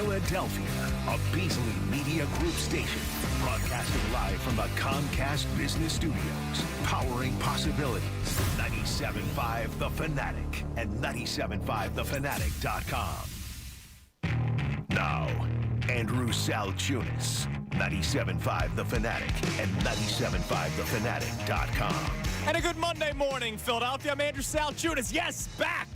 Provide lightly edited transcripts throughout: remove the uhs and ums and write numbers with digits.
Philadelphia, a Beasley Media Group station, broadcasting live from the Comcast Business Studios, powering possibilities. 97.5 The Fanatic and 97.5thefanatic.com. Now, Andrew Salchunas, 97.5 The Fanatic and 97.5thefanatic.com. And a good Monday morning, Philadelphia. I'm Andrew Salchunas. Yes, back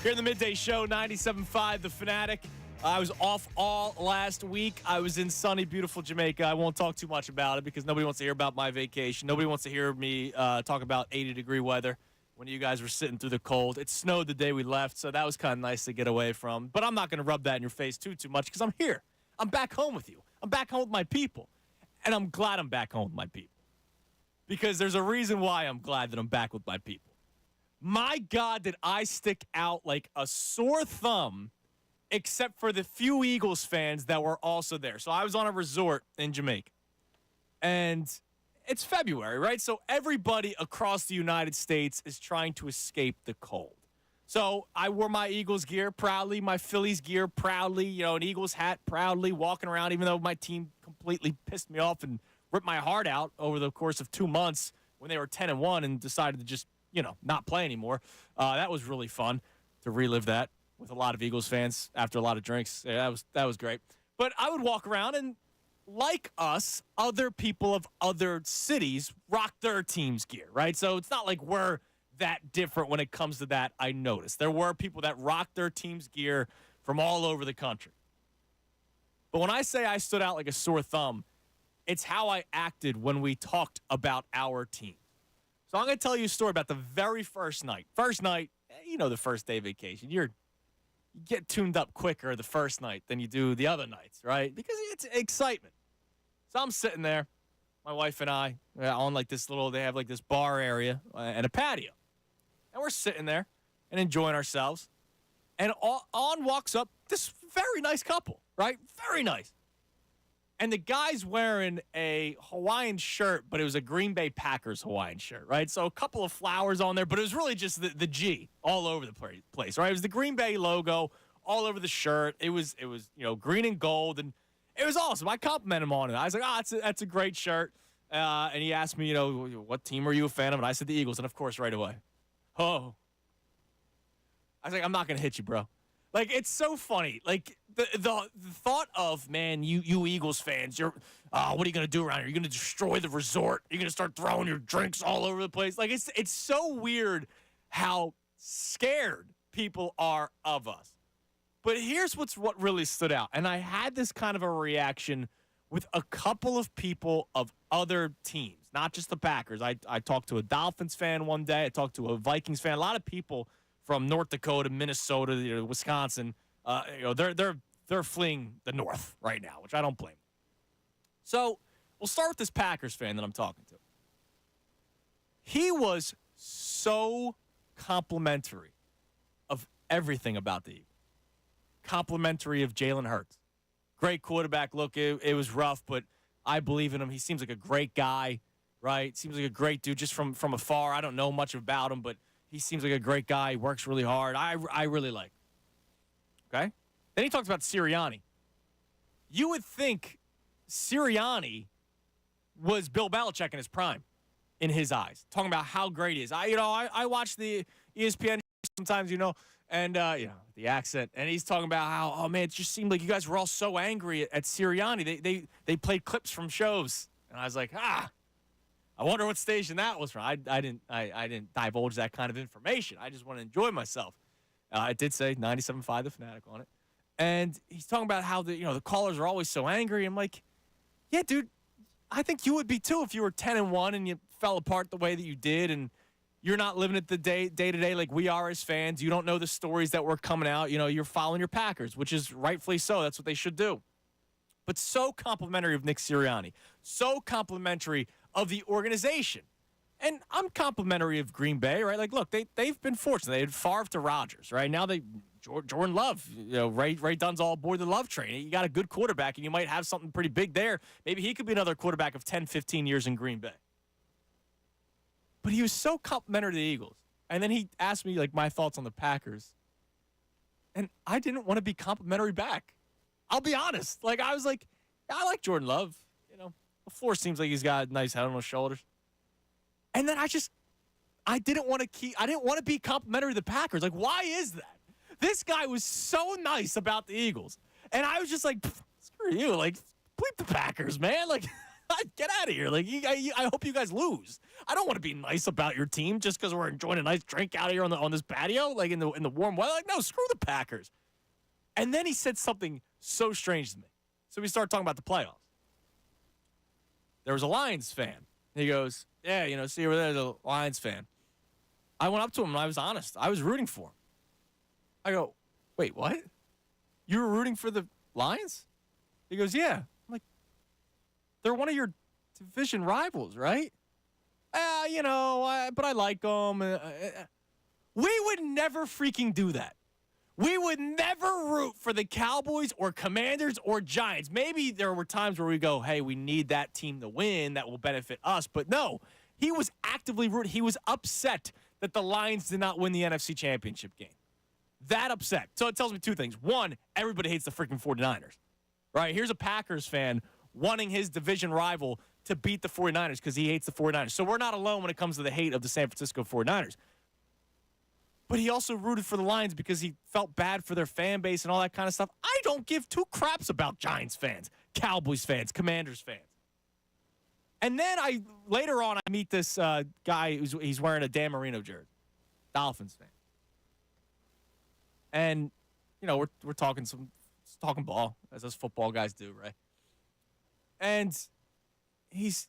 here in the Midday Show, 97.5 The Fanatic. I was off all last week. I was in sunny, beautiful Jamaica. I won't talk too much about it because nobody wants to hear about my vacation. Nobody wants to hear me talk about 80-degree weather when you guys were sitting through the cold. It snowed the day we left, so that was kind of nice to get away from. But I'm not going to rub that in your face too much because I'm here. I'm back home with you. I'm back home with my people. And I'm glad I'm back home with my people. Because there's a reason why I'm glad that I'm back with my people. My God, did I stick out like a sore thumb, except for the few Eagles fans that were also there. So I was on a resort in Jamaica. And it's February, right? So everybody across the United States is trying to escape the cold. So I wore my Eagles gear proudly, my Phillies gear proudly, an Eagles hat proudly, walking around, even though my team completely pissed me off and ripped my heart out over the course of 2 months when they were 10-1 and decided to just, not play anymore. That was really fun to relive that with a lot of Eagles fans after a lot of drinks. Yeah, that was great. But I would walk around and, like us, other people of other cities rock their team's gear, right? So it's not like we're that different when it comes to that, I noticed. There were people that rocked their team's gear from all over the country. But when I say I stood out like a sore thumb, it's how I acted when we talked about our team. So I'm going to tell you a story about the very first night. First night, the first day vacation. You get tuned up quicker the first night than you do the other nights, right? Because it's excitement. So I'm sitting there, my wife and I, on like this they have like this bar area and a patio. And we're sitting there and enjoying ourselves. And on walks up this very nice couple, right? Very nice. And the guy's wearing a Hawaiian shirt, but it was a Green Bay Packers Hawaiian shirt, right? So a couple of flowers on there, but it was really just the G all over the place, right? It was the Green Bay logo all over the shirt. It was green and gold, and it was awesome. I complimented him on it. I was like, that's a great shirt. And he asked me, what team are you a fan of? And I said the Eagles, and of course, right away. Oh. I was like, I'm not going to hit you, bro. Like, it's so funny. Like, the thought of, man, you Eagles fans, what are you going to do around here? You're going to destroy the resort? You're going to start throwing your drinks all over the place? Like, it's so weird how scared people are of us. But here's what really stood out. And I had this kind of a reaction with a couple of people of other teams, not just the Packers. I talked to a Dolphins fan one day. I talked to a Vikings fan. A lot of people from North Dakota, Minnesota, Wisconsin, they're fleeing the North right now, which I don't blame. So we'll start with this Packers fan that I'm talking to. He was so complimentary of everything about the Eagles. Complimentary of Jalen Hurts. Great quarterback. Look, it was rough, but I believe in him. He seems like a great guy, right? Seems like a great dude just from afar. I don't know much about him, but he seems like a great guy. He works really hard. I really like him. Okay? Then he talks about Sirianni. You would think Sirianni was Bill Belichick in his prime, in his eyes, talking about how great he is. I watch the ESPN sometimes, and the accent, and he's talking about how, oh man, it just seemed like you guys were all so angry at Sirianni. They played clips from shows, and I was like, I wonder what station that was from. I didn't divulge that kind of information. I just want to enjoy myself. I did say 97.5 The Fanatic on it. And he's talking about how the callers are always so angry. I'm like, yeah, dude, I think you would be too if you were 10-1 and you fell apart the way that you did, and you're not living it the day to day like we are as fans. You don't know the stories that were coming out. You're following your Packers, which is rightfully so. That's what they should do. But so complimentary of Nick Sirianni, so complimentary of the organization. And I'm complimentary of Green Bay, right? Like, look, they've been fortunate. They had Favre to Rodgers, right? Now Jordan Love, Ray Dunn's all aboard the Love train. You got a good quarterback, and you might have something pretty big there. Maybe he could be another quarterback of 10, 15 years in Green Bay. But he was so complimentary to the Eagles. And then he asked me, my thoughts on the Packers. And I didn't want to be complimentary back. I'll be honest. Like, I was like, yeah, I like Jordan Love. You know, LaFleur seems like he's got a nice head on his shoulders. And then I didn't want to be complimentary to the Packers. Like, why is that? This guy was so nice about the Eagles. And I was just like, screw you. Like, bleep the Packers, man. Like, get out of here. Like, I hope you guys lose. I don't want to be nice about your team just because we're enjoying a nice drink out here on this patio, like in the warm weather. Like, no, screw the Packers. And then he said something so strange to me. So we started talking about the playoffs. There was a Lions fan. He goes, yeah, you know, see over there, the Lions fan. I went up to him and I was honest. I was rooting for him. I go, wait, what? You were rooting for the Lions? He goes, yeah. I'm like, they're one of your division rivals, right? You know, but I like them. We would never freaking do that. We would never root for the Cowboys or Commanders or Giants. Maybe there were times where we go, hey, we need that team to win. That will benefit us. But no, he was actively rooting. He was upset that the Lions did not win the NFC Championship game. That upset. So it tells me two things. One, everybody hates the freaking 49ers. Right? Here's a Packers fan wanting his division rival to beat the 49ers because he hates the 49ers. So we're not alone when it comes to the hate of the San Francisco 49ers. But he also rooted for the Lions because he felt bad for their fan base and all that kind of stuff. I don't give two craps about Giants fans, Cowboys fans, Commanders fans. And then later on, I meet this guy he's wearing a Dan Marino jersey, Dolphins fan. And, you know, we're talking ball, as us football guys do, right? And he's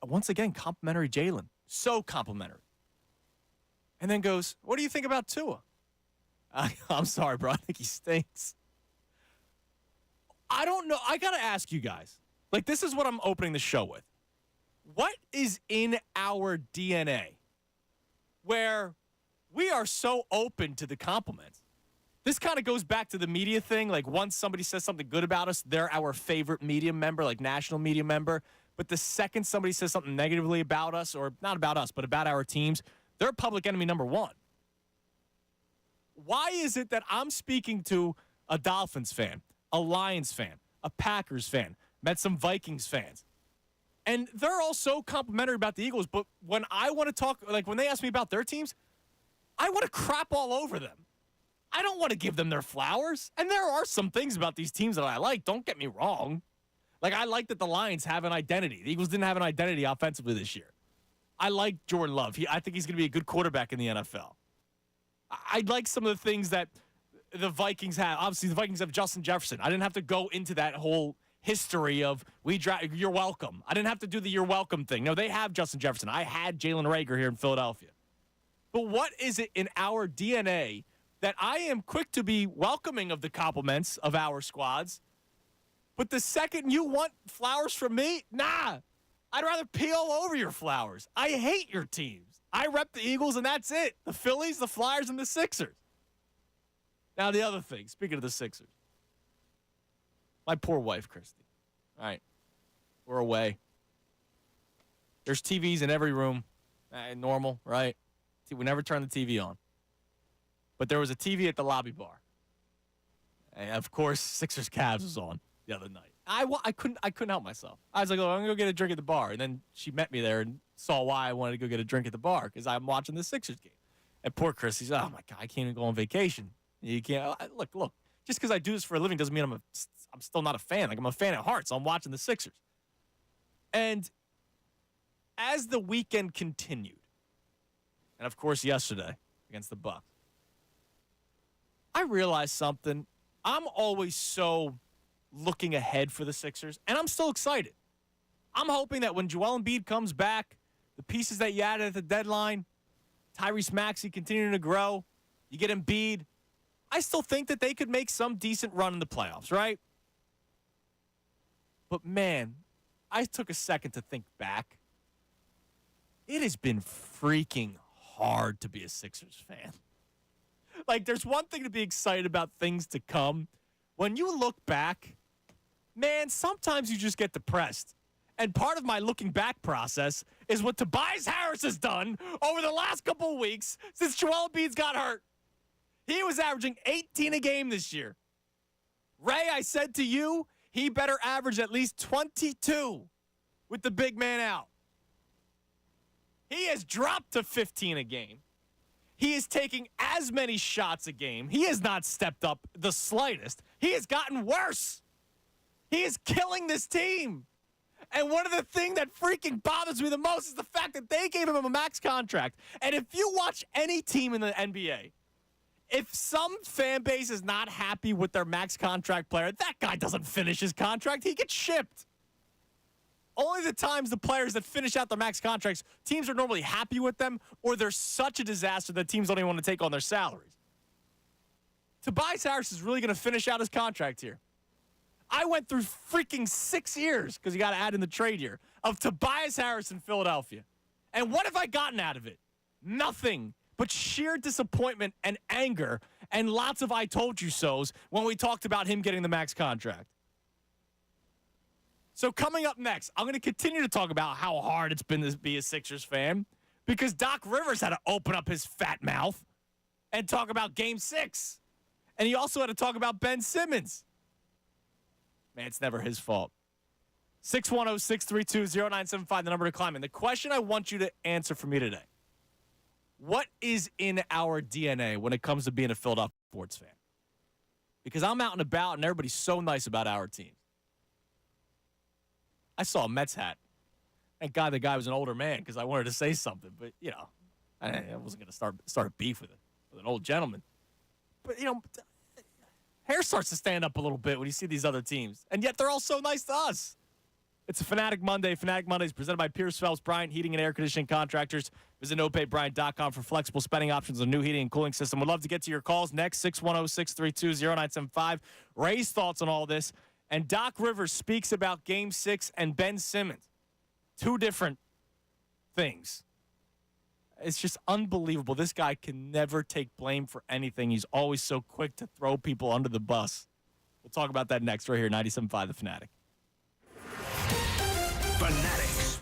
once again complimentary Jalen. So complimentary. And then goes, what do you think about Tua? I'm sorry, bro. I think he stinks. I don't know. I got to ask you guys. Like, this is what I'm opening the show with. What is in our DNA where we are so open to the compliments? This kind of goes back to the media thing. Like, once somebody says something good about us, they're our favorite media member, like national media member. But the second somebody says something negatively about us, or not about us, but about our teams, they're public enemy number one. Why is it that I'm speaking to a Dolphins fan, a Lions fan, a Packers fan, met some Vikings fans, and they're all so complimentary about the Eagles, but when I want to talk, like when they ask me about their teams, I want to crap all over them. I don't want to give them their flowers. And there are some things about these teams that I like. Don't get me wrong. Like, I like that the Lions have an identity. The Eagles didn't have an identity offensively this year. I like Jordan Love. I think he's going to be a good quarterback in the NFL. I like some of the things that the Vikings have. Obviously, the Vikings have Justin Jefferson. I didn't have to go into that whole history of you're welcome. I didn't have to do the you're welcome thing. No, they have Justin Jefferson. I had Jalen Reagor here in Philadelphia. But what is it in our DNA that I am quick to be welcoming of the compliments of our squads, but the second you want flowers from me, nah. I'd rather pee all over your flowers. I hate your teams. I rep the Eagles, and that's it. The Phillies, the Flyers, and the Sixers. Now, the other thing, speaking of the Sixers, my poor wife, Christy. All right, we're away. There's TVs in every room. Normal, right? We never turn the TV on. But there was a TV at the lobby bar. And, of course, Sixers Cavs was on the other night. I couldn't help myself. I was like, oh, I'm going to go get a drink at the bar. And then she met me there and saw why I wanted to go get a drink at the bar, because I'm watching the Sixers game. And poor Chris, he's, oh, my God, I can't even go on vacation. You can't. Look. Just because I do this for a living doesn't mean I'm still not a fan. Like, I'm a fan at heart, so I'm watching the Sixers. And as the weekend continued, and, of course, yesterday against the Bucks, I realized something. I'm always so looking ahead for the Sixers, and I'm still excited. I'm hoping that when Joel Embiid comes back, the pieces that you added at the deadline, Tyrese Maxey continuing to grow, you get Embiid, I still think that they could make some decent run in the playoffs, right? But, man, I took a second to think back. It has been freaking hard to be a Sixers fan. Like, there's one thing to be excited about things to come. When you look back, man, sometimes you just get depressed. And part of my looking back process is what Tobias Harris has done over the last couple of weeks since Joel Embiid's got hurt. He was averaging 18 a game this year. Ray, I said to you, he better average at least 22 with the big man out. He has dropped to 15 a game. He is taking as many shots a game. He has not stepped up the slightest. He has gotten worse. He is killing this team. And one of the things that freaking bothers me the most is the fact that they gave him a max contract. And if you watch any team in the NBA, if some fan base is not happy with their max contract player, that guy doesn't finish his contract. He gets shipped. Only the times the players that finish out their max contracts, teams are normally happy with them, or they're such a disaster that teams don't even want to take on their salaries. Tobias Harris is really going to finish out his contract here. I went through freaking 6 years, because you got to add in the trade year, of Tobias Harris in Philadelphia. And what have I gotten out of it? Nothing but sheer disappointment and anger and lots of I told you so's when we talked about him getting the max contract. So coming up next, I'm going to continue to talk about how hard it's been to be a Sixers fan, because Doc Rivers had to open up his fat mouth and talk about Game 6. And he also had to talk about Ben Simmons. Man, it's never his fault. 610-632-0975, the number to climb in. The question I want you to answer for me today: what is in our DNA when it comes to being a Philadelphia sports fan? Because I'm out and about, and everybody's so nice about our team. I saw a Mets hat. Thank God the guy was an older man, because I wanted to say something. But, you know, I wasn't going to start a beef with an old gentleman. But, you know, hair starts to stand up a little bit when you see these other teams. And yet they're all so nice to us. It's a Fanatic Monday. Fanatic Monday is presented by Pierce Phelps Bryant Heating and Air Conditioning Contractors. Visit nopayBryant.com for flexible spending options on new heating and cooling system. We'd love to get to your calls next, 610-632-0975. Ray's thoughts on all this. And Doc Rivers speaks about Game 6 and Ben Simmons. Two different things. It's just unbelievable. This guy can never take blame for anything. He's always so quick to throw people under the bus. We'll talk about that next right here, 97.5 The Fanatic. Fanatics.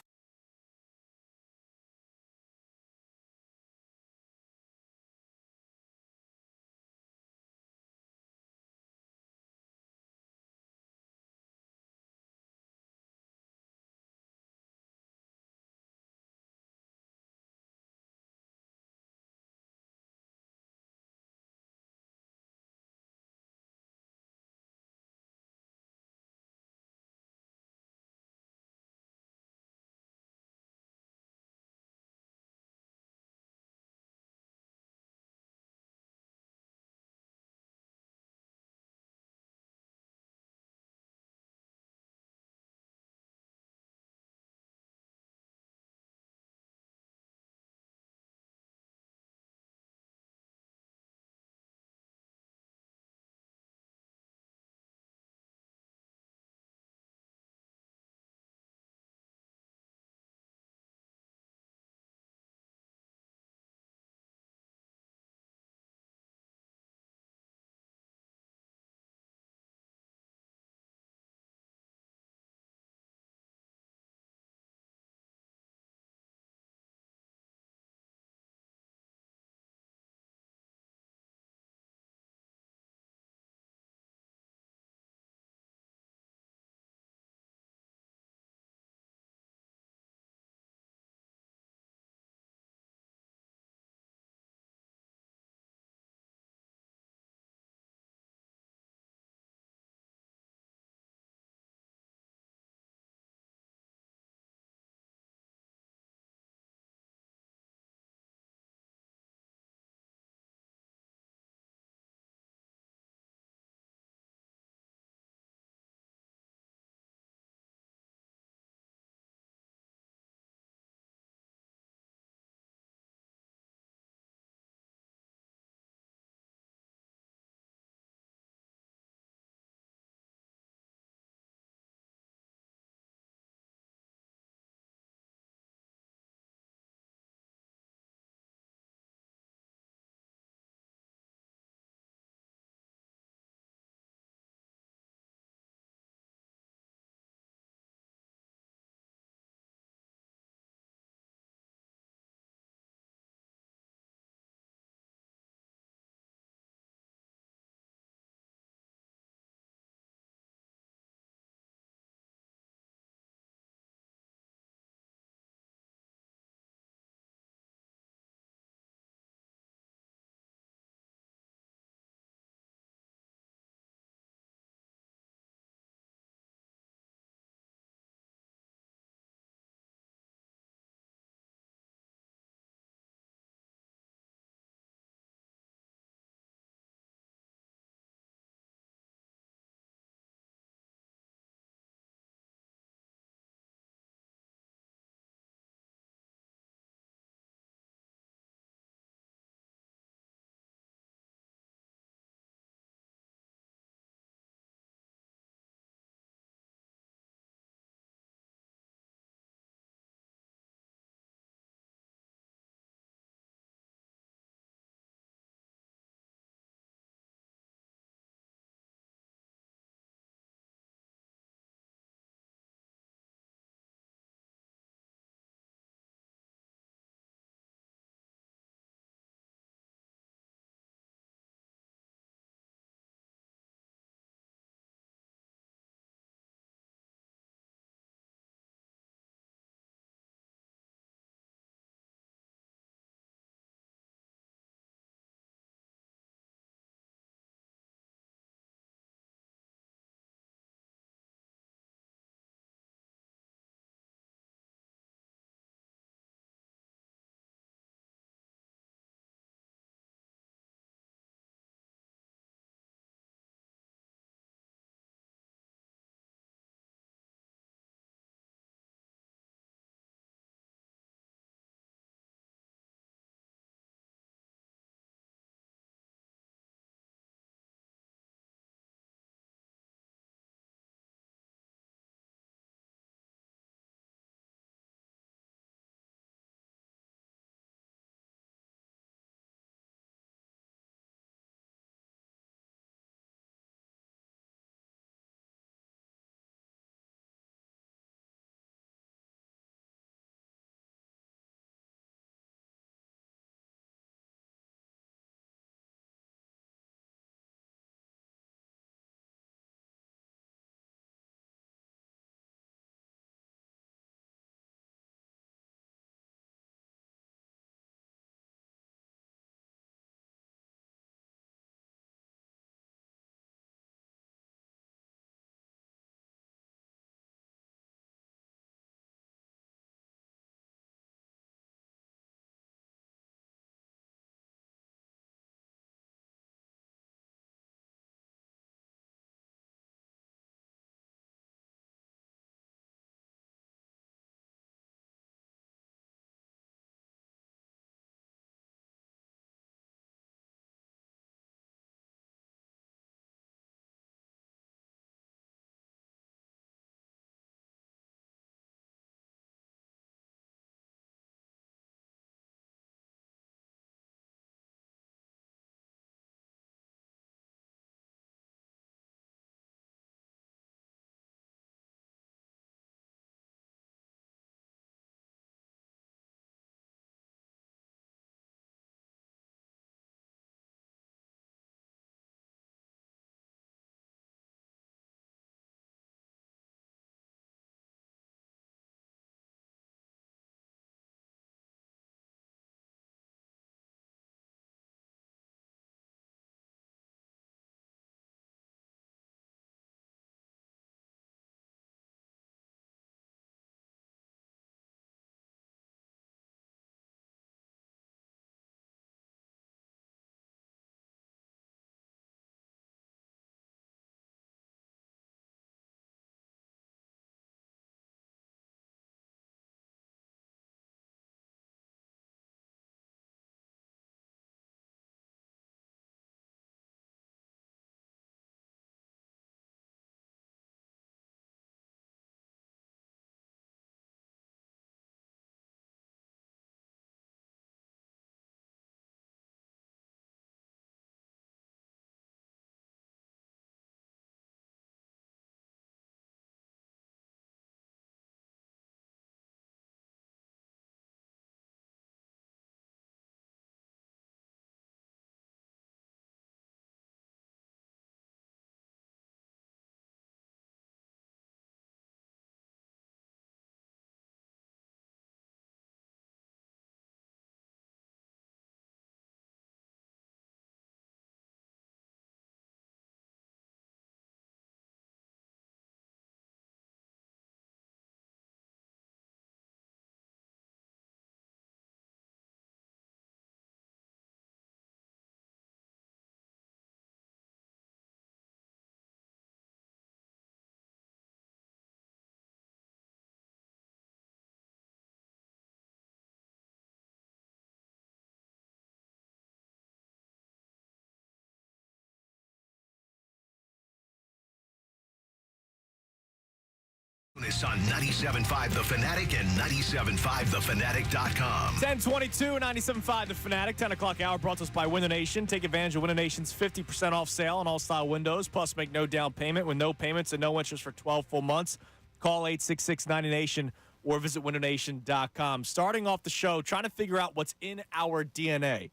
this on 97.5 The Fanatic and 97.5thefanatic.com. 10:22, 97.5 The Fanatic, 10 o'clock hour, brought to us by Window Nation. Take advantage of Window Nation's 50% off sale on all style windows, plus make no down payment with no payments and no interest for 12 full months. Call 866-90Nation or visit windownation.com. Starting off the show, trying to figure out what's in our DNA.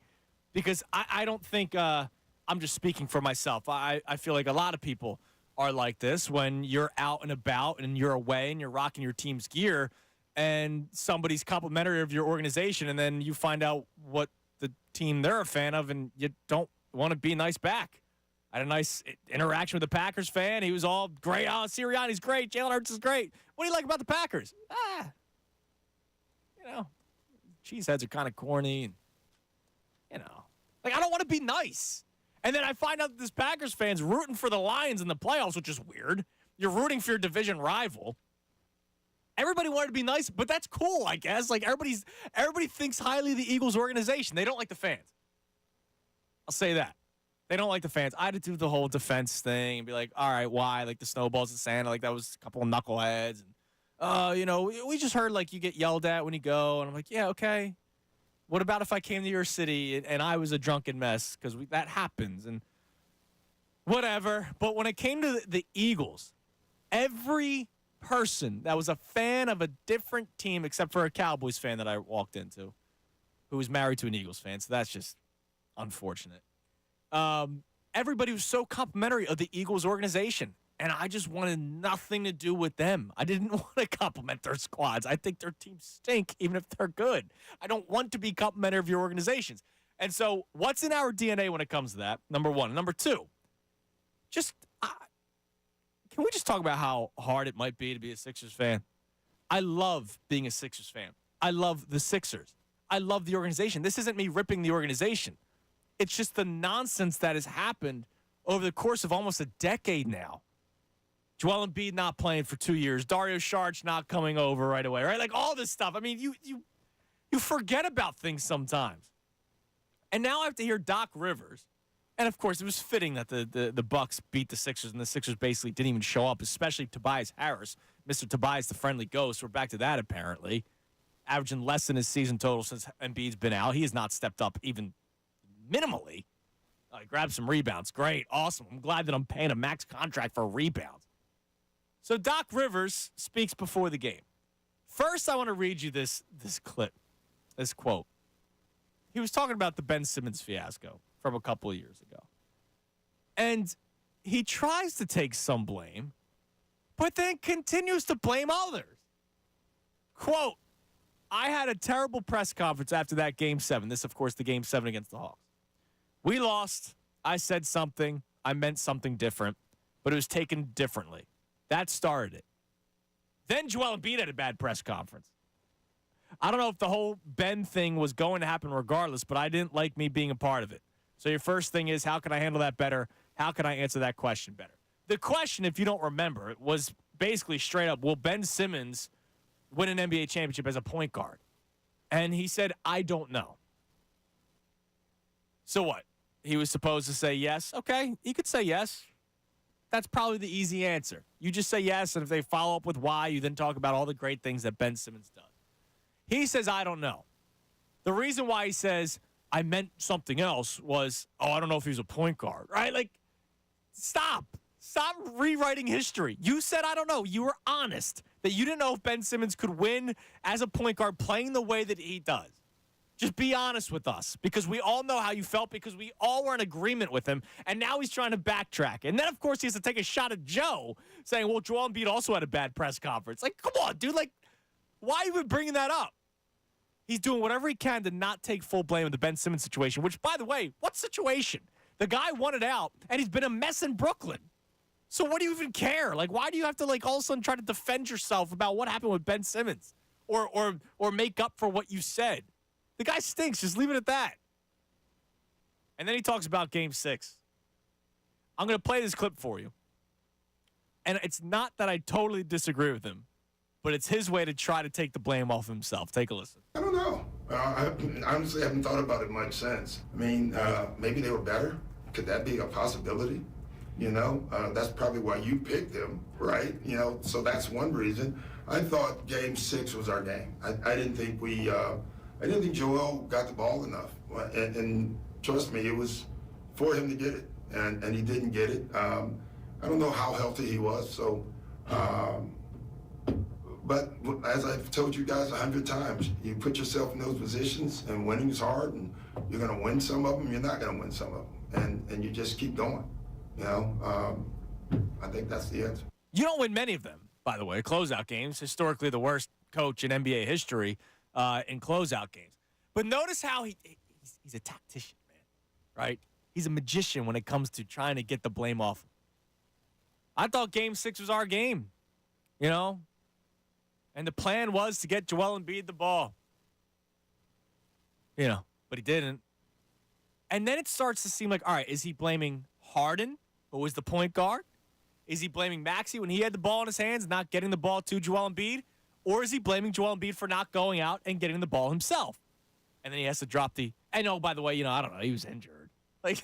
Because I don't think I'm just speaking for myself. I feel like a lot of people are like this when you're out and about and you're away and you're rocking your team's gear and somebody's complimentary of your organization, and then you find out what the team they're a fan of and you don't want to be nice back. I had a nice interaction with the Packers fan. He was all great. Oh, Sirianni's great. Jalen Hurts is great. What do you like about the Packers? Cheeseheads are kind of corny. And, like, I don't want to be nice. And then I find out that this Packers fan's rooting for the Lions in the playoffs, which is weird. You're rooting for your division rival. Everybody wanted to be nice, but that's cool, I guess. Like, everybody thinks highly of the Eagles organization. They don't like the fans. I'll say that. They don't like the fans. I had to do the whole defense thing and be like, all right, why? Like, the snowballs in Santa, like, that was a couple of knuckleheads. And, we just heard, like, you get yelled at when you go. And I'm like, yeah, okay. What about if I came to your city and I was a drunken mess? Because that happens and whatever. But when it came to the Eagles, every person that was a fan of a different team, except for a Cowboys fan that I walked into, who was married to an Eagles fan, so that's just unfortunate. Everybody was so complimentary of the Eagles organization, and I just wanted nothing to do with them. I didn't want to compliment their squads. I think their teams stink, even if they're good. I don't want to be complimentary of your organizations. And so what's in our DNA when it comes to that? Number one. Number two, can we just talk about how hard it might be to be a Sixers fan? I love being a Sixers fan. I love the Sixers. I love the organization. This isn't me ripping the organization. It's just the nonsense that has happened over the course of almost a decade now. Joel Embiid not playing for 2 years. Dario Saric not coming over right away, right? Like, all this stuff. I mean, you forget about things sometimes. And now I have to hear Doc Rivers. And, of course, it was fitting that the Bucks beat the Sixers, and the Sixers basically didn't even show up, especially Tobias Harris. Mr. Tobias, the friendly ghost. We're back to that, apparently. Averaging less than his season total since Embiid's been out. He has not stepped up even minimally. Grabbed some rebounds. Great. Awesome. I'm glad that I'm paying a max contract for rebounds. So Doc Rivers speaks before the game. First, I want to read you this clip, this quote. He was talking about the Ben Simmons fiasco from a couple of years ago. And he tries to take some blame, but then continues to blame others. Quote, I had a terrible press conference after that Game 7. This, of course, the Game 7 against the Hawks. We lost. I said something. I meant something different, but it was taken differently. That started it. Then Joel Embiid had a bad press conference. I don't know if the whole Ben thing was going to happen regardless, but I didn't like me being a part of it. So your first thing is, how can I handle that better? How can I answer that question better? The question, if you don't remember, was basically straight up, will Ben Simmons win an NBA championship as a point guard? And he said, I don't know. So what? He was supposed to say yes? Okay, he could say yes. That's probably the easy answer. You just say yes, and if they follow up with why, you then talk about all the great things that Ben Simmons does. He says, I don't know. The reason why he says, I meant something else was, I don't know if he was a point guard, right? Like, stop. Stop rewriting history. You said, I don't know. You were honest that you didn't know if Ben Simmons could win as a point guard playing the way that he does. Just be honest with us, because we all know how you felt, because we all were in agreement with him, and now he's trying to backtrack. And then, of course, he has to take a shot at Joe, saying, well, Joel Embiid also had a bad press conference. Like, come on, dude. Like, why even bringing that up? He's doing whatever he can to not take full blame of the Ben Simmons situation, which, by the way, what situation? The guy wanted out, and he's been a mess in Brooklyn. So what do you even care? Like, why do you have to, like, all of a sudden try to defend yourself about what happened with Ben Simmons or make up for what you said? The guy stinks. Just leave it at that. And then he talks about Game 6. I'm going to play this clip for you. And it's not that I totally disagree with him, but it's his way to try to take the blame off himself. Take a listen. I don't know. I honestly haven't thought about it much since. I mean, maybe they were better. Could that be a possibility? That's probably why you picked them, right? So that's one reason. I thought Game 6 was our game. I didn't think I didn't think Joel got the ball enough, and trust me, it was for him to get it, and he didn't get it. I don't know how healthy he was, so. But as I've told you guys 100 times, you put yourself in those positions, and winning is hard, and you're going to win some of them, you're not going to win some of them, and you just keep going. I think that's the answer. You don't win many of them, by the way. Closeout games, historically the worst coach in NBA history in closeout games. But notice how he's a tactician, man, right? He's a magician when it comes to trying to get the blame off. I thought Game 6 was our game, and the plan was to get Joel Embiid the ball, but he didn't. And then it starts to seem like, all right, is he blaming Harden, who was the point guard? Is he blaming Maxey when he had the ball in his hands, not getting the ball to Joel Embiid? Or is he blaming Joel Embiid for not going out and getting the ball himself? And then he has to drop and by the way, I don't know, he was injured. Like,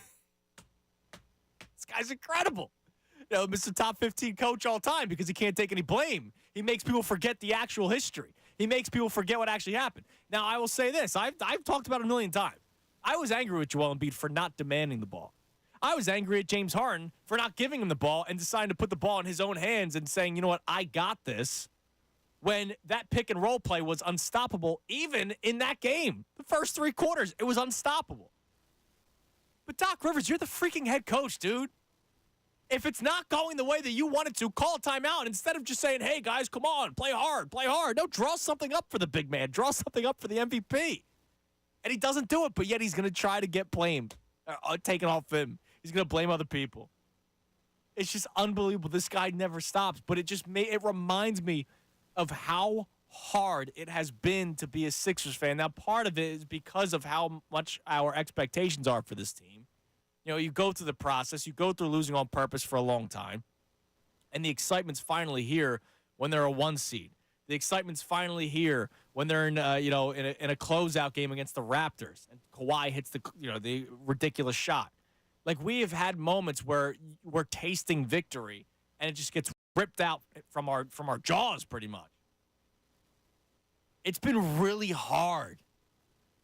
this guy's incredible. Mr. Top 15 coach all time because he can't take any blame. He makes people forget the actual history. He makes people forget what actually happened. Now, I will say this. I've talked about it a million times. I was angry with Joel Embiid for not demanding the ball. I was angry at James Harden for not giving him the ball and deciding to put the ball in his own hands and saying, you know what, I got this, when that pick and roll play was unstoppable even in that game. The first 3 quarters, it was unstoppable. But Doc Rivers, you're the freaking head coach, dude. If it's not going the way that you wanted to, call a timeout instead of just saying, hey, guys, come on, play hard, play hard. No, draw something up for the big man. Draw something up for the MVP. And he doesn't do it, but yet he's going to try to get blamed, taken off him. He's going to blame other people. It's just unbelievable. This guy never stops, but it reminds me of how hard it has been to be a Sixers fan. Now, part of it is because of how much our expectations are for this team. You go through the process. You go through losing on purpose for a long time. And the excitement's finally here when they're a 1 seed. The excitement's finally here when they're in a closeout game against the Raptors and Kawhi hits the ridiculous shot. Like, we have had moments where we're tasting victory and it just gets ripped out from our jaws pretty much. It's been really hard.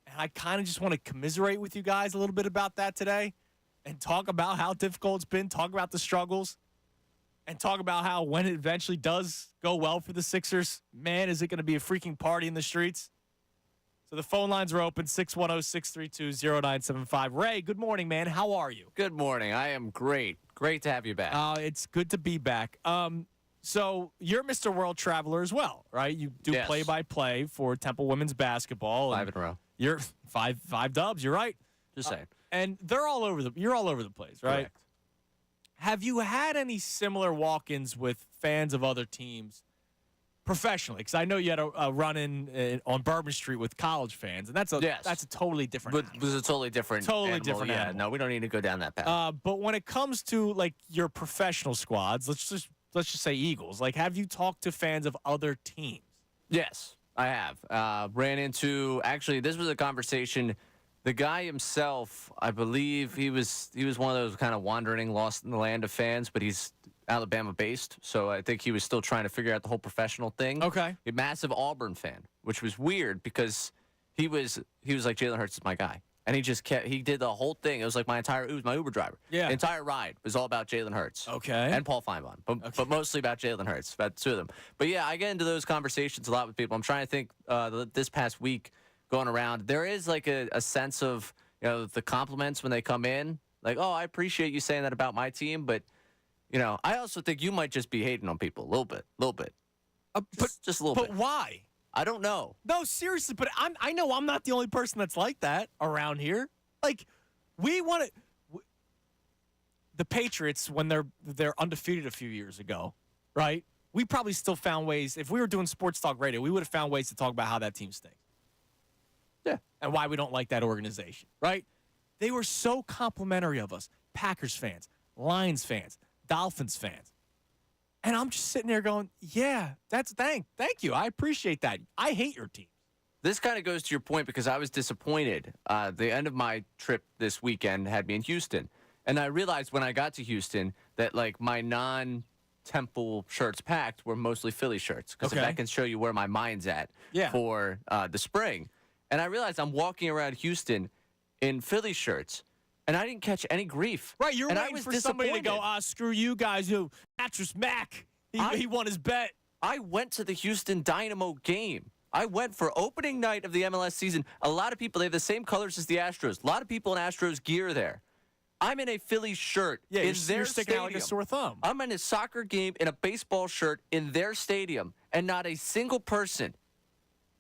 And I kind of just want to commiserate with you guys a little bit about that today and talk about how difficult it's been, talk about the struggles, and talk about how when it eventually does go well for the Sixers, man, is it going to be a freaking party in the streets? So the phone lines are open, 610-632-0975. Ray, good morning, man. How are you? Good morning. I am great. Great to have you back. It's good to be back. So you're Mr. World Traveler as well, right? You do Yes. play-by-play for Temple women's basketball. 5 in a row. You're five dubs. You're right. Just saying. And you're all over the place, right? Correct. Have you had any similar walk-ins with fans of other teams professionally? Because I know you had a run-in on Bourbon Street with college fans, and that's a totally different But animal. it was a totally different animal. different Yeah, animal. no, we don't need to go down that path. But when it comes to like your professional squads, let's just say Eagles. Like, have you talked to fans of other teams? Yes, I have. Ran into, actually, this was a conversation. The guy himself, I believe he was one of those kind of wandering, lost in the land of fans, but he's Alabama-based, so I think he was still trying to figure out the whole professional thing. Okay. A massive Auburn fan, which was weird because he was like, Jalen Hurts is my guy. And he did the whole thing. It was like my Uber driver. Yeah. The entire ride was all about Jalen Hurts. Okay. And Paul Feinbaum, but mostly about Jalen Hurts, about 2 of them. But yeah, I get into those conversations a lot with people. I'm trying to think this past week going around, there is like a sense of, the compliments when they come in. Like, oh, I appreciate you saying that about my team, but, I also think you might just be hating on people a little bit. Just a little bit. But why? I don't know. No, seriously, but I know I'm not the only person that's like that around here. Like, we want to the Patriots when they're undefeated a few years ago, right? We probably still found ways. If we were doing sports talk radio, we would have found ways to talk about how that team stinks. Yeah. And why we don't like that organization, right? They were so complimentary of us. Packers fans, Lions fans, Dolphins fans. And I'm just sitting there going, yeah, thank you. I appreciate that. I hate your team. This kind of goes to your point because I was disappointed. The end of my trip this weekend had me in Houston. And I realized when I got to Houston that, like, my non-Temple shirts packed were mostly Philly shirts because that can show you where my mind's at for the spring. And I realized I'm walking around Houston in Philly shirts, and I didn't catch any grief. Right, you're and waiting I was for somebody to go, disappointed. screw you guys. Mattress Mac, he won his bet. I went to the Houston Dynamo game. I went for opening night of the MLS season. A lot of people, they have the same colors as the Astros. A lot of people in Astros gear there. I'm in a Phillies shirt in you're their sticking stadium. out like a sore thumb. I'm in a soccer game in a baseball shirt in their stadium, and not a single person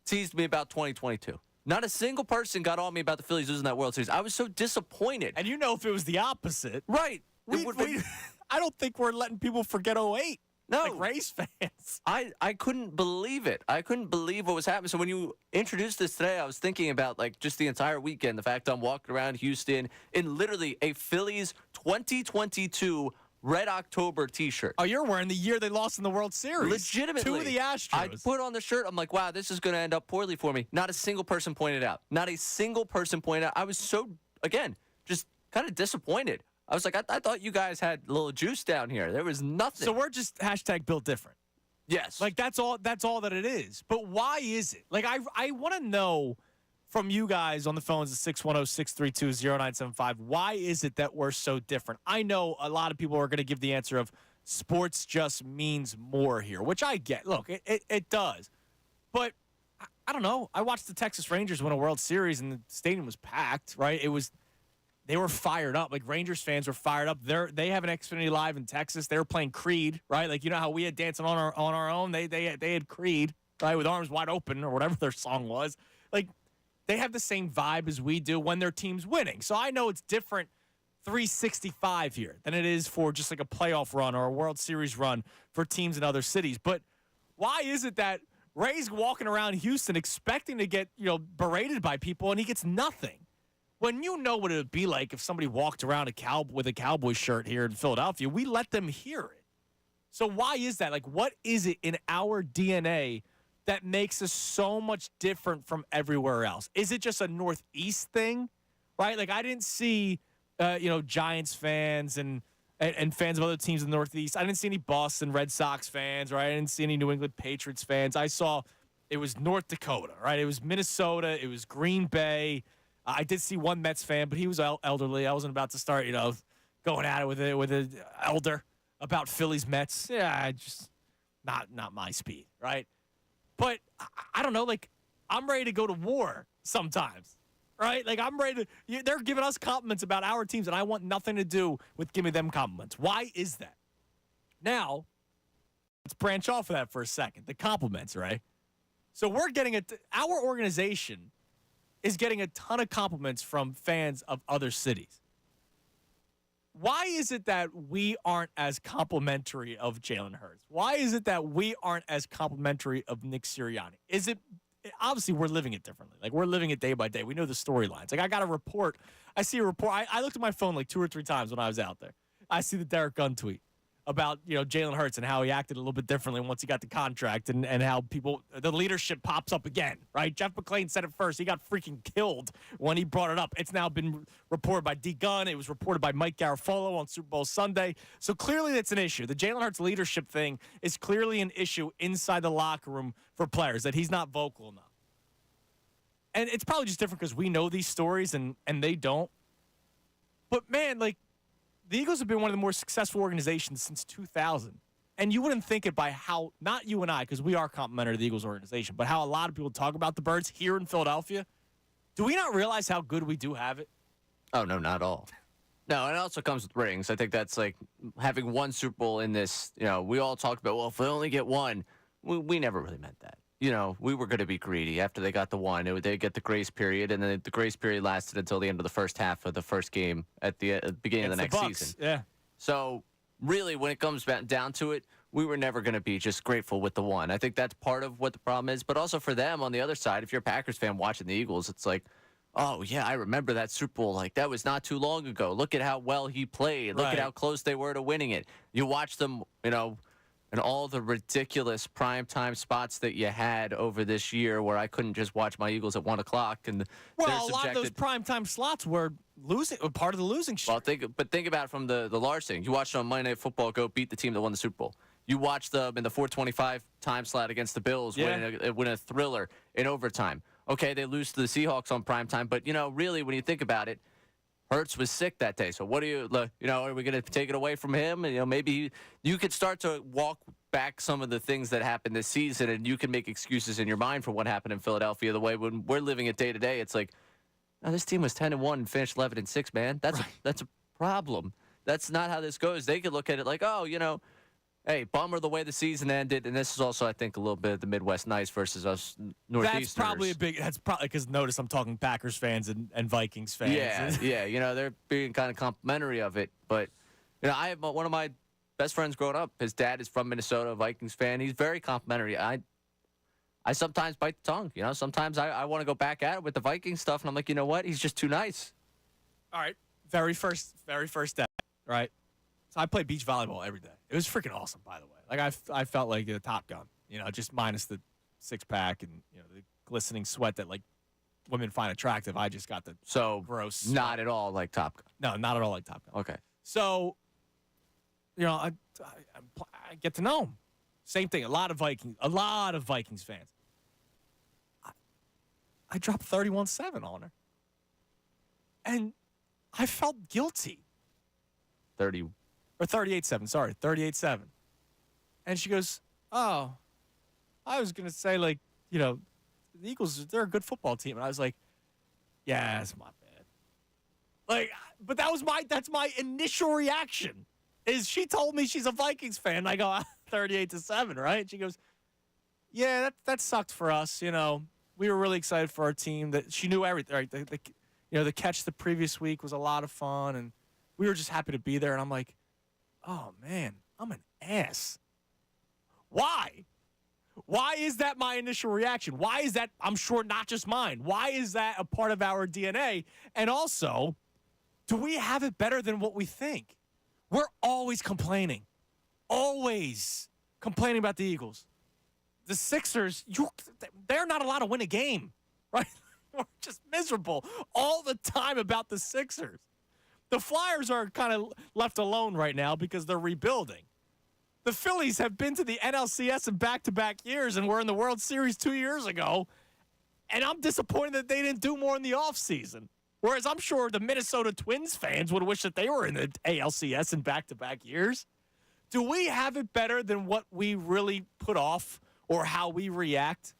teased me about 2022. Not a single person got on me about the Phillies losing that World Series. I was so disappointed. And if it was the opposite. Right. I don't think we're letting people forget 08. No. Like Rays fans. I couldn't believe it. I couldn't believe what was happening. So when you introduced this today, I was thinking about, like, just the entire weekend, the fact I'm walking around Houston in literally a Phillies 2022 Red October T-shirt. Oh, you're wearing the year they lost in the World Series. Legitimately. To the Astros. I put on the shirt. I'm like, wow, this is going to end up poorly for me. Not a single person pointed out. Not a single person pointed out. I was so, again, just kind of disappointed. I was like, I thought you guys had a little juice down here. There was nothing. So we're just #built different. Yes. Like, that's all that it is. But why is it? Like, I want to know from you guys on the phones at 610-632-0975, why is it that we're so different? I know a lot of people are going to give the answer of sports just means more here, which I get. Look, it does. But I don't know. I watched the Texas Rangers win a World Series, and the stadium was packed, right? They were fired up. Like, Rangers fans were fired up. They have an Xfinity Live in Texas. They were playing Creed, right? Like, you know how we had Dancing on Our Own? They had Creed, right, with Arms Wide Open or whatever their song was. Like, they have the same vibe as we do when their team's winning. So I know it's different 365 here than it is for just like a playoff run or a World Series run for teams in other cities. But why is it that Ray's walking around Houston expecting to get, berated by people, and he gets nothing? When you know what it would be like if somebody walked around with a Cowboy shirt here in Philadelphia, we let them hear it. So why is that? Like, what is it in our DNA that makes us so much different from everywhere else? Is it just a Northeast thing, right? Like, I didn't see, Giants fans and fans of other teams in the Northeast. I didn't see any Boston Red Sox fans, right? I didn't see any New England Patriots fans. I saw it was North Dakota, right? It was Minnesota. It was Green Bay. I did see one Mets fan, but he was elderly. I wasn't about to start, going at it with an elder about Phillies Mets. Yeah, I just not my speed, right? But I don't know. Like, I'm ready to go to war sometimes, right? Like, I'm ready to. They're giving us compliments about our teams, and I want nothing to do with giving them compliments. Why is that? Now, let's branch off of that for a second. The compliments, right? So we're getting our organization is getting a ton of compliments from fans of other cities. Why is it that we aren't as complimentary of Jalen Hurts? Why is it that we aren't as complimentary of Nick Sirianni? Is it obviously we're living it differently? Like, we're living it day by day. We know the storylines. Like, I got a report. I see a report. I looked at my phone like 2 or 3 times when I was out there. I see the Derek Gunn tweet about, Jalen Hurts and how he acted a little bit differently once he got the contract and how the leadership pops up again, right? Jeff McClain said it first. He got freaking killed when he brought it up. It's now been reported by D. Gunn. It was reported by Mike Garafolo on Super Bowl Sunday. So clearly it's an issue. The Jalen Hurts leadership thing is clearly an issue inside the locker room for players, that he's not vocal enough. And it's probably just different because we know these stories and they don't. But, man, like, the Eagles have been one of the more successful organizations since 2000. And you wouldn't think it by how, not you and I, because we are complimentary to the Eagles organization, but how a lot of people talk about the Birds here in Philadelphia. Do we not realize how good we do have it? Oh, no, not at all. No, and it also comes with rings. I think that's like having one Super Bowl in this. We all talked about, well, if we only get one, we never really meant that. We were going to be greedy. After they got the one, they'd get the grace period, and then the grace period lasted until the end of the first half of the first game at the beginning of the next season. Yeah. So, really, when it comes back down to it, we were never going to be just grateful with the one. I think that's part of what the problem is. But also for them, on the other side, if you're a Packers fan watching the Eagles, it's like, oh, yeah, I remember that Super Bowl. Like, that was not too long ago. Look at how well he played. Look at how close they were to winning it. You watch them, and all the ridiculous primetime spots that you had over this year where I couldn't just watch my Eagles at 1 o'clock. And well, a lot of those primetime slots were part of the losing streak. Well, think about it from the large thing. You watched on Monday Night Football go beat the team that won the Super Bowl. You watched them in the 425 time slot against the Bills win a thriller in overtime. Okay, they lose to the Seahawks on primetime, but, really, when you think about it, Hurts was sick that day. So what are we going to take it away from him? And, maybe you could start to walk back some of the things that happened this season, and you can make excuses in your mind for what happened in Philadelphia. The way when we're living it day to day, it's like, no, this team was 10-1 and finished 11-6, man. That's a problem. That's not how this goes. They could look at it like, hey, bummer the way the season ended, and this is also, I think, a little bit of the Midwest nice versus us Northeasterners. That's probably because notice I'm talking Packers fans and Vikings fans. Yeah, they're being kind of complimentary of it. But, I have one of my best friends growing up. His dad is from Minnesota, a Vikings fan. He's very complimentary. I sometimes bite the tongue. Sometimes I want to go back at it with the Viking stuff, and I'm like, you know what? He's just too nice. All right. Very first day, right? So I play beach volleyball every day. It was freaking awesome, by the way. Like I felt like a Top Gun, just minus the six-pack and the glistening sweat that like women find attractive. I just got the gross. Not at all like Top Gun. No, not at all like Top Gun. Okay. So, I get to know him. Same thing. A lot of Vikings fans. I dropped 31-7 on her, and I felt guilty. 38-7. Sorry, 38-7. And she goes, "Oh, I was gonna say the Eagles. They're a good football team." And I was like, "Yeah, that's my bad." But that's my initial reaction. Is she told me she's a Vikings fan? And I go 38-7, right? She goes, "Yeah, that sucked for us. We were really excited for our team. That she knew everything. Right? The catch the previous week was a lot of fun, and we were just happy to be there." And I'm like, "Oh man, I'm an ass. Why? Why is that my initial reaction? Why is that? I'm sure not just mine. Why is that a part of our DNA? And also, do we have it better than what we think? We're always complaining about the Eagles. The Sixers, they're not allowed to win a game, right? We're just miserable all the time about the Sixers. The Flyers are kind of left alone right now because they're rebuilding. The Phillies have been to the NLCS in back-to-back years and were in the World Series 2 years ago, and I'm disappointed that they didn't do more in the offseason. Whereas I'm sure the Minnesota Twins fans would wish that they were in the ALCS in back-to-back years. Do we have it better than what we really put off or how we react?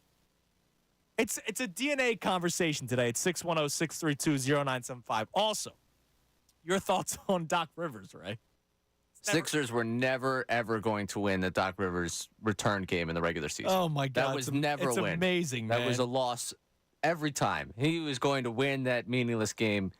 It's a DNA conversation today. It's 610-632-0975. Also, your thoughts on Doc Rivers, Ray? Sixers were never, ever going to win the Doc Rivers return game in the regular season. Oh, my God. That was never a win. It's amazing, man. That was a loss every time. He was going to win that meaningless game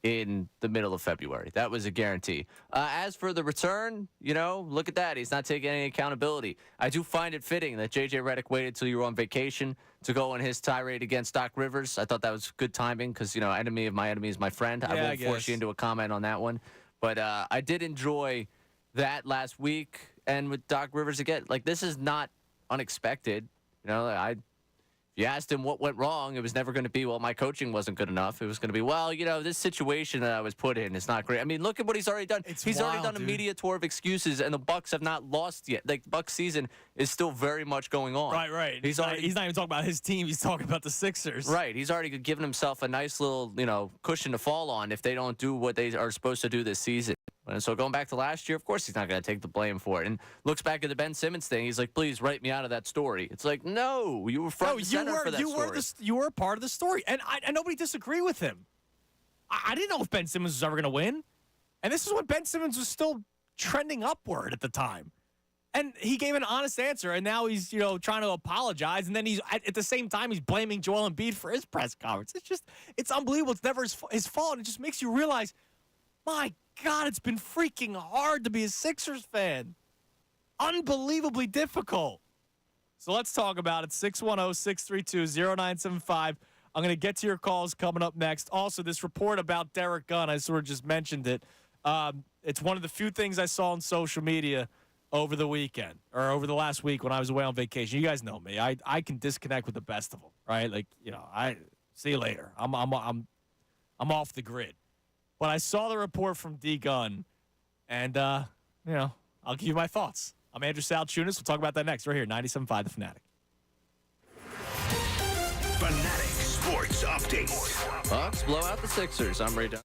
in the middle of February. That was a guarantee. As for the return, look at that. He's not taking any accountability. I do find it fitting that J.J. Redick waited till you were on vacation to go on his tirade against Doc Rivers. I thought that was good timing because, enemy of my enemy is my friend. I won't force you into a comment on that one. But I did enjoy that last week. And with Doc Rivers again, this is not unexpected. If you asked him what went wrong, it was never going to be, well, my coaching wasn't good enough. It was going to be, well, this situation that I was put in is not great. I mean, look at what he's already done. He's already done a media tour of excuses, and the Bucks have not lost yet. The Bucks season is still very much going on. Right. He's not even talking about his team. He's talking about the Sixers. Right. He's already given himself a nice little, cushion to fall on if they don't do what they are supposed to do this season. And so going back to last year, of course he's not going to take the blame for it. And looks back at the Ben Simmons thing. He's like, please write me out of that story. It's like, no, you were front and center for that story. You were a part of the story. And nobody disagree with him. I didn't know if Ben Simmons was ever going to win. And this is when Ben Simmons was still trending upward at the time. And he gave an honest answer. And now he's, trying to apologize. And then he's at the same time, he's blaming Joel Embiid for his press conference. It's unbelievable. It's never his fault. It just makes you realize, my God, it's been freaking hard to be a Sixers fan. Unbelievably difficult. So let's talk about it. 610-632-0975. I'm going to get to your calls coming up next. Also, this report about Derek Gunn, I sort of just mentioned it. It's one of the few things I saw on social media over the weekend or over the last week when I was away on vacation. You guys know me. I can disconnect with the best of them, right? I see you later. I'm off the grid. But I saw the report from D Gunn, and I'll give you my thoughts. I'm Andrew Salchunas. We'll talk about that next, right here, 97.5 The Fanatic. Fanatic Sports Update. Bucks blow out the Sixers. I'm Ray Dunn.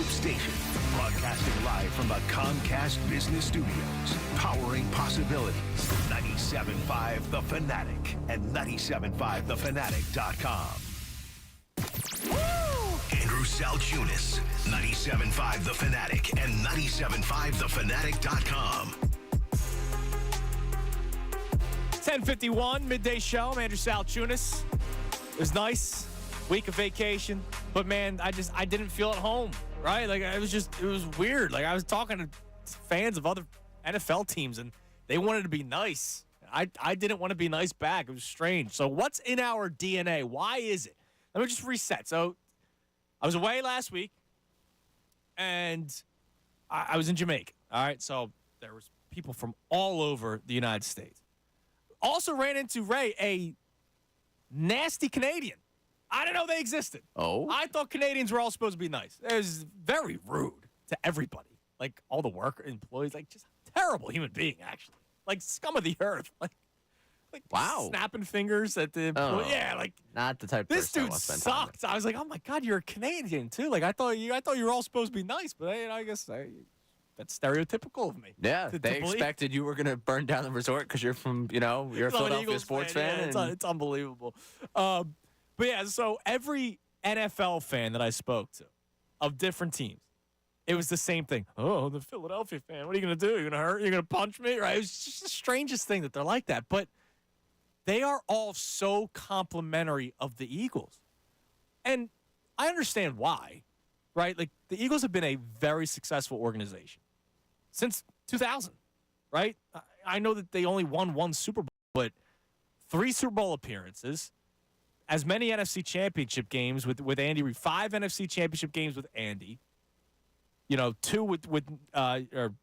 Station, broadcasting live from the Comcast Business Studios, powering possibilities. 97.5 The Fanatic and 97.5thefanatic.com. Andrew Salchunas, 97.5 The Fanatic and 97.5thefanatic.com. 10:51 midday show. I'm Andrew Salchunas. It was nice week of vacation, but man, I didn't feel at home. Right? Like it was weird. Like I was talking to fans of other NFL teams, and they wanted to be nice. I didn't want to be nice back. It was strange. So what's in our DNA? Why is it? Let me just reset. So I was away last week, and I was in Jamaica. All right, so there was people from all over the United States. Also ran into Ray, a nasty Canadian. I didn't know they existed. Oh? I thought Canadians were all supposed to be nice. It was very rude to everybody. Like, all the worker employees. Like, just terrible human being, actually. Like, scum of the earth. Like wow. Snapping fingers at the employee. Oh, yeah, like. Not the type of This person I dude want to spend time with. sucked. I was like, oh, my God, you're a Canadian, too. Like, I thought you were all supposed to be nice. But I guess that's stereotypical of me. Yeah, to they believe. expected you were going to burn down the resort because you're from, you're a I'm an Philadelphia Eagles sports fan. fan. Yeah, and it's unbelievable. But yeah, so every NFL fan that I spoke to of different teams, it was the same thing. Oh, the Philadelphia fan. What are you going to do? You're going to hurt? You're going to punch me? Right? It was just the strangest thing that they're like that. But they are all so complimentary of the Eagles. And I understand why, right? Like, the Eagles have been a very successful organization since 2000, right? I know that they only won one Super Bowl, but 3 Super Bowl appearances, as many NFC Championship games with Andy Reid, 5 NFC Championship games with Andy, 2 or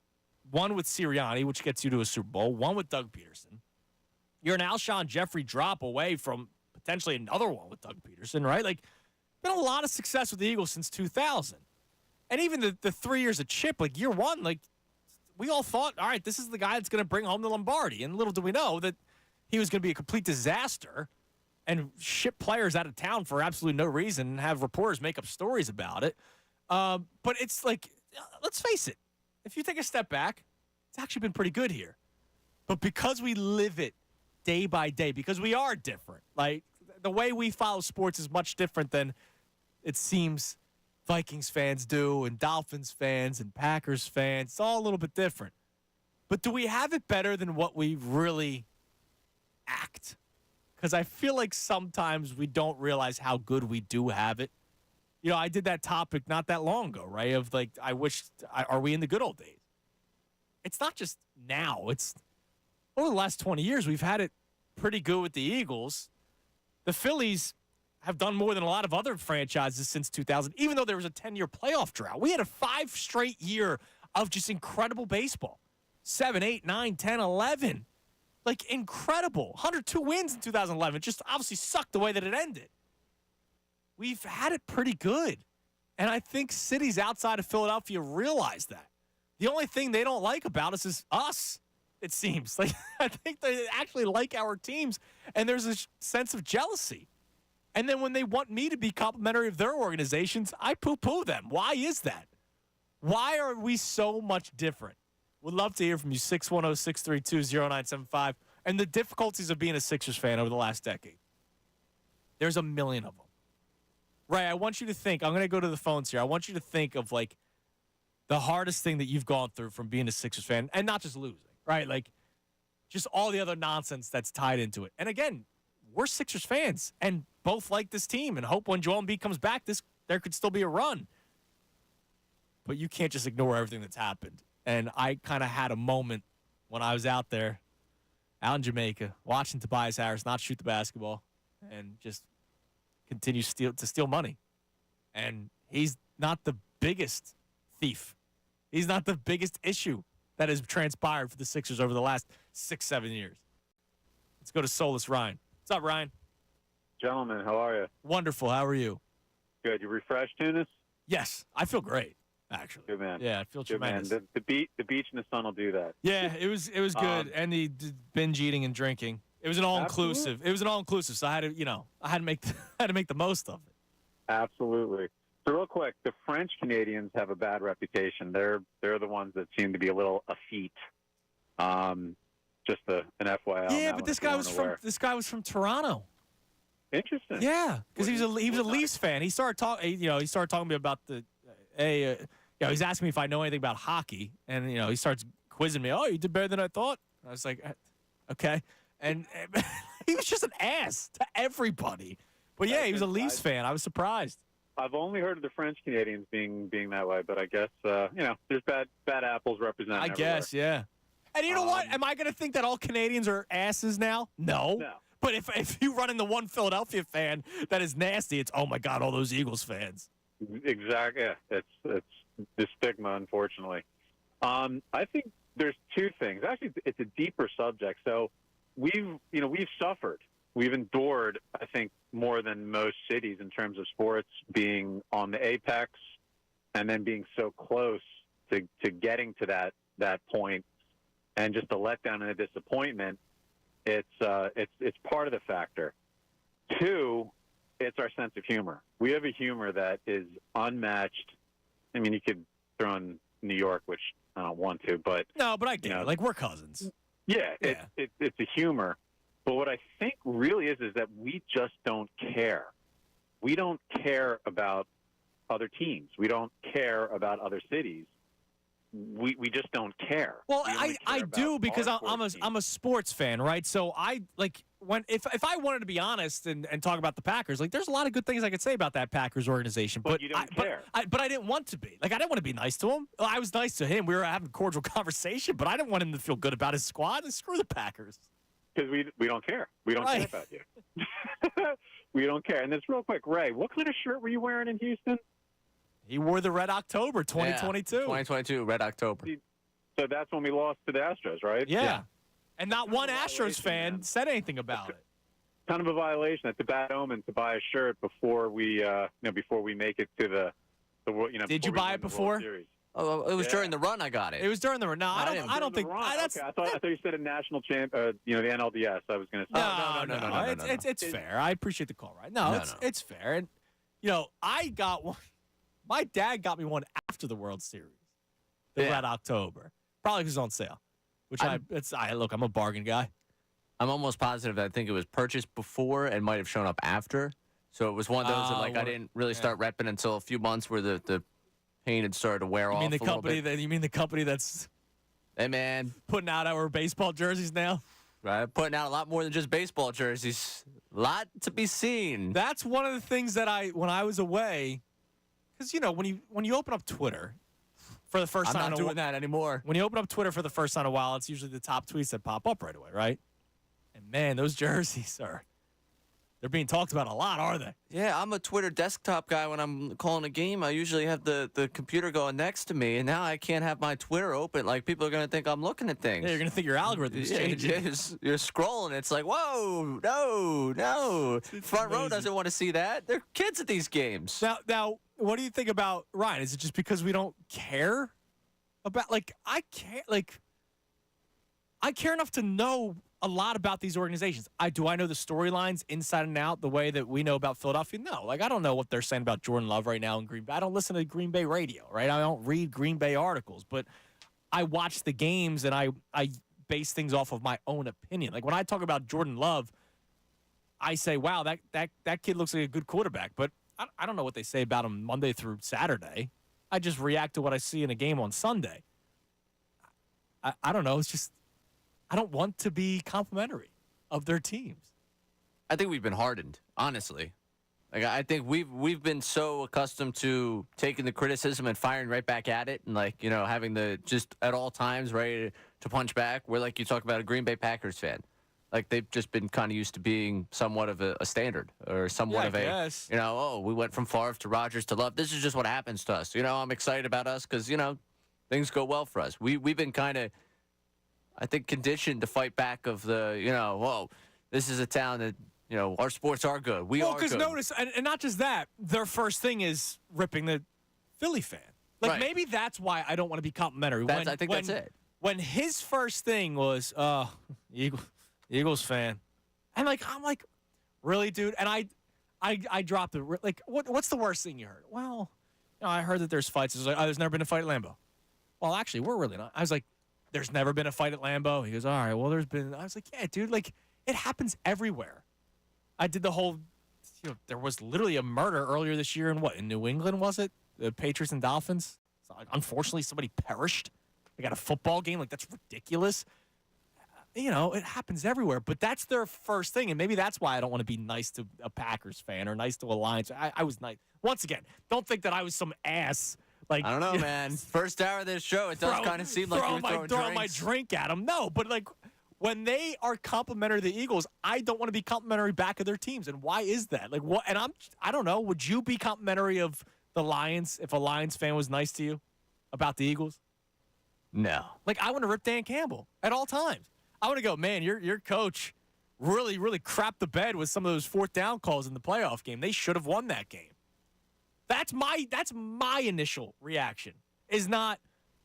1 with Sirianni, which gets you to a Super Bowl, 1 with Doug Peterson. You're an Alshon Jeffrey drop away from potentially another one with Doug Peterson, right? Like, been a lot of success with the Eagles since 2000. And even the 3 years of Chip, like year 1, like we all thought, all right, this is the guy that's going to bring home the Lombardi. And little do we know that he was going to be a complete disaster and ship players out of town for absolutely no reason and have reporters make up stories about it. But it's like, let's face it, if you take a step back, it's actually been pretty good here. But because we live it day by day, because we are different, like the way we follow sports is much different than it seems Vikings fans do and Dolphins fans and Packers fans. It's all a little bit different. But do we have it better than what we really act? Because I feel like sometimes we don't realize how good we do have it. I did that topic not that long ago, right? Of like, are we in the good old days? It's not just now. It's over the last 20 years, we've had it pretty good with the Eagles. The Phillies have done more than a lot of other franchises since 2000, even though there was a 10-year playoff drought. We had a 5 straight year of just incredible baseball. 7, 8, 9, 10, 11. Like, incredible. 102 wins in 2011. Just obviously sucked the way that it ended. We've had it pretty good. And I think cities outside of Philadelphia realize that. The only thing they don't like about us is us, it seems. Like, I think they actually like our teams, and there's a sense of jealousy. And then when they want me to be complimentary of their organizations, I poo-poo them. Why is that? Why are we so much different? Would love to hear from you, 610-632-0975. And the difficulties of being a Sixers fan over the last decade. There's a million of them. Right, I want you to think, I'm going to go to the phones here. I want you to think of, like, the hardest thing that you've gone through from being a Sixers fan, and not just losing, right? Like, just all the other nonsense that's tied into it. And again, we're Sixers fans and both like this team and hope when Joel Embiid comes back, there could still be a run. But you can't just ignore everything that's happened. And I kind of had a moment when I was out there, out in Jamaica, watching Tobias Harris not shoot the basketball and just continue to steal money. And he's not the biggest thief. He's not the biggest issue that has transpired for the Sixers over the last 6-7 years. Let's go to Solus Ryan. What's up, Ryan? Gentlemen, how are you? Wonderful. How are you? Good. You refreshed, Tunis? Yes, I feel great, actually. Good man. Yeah, I feel Good tremendous. man. The beach and the sun will do that. Yeah, it was good. And the binge eating and drinking. It was an all-inclusive. It was an all-inclusive, so I had to, I had to make the most of it. Absolutely. So real quick, the French Canadians have a bad reputation. They're the ones that seem to be a little effete. Just an FYI. Yeah, but this guy was from Toronto. Interesting. Yeah, because he was a Leafs fan. He started talking. He started talking to me about he's asking me if I know anything about hockey, and he starts quizzing me. Oh, you did better than I thought. I was like, okay, and he was just an ass to everybody. But yeah, he was a Leafs fan. I was surprised. I've only heard of the French Canadians being that way, but I guess there's bad apples represented. I guess, yeah. And you know what? Am I going to think that all Canadians are asses now? No. But if you run into one Philadelphia fan that is nasty, it's, oh, my God, all those Eagles fans. Exactly. Yeah, it's the stigma, unfortunately. I think there's two things. Actually, it's a deeper subject. So we've suffered. We've endured, I think, more than most cities in terms of sports being on the apex and then being so close to getting to that point. And just a letdown and a disappointment, it's part of the factor. Two, it's our sense of humor. We have a humor that is unmatched. I mean, you could throw in New York, which I don't want to, but no, but I get it. Like, we're cousins. Yeah, it's a humor. But what I think really is that we just don't care. We don't care about other teams. We don't care about other cities. We just don't care. Well, I do, because I'm a sports fan, right? So I like if I wanted to be honest and talk about the Packers, like, there's a lot of good things I could say about that Packers organization, but you don't care. But I didn't want to be. Like, I didn't want to be nice to him. I was nice to him. We were having a cordial conversation, but I didn't want him to feel good about his squad. And screw the Packers. Because we don't care. We don't care about you. We don't care. And it's real quick, Ray, what kind of shirt were you wearing in Houston? He wore the Red October 2022. 2022, Red October. So that's when we lost to the Astros, right? Yeah. And not one Astros fan said anything about it. Kind of a violation. That's a bad omen to buy a shirt before we make it to the Did you buy it before? Oh, it was during the run I got it. It was during the run. No, I don't think that's. Okay. I thought you said a national champ. The NLDS. I was going to say. No. It's fair. I appreciate the call, right? No, it's fair. And I got one. My dad got me one after the World Series, the Red October, probably because it's on sale. Look, I'm a bargain guy. I'm almost positive that I think it was purchased before and might have shown up after. So it was one of those that I didn't really start repping until a few months where the paint had started to wear off. You mean the company that's hey man putting out our baseball jerseys now? Right, putting out a lot more than just baseball jerseys. A lot to be seen. That's one of the things that when I was away. Because, when you open up Twitter for the first time. I'm not doing that anymore. When you open up Twitter for the first time in a while, it's usually the top tweets that pop up right away, right? And, man, those jerseys they're being talked about a lot, are they? Yeah, I'm a Twitter desktop guy when I'm calling a game. I usually have the computer going next to me, and now I can't have my Twitter open. Like, people are going to think I'm looking at things. Yeah, you're going to think your algorithm's changing. You're scrolling. It's like, whoa, no. Front row doesn't want to see that. They're kids at these games. Now, what do you think about Ryan? Is it just because we don't care about, I care enough to know a lot about these organizations. Do I know the storylines inside and out the way that we know about Philadelphia? No. I don't know what they're saying about Jordan Love right now in Green Bay. I don't listen to Green Bay radio, right? I don't read Green Bay articles, but I watch the games and I base things off of my own opinion. Like, when I talk about Jordan Love, I say, wow, that kid looks like a good quarterback, but I don't know what they say about him Monday through Saturday. I just react to what I see in a game on Sunday. I don't know. It's just I don't want to be complimentary of their teams. I think we've been hardened, honestly. I think we've been so accustomed to taking the criticism and firing right back at it, and having the just at all times ready to punch back. Where, like you talk about a Green Bay Packers fan, like they've just been kind of used to being somewhat of a standard or somewhat of a we went from Favre to Rodgers to Love. This is just what happens to us. I'm excited about us because things go well for us. We've been kind of, I think, conditioned to fight back of the, whoa, this is a town that, our sports are good. We are good. Well, because notice, and not just that, their first thing is ripping the Philly fan. Maybe that's why I don't want to be complimentary. I think that's it. When his first thing was, Eagles fan. And, I'm like, really, dude? And I dropped it. Like, what's the worst thing you heard? Well, I heard that there's fights. I was like, there's never been a fight at Lambeau. Well, actually, we're really not. I was like, there's never been a fight at Lambeau. He goes, all right, well, there's been. I was like, yeah, dude, like, it happens everywhere. I did the whole, there was literally a murder earlier this year in New England, was it? The Patriots and Dolphins. So, like, unfortunately, somebody perished. They got a football game. Like, that's ridiculous. It happens everywhere. But that's their first thing, and maybe that's why I don't want to be nice to a Packers fan or nice to a Lions. I was nice. Once again, don't think that I was some ass. Like, I don't know, man. First hour of this show, it does kind of seem like you were throwing my drink at them. No, but like when they are complimentary to the Eagles, I don't want to be complimentary back of their teams. And why is that? Like what? And I don't know. Would you be complimentary of the Lions if a Lions fan was nice to you about the Eagles? No. Like I want to rip Dan Campbell at all times. I want to go, man. Your coach really, really crapped the bed with some of those fourth down calls in the playoff game. They should have won that game. That's my initial reaction. Is not,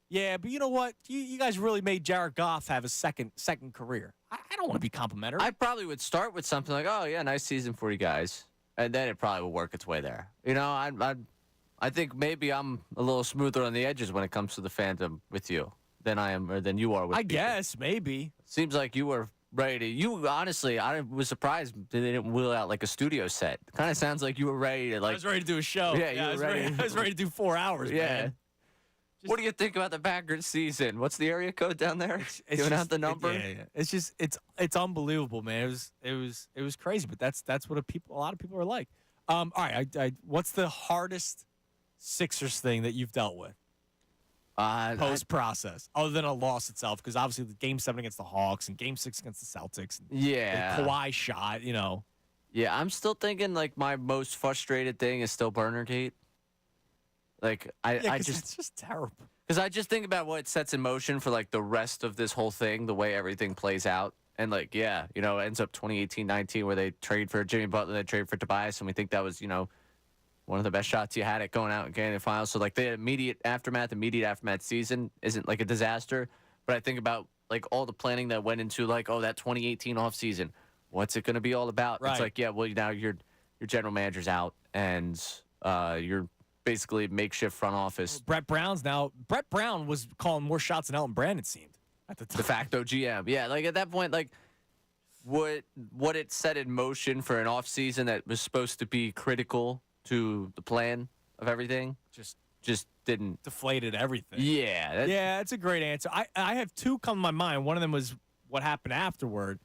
yeah, but you know what? You guys really made Jared Goff have a second career. I don't want to be complimentary. I probably would start with something like, oh, yeah, nice season for you guys. And then it probably will work its way there. I think maybe I'm a little smoother on the edges when it comes to the fandom with you than I am or than you are with I people. guess, maybe. Seems like you were ready to. You honestly, I was surprised they didn't wheel out like a studio set. Kind of sounds like you were ready to like. I was ready to do a show. Yeah, you were ready. I was ready to do 4 hours. Yeah. Man. What do you think about the Packers season? What's the area code down there? Giving out the number. Yeah. It's unbelievable, man. It was crazy, but that's what a lot of people are like. All right, what's the hardest Sixers thing that you've dealt with? Post process, other than a loss itself, because obviously the Game 7 against the Hawks and Game 6 against the Celtics. And Yeah. the Kawhi shot, Yeah, I'm still thinking like my most frustrated thing is still Burnergate. Like I just it's just terrible. because I just think about what it sets in motion for like the rest of this whole thing, the way everything plays out, and like it ends up 2018-19 where they trade for Jimmy Butler, they trade for Tobias, and we think that was one of the best shots you had at going out and getting the finals. So like the immediate aftermath season isn't like a disaster, but I think about like all the planning that went into like that 2018 offseason. What's it going to be all about? Right. It's like now your general manager's out and you're basically makeshift front office. Brett Brown was calling more shots than Elton Brand, it seemed, at the time. De facto GM. Yeah, like at that point, like what it set in motion for an offseason that was supposed to be critical to the plan of everything just didn't. Deflated everything. Yeah. That's a great answer. I have two come to my mind. One of them was what happened afterward.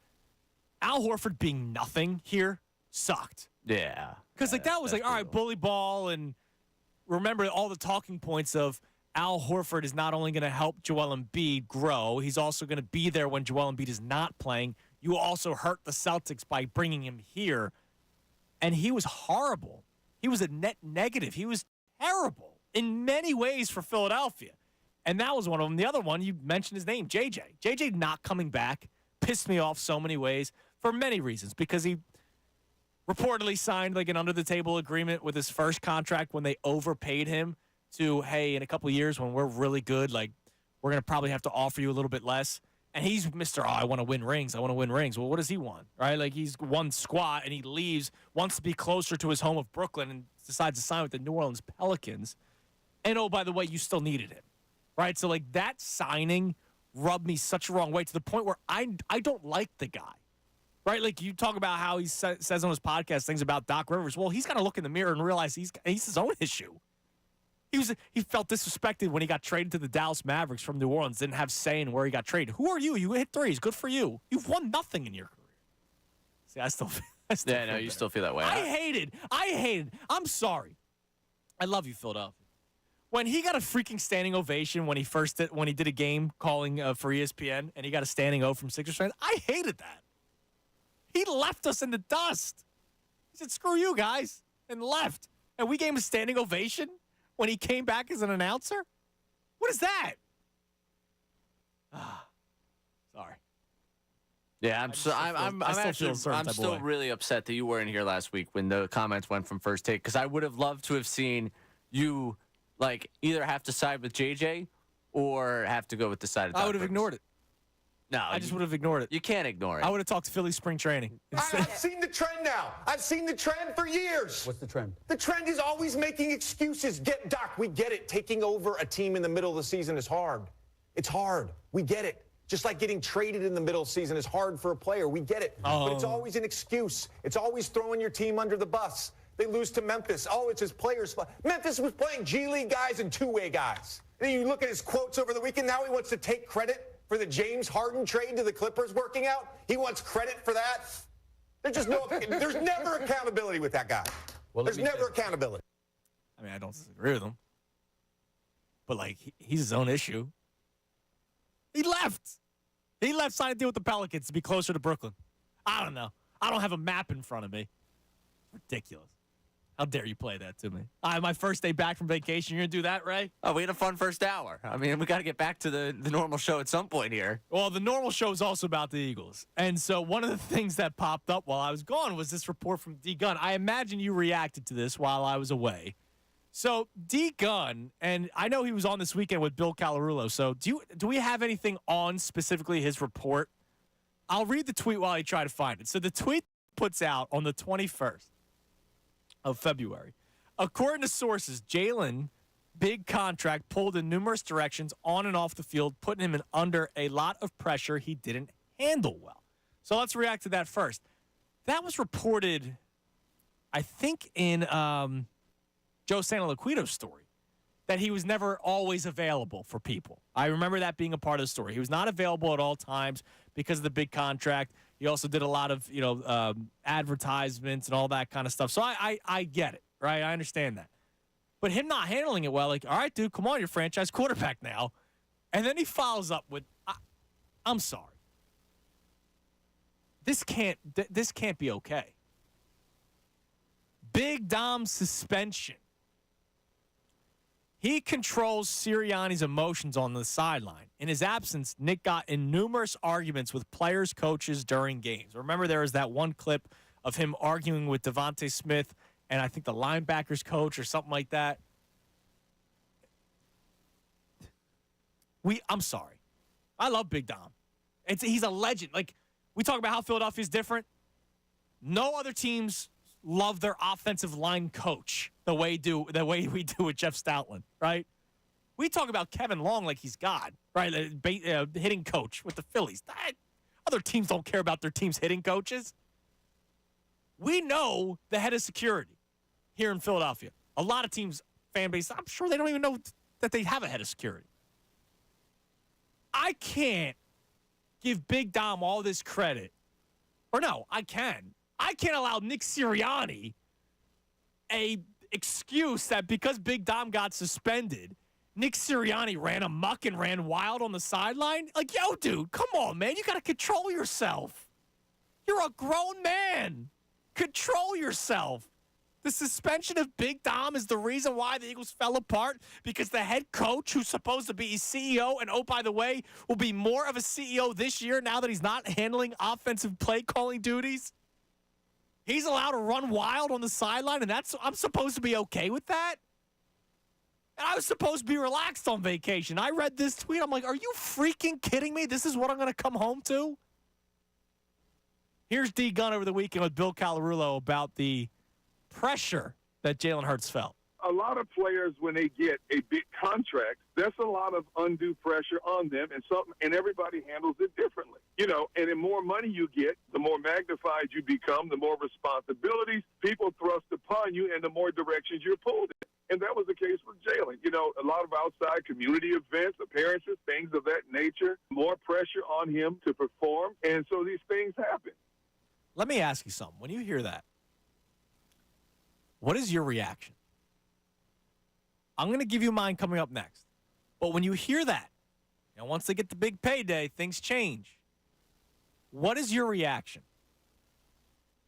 Al Horford being nothing here sucked. Yeah. Because that was like, all right, bully ball, and remember all the talking points of Al Horford is not only going to help Joel Embiid grow, he's also going to be there when Joel Embiid is not playing. You also hurt the Celtics by bringing him here. And he was horrible. He was a net negative. He was terrible in many ways for Philadelphia. And that was one of them. The other one, you mentioned his name, JJ. JJ not coming back pissed me off so many ways for many reasons, because he reportedly signed like an under-the-table agreement with his first contract when they overpaid him to, hey, in a couple of years when we're really good, like we're going to probably have to offer you a little bit less. And he's Mr. I want to win rings. I want to win rings. Well, what does he want, right? Like he's won squat and he leaves, wants to be closer to his home of Brooklyn and decides to sign with the New Orleans Pelicans. And, oh, by the way, you still needed him, right? So, like, that signing rubbed me such a wrong way to the point where I don't like the guy, right? Like, you talk about how he says on his podcast things about Doc Rivers. Well, he's got to look in the mirror and realize he's his own issue. He felt disrespected when he got traded to the Dallas Mavericks from New Orleans, didn't have say in where he got traded. Who are you? You hit threes. Good for you. You've won nothing in your career. See, I still you still feel that way. I hated. I'm sorry. I love you, Philadelphia. When he got a freaking standing ovation when he did a game calling for ESPN and he got a standing O from Sixers fans, I hated that. He left us in the dust. He said, "Screw you guys," and left. And we gave him a standing ovation when he came back as an announcer? What is that? Sorry. Yeah, I'm still really upset that you weren't here last week when the comments went from First Take, because I would have loved to have seen you like either have to side with JJ or have to go with the side of Doc I would have Rivers. ignored it. No, I just would have ignored it. You can't ignore it. I would have talked to Philly spring training. I've seen the trend now. I've seen the trend for years. What's the trend? The trend is always making excuses. Doc, we get it. Taking over a team in the middle of the season is hard. It's hard. We get it. Just like getting traded in the middle of the season is hard for a player. We get it. But it's always an excuse. It's always throwing your team under the bus. They lose to Memphis. Oh, it's his players' fault. Memphis was playing G League guys and two-way guys. And then you look at his quotes over the weekend. Now he wants to take credit for the James Harden trade to the Clippers working out. He wants credit for that. There's never accountability with that guy. Well, there's never accountability. I mean, I don't disagree with him. But, like, he's his own issue. He left. He left, signed a deal with the Pelicans to be closer to Brooklyn. I don't know. I don't have a map in front of me. Ridiculous. How dare you play that to me? My first day back from vacation. You're going to do that, Ray? Oh, we had a fun first hour. I mean, we got to get back to the normal show at some point here. Well, the normal show is also about the Eagles. And so one of the things that popped up while I was gone was this report from D. Gunn. I imagine you reacted to this while I was away. So D. Gunn, and I know he was on this weekend with Bill Calarulo. So do we have anything on specifically his report? I'll read the tweet while I try to find it. So the tweet puts out on the 21st of February. According to sources, Jalen, big contract, pulled in numerous directions on and off the field, putting him under a lot of pressure he didn't handle well. So let's react to that first. That was reported, I think, in Joe Santoliquito's story, that he was never always available for people. I remember that being a part of the story. He was not available at all times because of the big contract. He also did a lot of, advertisements and all that kind of stuff. So I get it, right? I understand that. But him not handling it well, like, all right, dude, come on, you're franchise quarterback now. And then he follows up with, I'm sorry. This can't be okay. Big Dom's suspension. He controls Sirianni's emotions on the sideline. In his absence, Nick got in numerous arguments with players, coaches during games. Remember, there was that one clip of him arguing with Devontae Smith and I think the linebackers coach or something like that. I'm sorry. I love Big Dom. He's a legend. Like, we talk about how Philadelphia's different. No other teams love their offensive line coach the way we do with Jeff Stoutland, right? We talk about Kevin Long like he's God, right? Hitting coach with the Phillies. Other teams don't care about their team's hitting coaches. We know the head of security here in Philadelphia. A lot of teams, fan base, I'm sure they don't even know that they have a head of security. I can't give Big Dom all this credit. Or no, I can. I can't allow Nick Sirianni a excuse that because Big Dom got suspended, Nick Sirianni ran amok and ran wild on the sideline. Like, yo, dude, come on, man. You got to control yourself. You're a grown man. Control yourself. The suspension of Big Dom is the reason why the Eagles fell apart because the head coach, who's supposed to be a CEO, and oh, by the way, will be more of a CEO this year now that he's not handling offensive play calling duties. He's allowed to run wild on the sideline, and I'm supposed to be okay with that? And I was supposed to be relaxed on vacation. I read this tweet. I'm like, are you freaking kidding me? This is what I'm going to come home to? Here's D. Gunn over the weekend with Bill Calarulo about the pressure that Jalen Hurts felt. A lot of players, when they get a big contract, there's a lot of undue pressure on them, and everybody handles it differently. And the more money you get, the more magnified you become, the more responsibilities people thrust upon you, and the more directions you're pulled in. And that was the case with Jalen. A lot of outside community events, appearances, things of that nature, more pressure on him to perform, and so these things happen. Let me ask you something. When you hear that, what is your reaction? I'm going to give you mine coming up next. But when you hear that, once they get the big payday, things change. What is your reaction?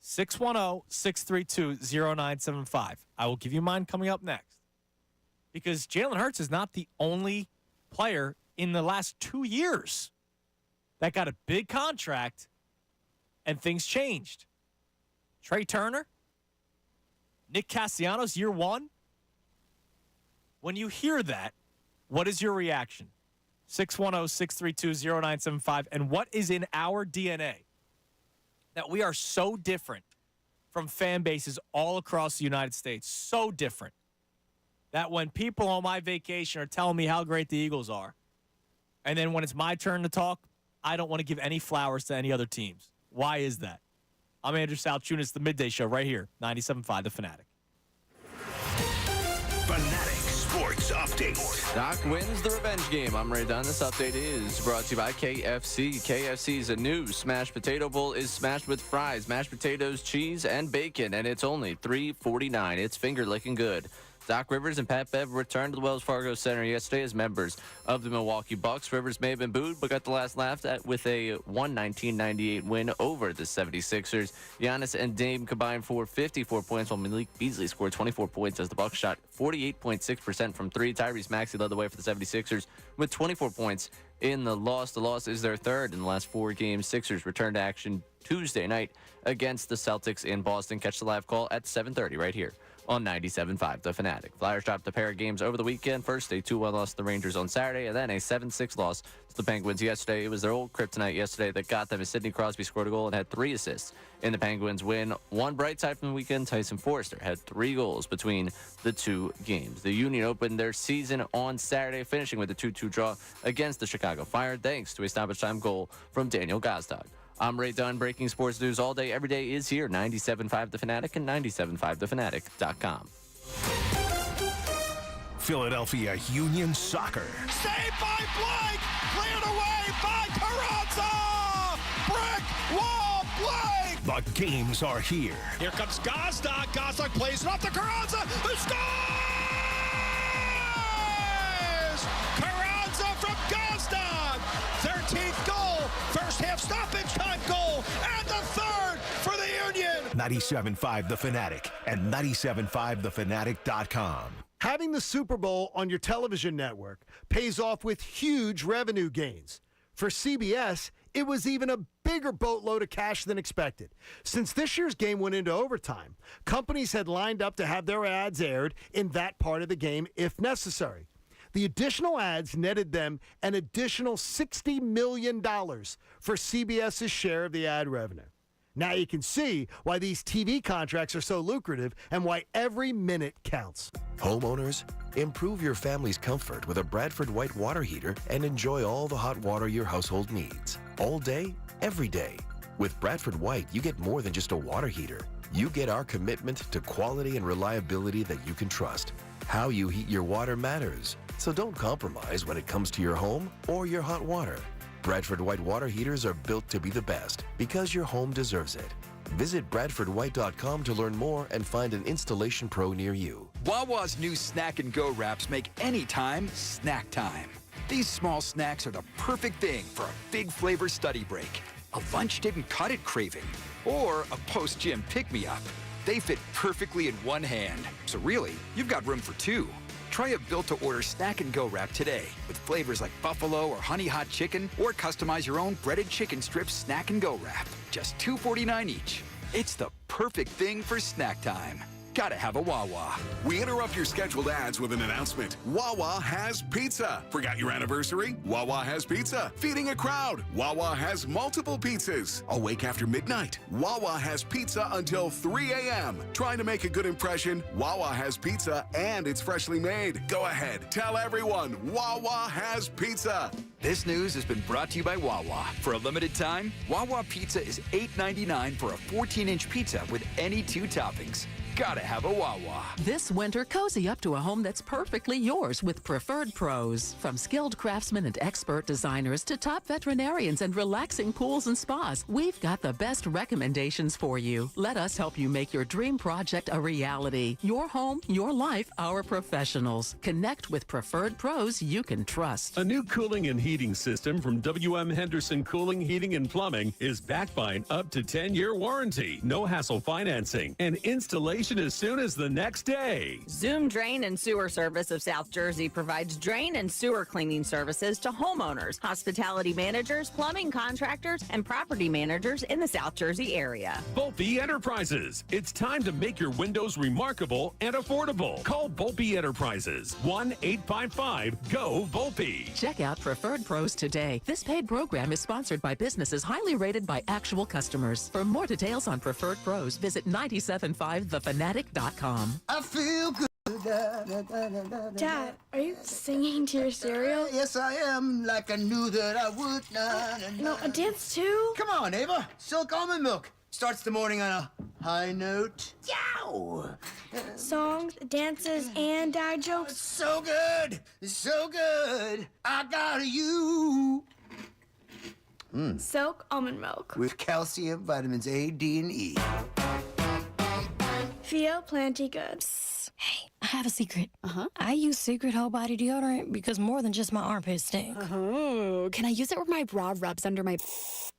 610-632-0975. I will give you mine coming up next. Because Jalen Hurts is not the only player in the last 2 years that got a big contract and things changed. Trey Turner, Nick Castellanos, year one. When you hear that, what is your reaction? 610-632-0975. And what is in our DNA that we are so different from fan bases all across the United States, so different, that when people on my vacation are telling me how great the Eagles are, and then when it's my turn to talk, I don't want to give any flowers to any other teams. Why is that? I'm Andrew Salchunas, the Midday Show right here, 97.5 The Fanatic. Fanatic Sports Update. Doc wins the revenge game. I'm Ray Dunn. This update is brought to you by KFC. KFC's a new smashed potato bowl is smashed with fries, mashed potatoes, cheese, and bacon, and it's only $3.49. It's finger-licking good. Doc Rivers and Pat Bev returned to the Wells Fargo Center yesterday as members of the Milwaukee Bucks. Rivers may have been booed, but got the last laugh with a 119-98 win over the 76ers. Giannis and Dame combined for 54 points, while Malik Beasley scored 24 points as the Bucks shot 48.6% from three. Tyrese Maxey led the way for the 76ers with 24 points in the loss. The loss is their third in the last 4 games. Sixers return to action Tuesday night against the Celtics in Boston. Catch the live call at 7:30 right here on 97.5 The Fanatic. Flyers dropped a pair of games over the weekend. First, a 2-1 loss to the Rangers on Saturday, and then a 7-6 loss to the Penguins yesterday. It was their old kryptonite yesterday that got them as Sidney Crosby scored a goal and had 3 assists in the Penguins win. One bright side from the weekend, Tyson Forrester had 3 goals between the 2 games. The Union opened their season on Saturday, finishing with a 2-2 draw against the Chicago Fire, thanks to a stoppage time goal from Daniel Gazdag. I'm Ray Dunn. Breaking sports news all day, every day is here. 97.5 The Fanatic and 97.5thefanatic.com. Philadelphia Union Soccer. Saved by Blake! Cleared away by Carranza! Brick wall, Blake! The games are here. Here comes Gazdag. Gazdag plays it off to Carranza, who scores! Carranza from Gazdag! 13th goal, first half stoppage time goal, and the third for the Union! 97.5 The Fanatic and 97.5thefanatic.com. Having the Super Bowl on your television network pays off with huge revenue gains. For CBS, it was even a bigger boatload of cash than expected. Since this year's game went into overtime, companies had lined up to have their ads aired in that part of the game if necessary. The additional ads netted them an additional $60 million for CBS's share of the ad revenue. Now you can see why these TV contracts are so lucrative and why every minute counts. Homeowners, improve your family's comfort with a Bradford White water heater and enjoy all the hot water your household needs. All day, every day. With Bradford White, you get more than just a water heater. You get our commitment to quality and reliability that you can trust. How you heat your water matters, so don't compromise when it comes to your home or your hot water. Bradford White water heaters are built to be the best because your home deserves it. Visit BradfordWhite.com to learn more and find an installation pro near you. Wawa's new Snack and Go wraps make any time snack time. These small snacks are the perfect thing for a big flavor study break, a lunch didn't cut it craving, or a post-gym pick-me-up. They fit perfectly in one hand, so really, you've got room for 2. Try a built-to-order Snack and Go wrap today with flavors like buffalo or honey hot chicken, or customize your own breaded chicken strips Snack and Go wrap. Just $2.49 each. It's the perfect thing for snack time. Gotta have a Wawa. We interrupt your scheduled ads with an announcement. Wawa has pizza. Forgot your anniversary? Wawa has pizza. Feeding a crowd? Wawa has multiple pizzas. Awake after midnight? Wawa has pizza until 3 a.m. Trying to make a good impression? Wawa has pizza and it's freshly made. Go ahead, tell everyone Wawa has pizza. This news has been brought to you by Wawa. For a limited time, Wawa Pizza is $8.99 for a 14-inch pizza with any 2 toppings. Gotta have a Wawa. This winter, cozy up to a home that's perfectly yours with Preferred Pros. From skilled craftsmen and expert designers to top veterinarians and relaxing pools and spas, we've got the best recommendations for you. Let us help you make your dream project a reality. Your home, your life, our professionals. Connect with Preferred Pros you can trust. A new cooling and heating system from W.M. Henderson Cooling, Heating, and Plumbing is backed by an up to 10-year warranty, no hassle financing, and installation installation as soon as the next day. Zoom Drain and Sewer Service of South Jersey provides drain and sewer cleaning services to homeowners, hospitality managers, plumbing contractors, and property managers in the South Jersey area. Volpe Enterprises. It's time to make your windows remarkable and affordable. Call Volpe Enterprises. 1-855-GO-VOLPE. Check out Preferred Pros today. This paid program is sponsored by businesses highly rated by actual customers. For more details on Preferred Pros, visit 975thefanatic.com. I feel good. Dad, are you singing to your cereal? Yes, I am, like I knew that I would. No, a dance too? Come on, Ava. Silk almond milk starts the morning on a high note. Yow! Songs, dances, and dad jokes. So good, so good. I got you. Silk almond milk. With calcium, vitamins A, D, and E. Feel plenty good. Hey, I have a secret. I use Secret Whole Body Deodorant because more than just my armpits stink. Oh, can I use it where my bra rubs under my...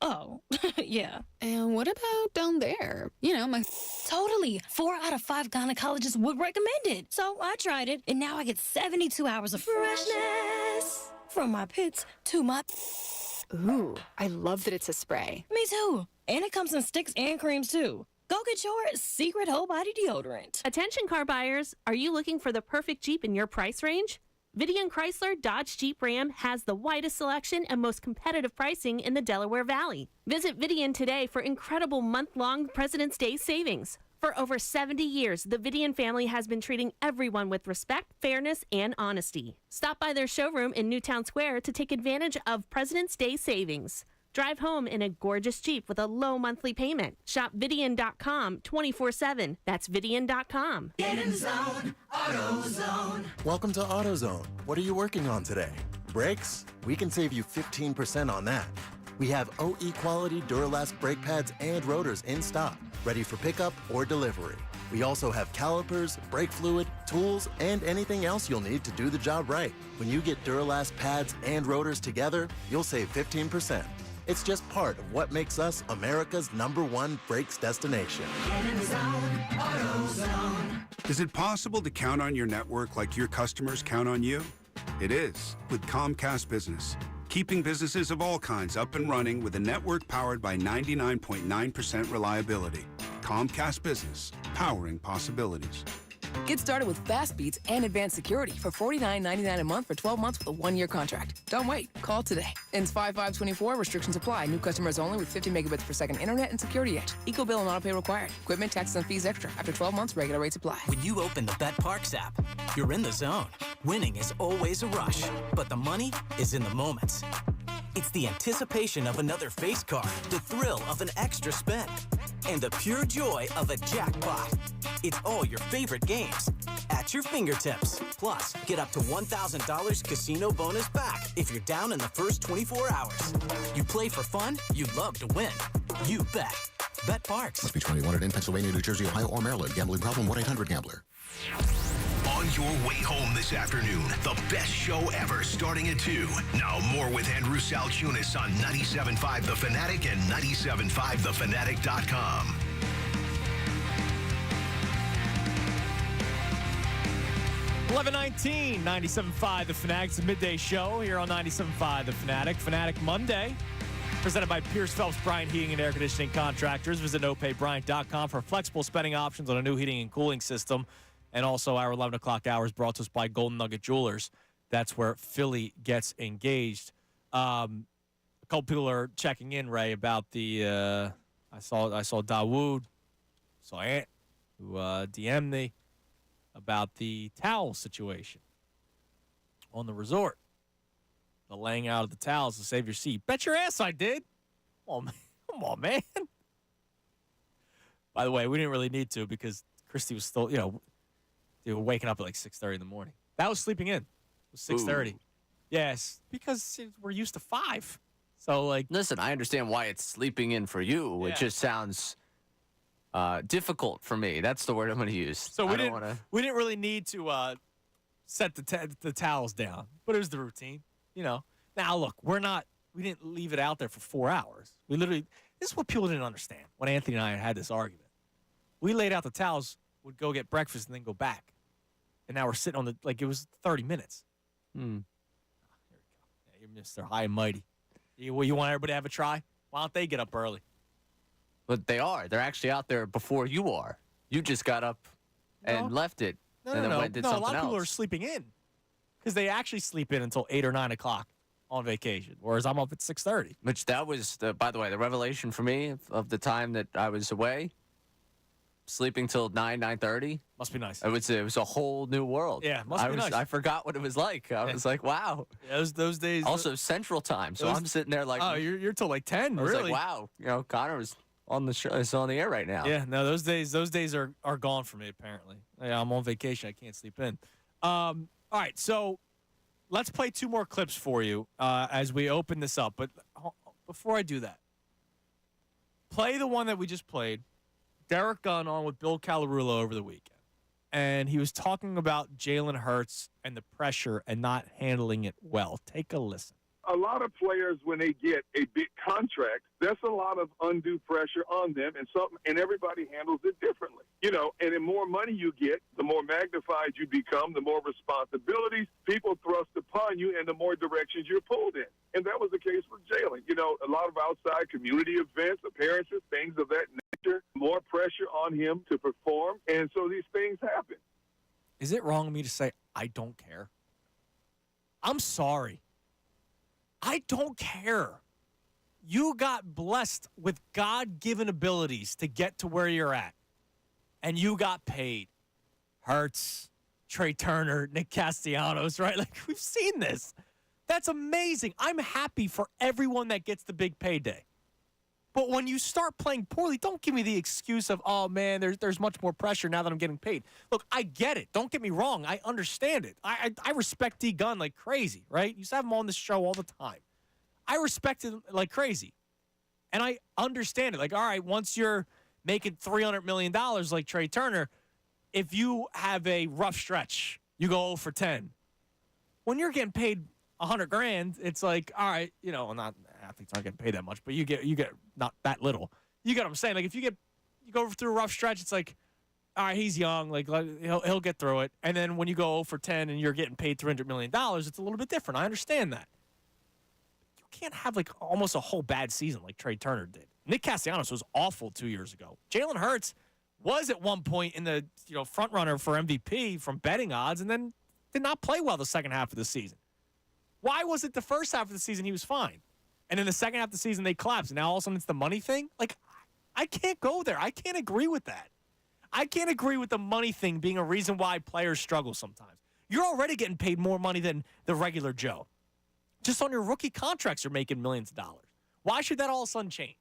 Oh, yeah. And what about down there? You know, my... Totally. 4 out of 5 gynecologists would recommend it. So I tried it, and now I get 72 hours of freshness. From my pits to my... Ooh, I love that it's a spray. Me too. And it comes in sticks and creams too. Go get your Secret Whole Body Deodorant. Attention car buyers, are you looking for the perfect Jeep in your price range? Vidian Chrysler Dodge Jeep Ram has the widest selection and most competitive pricing in the Delaware Valley. Visit Vidian today for incredible month-long President's Day savings. For over 70 years, the Vidian family has been treating everyone with respect, fairness, and honesty. Stop by their showroom in Newtown Square to take advantage of President's Day savings. Drive home in a gorgeous Jeep with a low monthly payment. Shop Vidian.com 24/7. That's Vidian.com. Get in the zone, AutoZone. Welcome to AutoZone. What are you working on today? Brakes? We can save you 15% on that. We have OE quality Duralast brake pads and rotors in stock, ready for pickup or delivery. We also have calipers, brake fluid, tools, and anything else you'll need to do the job right. When you get Duralast pads and rotors together, you'll save 15%. It's just part of what makes us America's #1 brakes destination. Get in the zone, AutoZone. Is it possible to count on your network like your customers count on you? It is with Comcast Business. Keeping businesses of all kinds up and running with a network powered by 99.9% reliability. Comcast Business, powering possibilities. Get started with fast speeds and advanced security for $49.99 a month for 12 months with a 1-year contract. Don't wait. Call today. Ends 5/5/24. Restrictions apply. New customers only with 50 megabits per second internet and security edge. Eco bill and auto pay required. Equipment, taxes, and fees extra. After 12 months, regular rates apply. When you open the Bet Parks app, you're in the zone. Winning is always a rush, but the money is in the moments. It's the anticipation of another face card, the thrill of an extra spin, and the pure joy of a jackpot. It's all your favorite games at your fingertips. Plus, get up to $1,000 casino bonus back if you're down in the first 24 hours. You play for fun, you love to win. You bet. Bet Parks. Must be 21 and in Pennsylvania, New Jersey, Ohio, or Maryland. Gambling problem? 1-800-GAMBLER. On your way home this afternoon, the best show ever starting at 2. Now more with Andrew Salchunas on 97.5 The Fanatic and 97.5thefanatic.com. $11:19, 97.5 The Fanatic. It's a midday show here on 97.5 The Fanatic. Fanatic Monday, presented by Pierce Phelps Bryant Heating and Air Conditioning Contractors. Visit nopaybryant.com for flexible spending options on a new heating and cooling system. And also our 11 o'clock hours brought to us by Golden Nugget Jewelers. That's where Philly gets engaged. A couple people are checking in, Ray, about the I saw Dawood, saw Ant, who DM'd me about the towel situation on the resort. The laying out of the towels to save your seat. Bet your ass I did. Come on, man. By the way, we didn't really need to because Christy was still, they were waking up at like 6:30 in the morning. That was sleeping in. It was 6:30. Yes, because we're used to 5. So, listen, I understand why it's sleeping in for you. Yeah. It just sounds difficult for me. That's the word I'm going to use. So we didn't really need to set the towels down, but it was the routine. Now look, we didn't leave it out there for 4 hours. We literally, this is what people didn't understand when Anthony and I had this argument. We laid out the towels would go get breakfast and then go back. And now we're sitting on it was 30 minutes. Hmm. Here we go. Yeah, you're Mr. High and Mighty. You want everybody to have a try? Why don't they get up early? But they are. They're actually out there before you are. You just got up and left it. No, and then no. did No, a something lot of people else. are sleeping in because they actually sleep in until 8 or 9 o'clock on vacation, whereas I'm up at 6:30. Which that was, by the way, the revelation for me of the time that I was away, sleeping till 9:30. Must be nice. It was a whole new world. Yeah, must be nice. I forgot what it was like. I was like, wow. Yeah, those days. Also Central Time, so I'm sitting there like, oh, you're till like 10. I was really? like, wow. Connor was on the show. It's on the air right now. Yeah, no, those days are gone for me. Apparently, yeah, I'm on vacation. I can't sleep in. All right, so let's play 2 more clips for you as we open this up. But before I do that, play the one that we just played. Derek Gunn on with Bill Calarulo over the weekend, and he was talking about Jalen Hurts and the pressure and not handling it well. Take a listen. A lot of players, when they get a big contract, that's a lot of undue pressure on them, and everybody handles it differently. And the more money you get, the more magnified you become, the more responsibilities people thrust upon you, and the more directions you're pulled in. And that was the case with Jalen. A lot of outside community events, appearances, things of that nature, more pressure on him to perform, and so these things happen. Is it wrong of me to say I don't care? I'm sorry. I don't care. You got blessed with God-given abilities to get to where you're at, and you got paid. Hurts, Trey Turner, Nick Castellanos, right? Like, we've seen this. That's amazing. I'm happy for everyone that gets the big payday. But when you start playing poorly, don't give me the excuse of, oh, man, there's much more pressure now that I'm getting paid. Look, I get it. Don't get me wrong. I understand it. I respect D. Gunn like crazy, right? You used to have him on the show all the time. I respect him like crazy. And I understand it. Like, all right, once you're making $300 million like Trey Turner, if you have a rough stretch, you go 0 for 10. When you're getting paid $100,000, it's like, all right, not athletes aren't getting paid that much, but you get not that little. You get what I'm saying? Like, if you go through a rough stretch, it's like, all right, he's young, like he'll get through it. And then when you go 0 for 10 and you're getting paid $300 million, it's a little bit different. I understand that. You can't have like almost a whole bad season like Trey Turner did. Nick Castellanos was awful 2 years ago. Jalen Hurts was at one point in the front runner for MVP from betting odds, and then did not play well the second half of the season. Why was it the first half of the season he was fine? And in the second half of the season, they collapsed. And now all of a sudden it's the money thing? Like, I can't go there. I can't agree with that. I can't agree with the money thing being a reason why players struggle sometimes. You're already getting paid more money than the regular Joe. Just on your rookie contracts, you're making millions of dollars. Why should that all of a sudden change?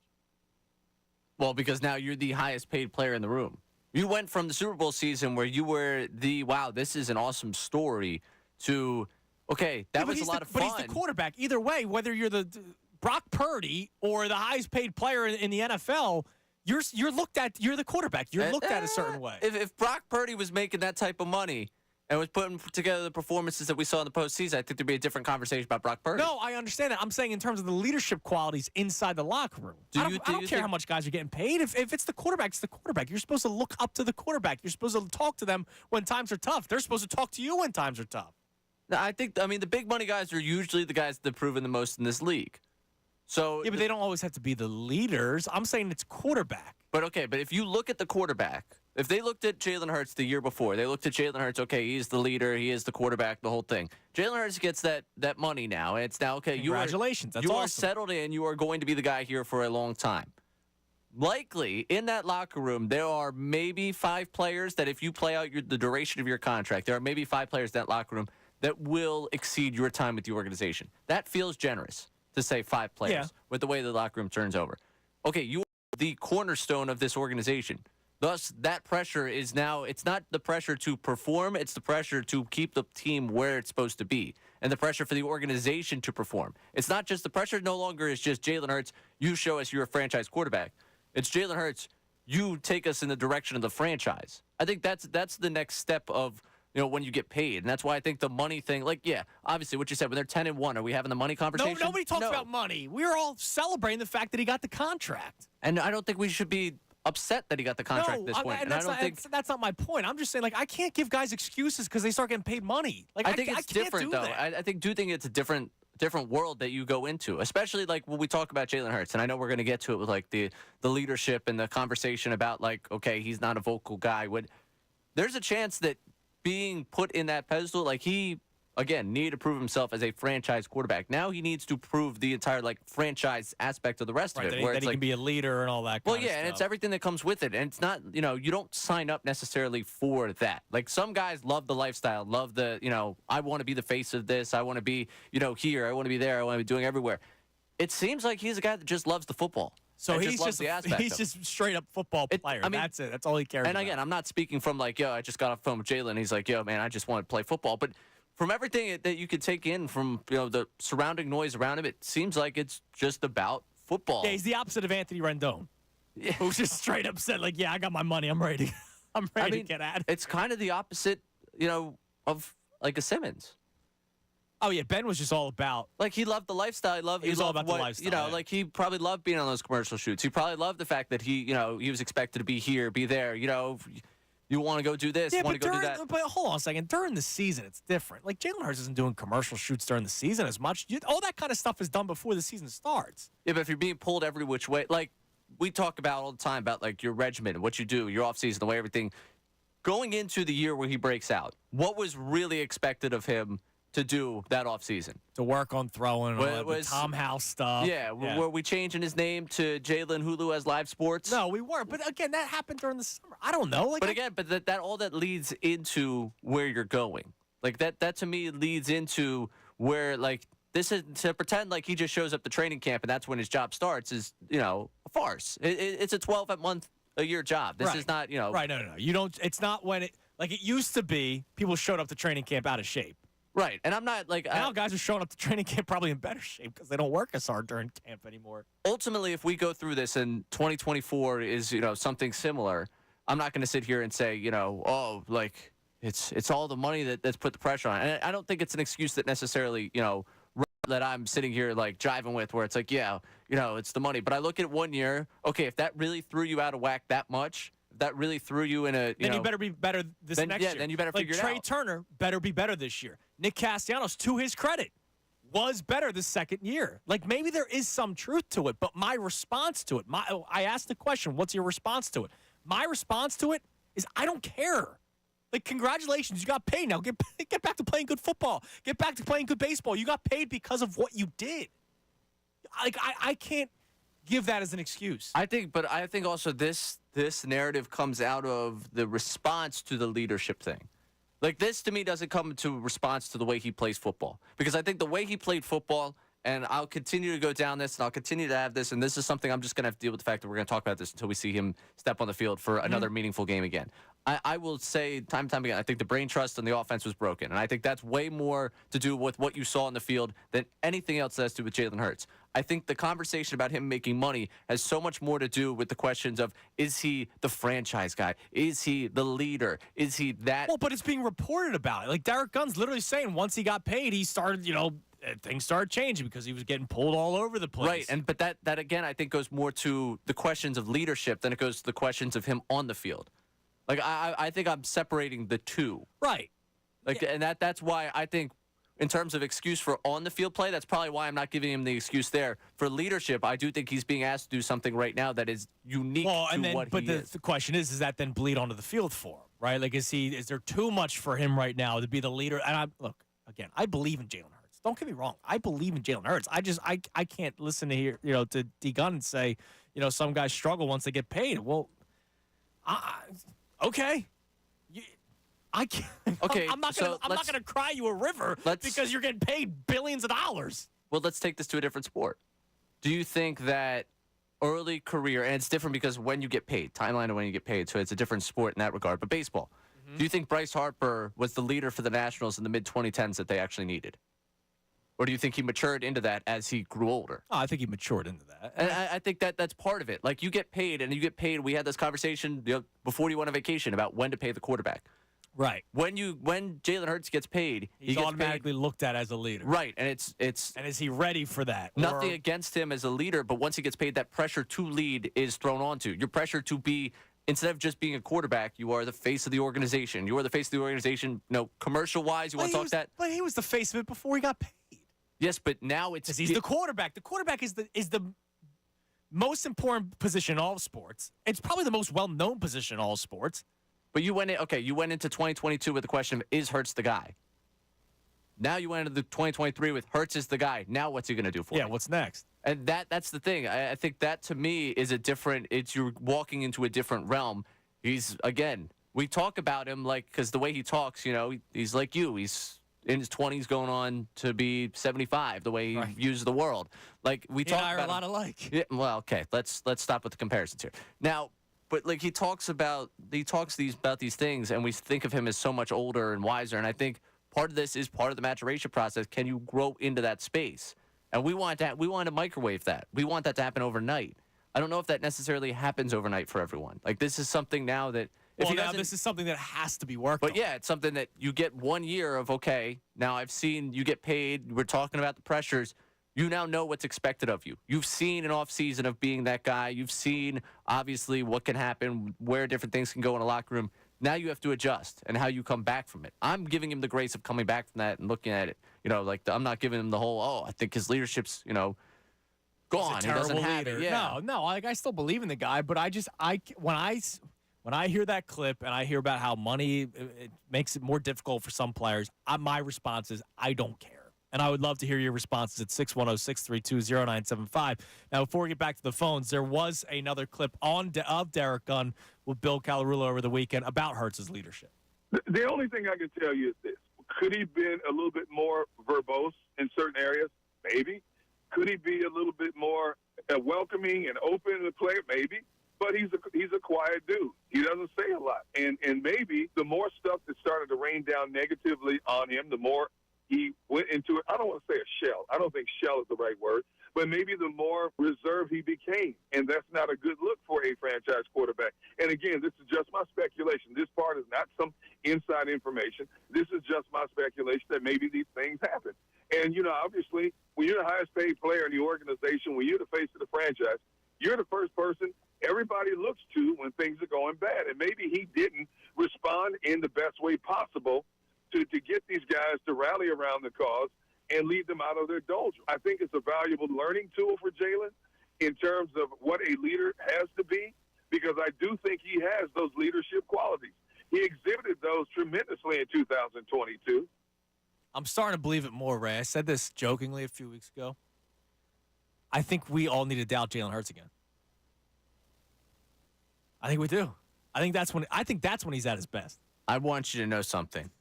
Well, because now you're the highest paid player in the room. You went from the Super Bowl season where you were wow, this is an awesome story, to, okay, that was a lot of fun. But he's the quarterback. Either way, whether you're the Brock Purdy or the highest paid player in the NFL, you're looked at. You're the quarterback. You're looked at a certain way. If Brock Purdy was making that type of money and was putting together the performances that we saw in the postseason, I think there'd be a different conversation about Brock Purdy. No, I understand that. I'm saying in terms of the leadership qualities inside the locker room. I don't care how much guys are getting paid. If it's the quarterback, it's the quarterback. You're supposed to look up to the quarterback. You're supposed to talk to them when times are tough. They're supposed to talk to you when times are tough. I mean, the big money guys are usually the guys that have proven the most in this league. So yeah, but they don't always have to be the leaders. I'm saying it's quarterback. But if you look at the quarterback, if they looked at Jalen Hurts the year before, they looked at Jalen Hurts, okay, he's the leader, he is the quarterback, the whole thing. Jalen Hurts gets that money now, and it's now, okay, congratulations, you are settled in, you are going to be the guy here for a long time. Likely, in that locker room, there are maybe 5 players that if you play out the duration of your contract, there are maybe 5 players in that locker room that will exceed your time with the organization. That feels generous to say 5 players with the way the locker room turns over. Okay, you are the cornerstone of this organization. Thus, that pressure is now, it's not the pressure to perform, it's the pressure to keep the team where it's supposed to be, and the pressure for the organization to perform. It's not just, the pressure no longer is just Jalen Hurts, you show us you're a franchise quarterback. It's Jalen Hurts, you take us in the direction of the franchise. I think that's the next step of, when you get paid. And that's why I think the money thing, obviously what you said, when they're 10-1, are we having the money conversation? Nobody talks about money. We're all celebrating the fact that he got the contract. And I don't think we should be upset that he got the contract at this point. And I don't think that's not my point. I'm just saying, like, I can't give guys excuses because they start getting paid money. Like, I think it's different, though. I think it's a different world that you go into, especially like when we talk about Jalen Hurts. And I know we're going to get to it with like the leadership and the conversation about like, okay, he's not a vocal guy. There's a chance that being put in that pedestal, like he, again, needed to prove himself as a franchise quarterback. Now he needs to prove the entire like franchise aspect of the rest of it. That he can be a leader and all that kind of stuff. And it's everything that comes with it. And it's not, you don't sign up necessarily for that. Like some guys love the lifestyle, love the, I want to be the face of this. I want to be, here. I want to be there. I want to be doing everywhere. It seems like he's a guy that just loves the football. So he's just straight up football player. That's it. That's all he cares about. And again, I'm not speaking from like, I just got off the phone with Jalen. He's like, man, I just want to play football. But from everything that you could take in from the surrounding noise around him, it seems like it's just about football. Yeah, he's the opposite of Anthony Rendon, who's just straight up said like, I got my money. I'm ready. To get at it. It's kind of the opposite, of like a Simmons. Oh, yeah, Ben was just all about... Like, he loved the lifestyle. He was all about the lifestyle. Like, he probably loved being on those commercial shoots. He probably loved the fact that he was expected to be here, be there. You want to go do this, want to go do that. But hold on a second. During the season, it's different. Like, Jalen Hurts isn't doing commercial shoots during the season as much. All that kind of stuff is done before the season starts. Yeah, but if you're being pulled every which way... Like, we talk about all the time about, like, your regimen, what you do, your offseason, the way everything... Going into the year where he breaks out, what was really expected of him to do that offseason? To work on throwing, the Tom House stuff. Yeah, were we changing his name to Jalen Hulu as Live Sports? No, we weren't. But again, that happened during the summer. I don't know. But that all that leads into where you're going. Like that to me leads into where like this is to pretend like he just shows up to training camp and that's when his job starts is a farce. It's a 12-month-a-year job. This is not Right. No. You don't. It's not when it like it used to be. People showed up to training camp out of shape. Right, and I'm not like... Now guys are showing up to training camp probably in better shape because they don't work as hard during camp anymore. Ultimately, if we go through this and 2024 is, something similar, I'm not going to sit here and say, like, it's all the money that's put the pressure on. And I don't think it's an excuse that necessarily, that I'm sitting here, like, jiving with where it's like, it's the money. But I look at 1 year, okay, if that really threw you out of whack that much... That really threw you in a. Then you better be better next year. Then you better figure it out. Trey Turner better be better this year. Nick Castellanos, to his credit, was better the second year. Like maybe there is some truth to it, but my response to it, I asked the question, what's your response to it? My response to it is I don't care. Like congratulations, you got paid. Now get back to playing good football. Get back to playing good baseball. You got paid because of what you did. Like I can't give that as an excuse. I think also this narrative comes out of the response to the leadership thing. Like this to me doesn't come to response to the way he plays football. Because I think the way he played football, and I'll continue to go down this and I'll continue to have this, and this is something I'm just going to have to deal with the fact that we're going to talk about this until we see him step on the field for another meaningful game again. I will say time and time again, I think the brain trust on the offense was broken. And I think that's way more to do with what you saw on the field than anything else that has to do with Jalen Hurts. I think the conversation about him making money has so much more to do with the questions of, is he the franchise guy? Is he the leader? Is he that? Well, but it's being reported about it. Like Derek Gunn's literally saying once he got paid, he started, things started changing because he was getting pulled all over the place. Right, but that again, I think goes more to the questions of leadership than it goes to the questions of him on the field. Like, I think I'm separating the two. Right. Like, and that's why I think in terms of excuse for on-the-field play, that's probably why I'm not giving him the excuse there. For leadership, I do think he's being asked to do something right now that is unique to what he is. But the question is, does that then bleed onto the field for him, right? Like, is there too much for him right now to be the leader? And again, I believe in Jalen Hurts. Don't get me wrong. I believe in Jalen Hurts. I can't listen to to D. Gunn and say, some guys struggle once they get paid. Well, okay. I can't. Okay, I'm not gonna cry you a river because you're getting paid billions of dollars. Well, let's take this to a different sport. Do you think that early career, and it's different because when you get paid, timeline of when you get paid, so it's a different sport in that regard, but baseball. Do you think Bryce Harper was the leader for the Nationals in the mid-2010s that they actually needed? Or do you think he matured into that as he grew older? Oh, I think he matured into that. And I think that's part of it. Like, you get paid, we had this conversation before you went on vacation about when to pay the quarterback. Right. When Jalen Hurts gets paid, he's automatically looked at as a leader. Right, and it's and is he ready for that? Nothing against him as a leader, but once he gets paid, that pressure to lead is thrown onto your pressure to be. Instead of just being a quarterback, you are the face of the organization. You are the face of the organization. Commercial-wise, you want to talk that? But he was the face of it before he got paid. Yes, but now it's... Because he's the quarterback. The quarterback is the most important position in all of sports. It's probably the most well-known position in all of sports. But you went into 2022 with the question of, is Hurts the guy? Now you went into the 2023 with Hurts is the guy. Now what's he going to do for me? Yeah, what's next? And that's the thing. I think that, to me, is you're walking into a different realm. He's, again, we talk about him because the way he talks, he's like you. He's in his 20s going on to be 75, the way he views the world. We talk about a lot alike. Yeah, well, okay, let's stop with the comparisons here. Now, but he talks about these things, and we think of him as so much older and wiser, and I think part of this is part of the maturation process. Can you grow into that space? And we want to microwave that. We want that to happen overnight. I don't know if that necessarily happens overnight for everyone. This is something now that this is something that has to be worked on. But yeah, it's something that you get 1 year of, okay, now I've seen you get paid. We're talking about the pressures. You now know what's expected of you. You've seen an off season of being that guy. You've seen, obviously, what can happen, where different things can go in a locker room. Now you have to adjust and how you come back from it. I'm giving him the grace of coming back from that and looking at it. I'm not giving him the whole, I think his leadership's, gone. He doesn't have it. Yeah. No. I still believe in the guy, but when I hear that clip and I hear about how money it makes it more difficult for some players, my response is I don't care. And I would love to hear your responses at 610-632-0975. Now, before we get back to the phones, there was another clip of Derek Gunn with Bill Calarulo over the weekend about Hurts' leadership. The only thing I can tell you is this. Could he have been a little bit more verbose in certain areas? Maybe. Could he be a little bit more welcoming and open to the player? Maybe. But he's a quiet dude. He doesn't say a lot. And maybe the more stuff that started to rain down negatively on him, the more he went into it. I don't want to say a shell. I don't think shell is the right word. But maybe the more reserved he became. And that's not a good look for a franchise quarterback. And again, this is just my speculation. This part is not some inside information. This is just my speculation that maybe these things happen. And, obviously, when you're the highest paid player in the organization, when you're the face of the franchise, you're the first person everybody looks to when things are going bad. And maybe he didn't respond in the best way possible to get these guys to rally around the cause and lead them out of their doldrums. I think it's a valuable learning tool for Jalen in terms of what a leader has to be, because I do think he has those leadership qualities. He exhibited those tremendously in 2022. I'm starting to believe it more, Ray. I said this jokingly a few weeks ago. I think we all need to doubt Jalen Hurts again. I think we do. I think that's when he's at his best. I want you to know something.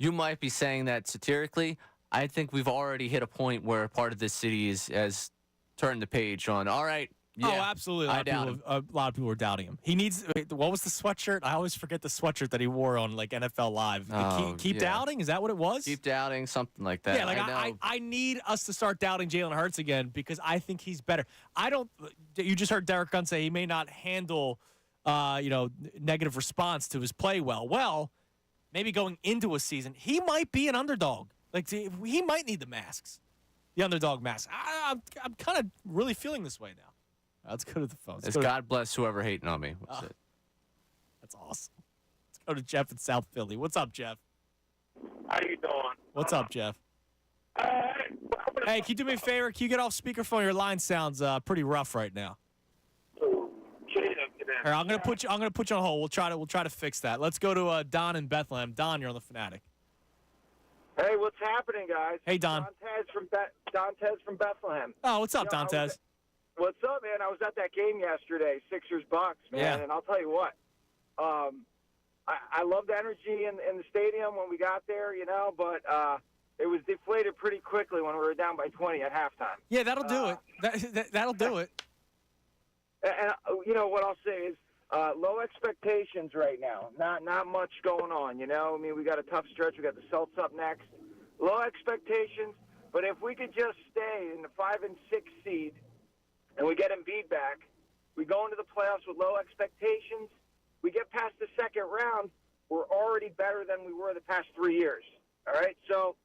You might be saying that satirically. I think we've already hit a point where part of this city has turned the page on, all right, yeah, absolutely. A lot of people are doubting him. He needs, what was the sweatshirt? I always forget the sweatshirt that he wore on NFL Live. Keep doubting? Is that what it was? Keep doubting, something like that. Yeah, I need us to start doubting Jalen Hurts again because I think he's better. You just heard Derek Gunn say he may not handle negative response to his play well. Well, maybe going into a season, he might be an underdog. He might need the masks, the underdog mask. I'm kind of really feeling this way now. Let's go to the phone. God bless whoever hating on me. That's awesome. Let's go to Jeff in South Philly. What's up, Jeff? How you doing? What's up, Jeff? Hey, can you do me a favor? Can you get off speakerphone? Your line sounds pretty rough right now. Here, I'm gonna put you on hold. We'll try to fix that. Let's go to Don in Bethlehem. Don, you're on the Fanatic. Hey, what's happening, guys? Hey, Don. Dantes from Bethlehem. Oh, what's up, Dantes? What's up, man? I was at that game yesterday, Sixers-Bucks, man, yeah. And I'll tell you what. I loved the energy in the stadium when we got there, but it was deflated pretty quickly when we were down by 20 at halftime. Yeah, that'll do it. That'll do it. And what I'll say is low expectations right now. Not much going on, we got a tough stretch. We got the Celts up next. Low expectations, but if we could just stay in the 5 and 6 seed and we get Embiid back, we go into the playoffs with low expectations. We get past the second round. we're already better than we were the past 3 years. All right, so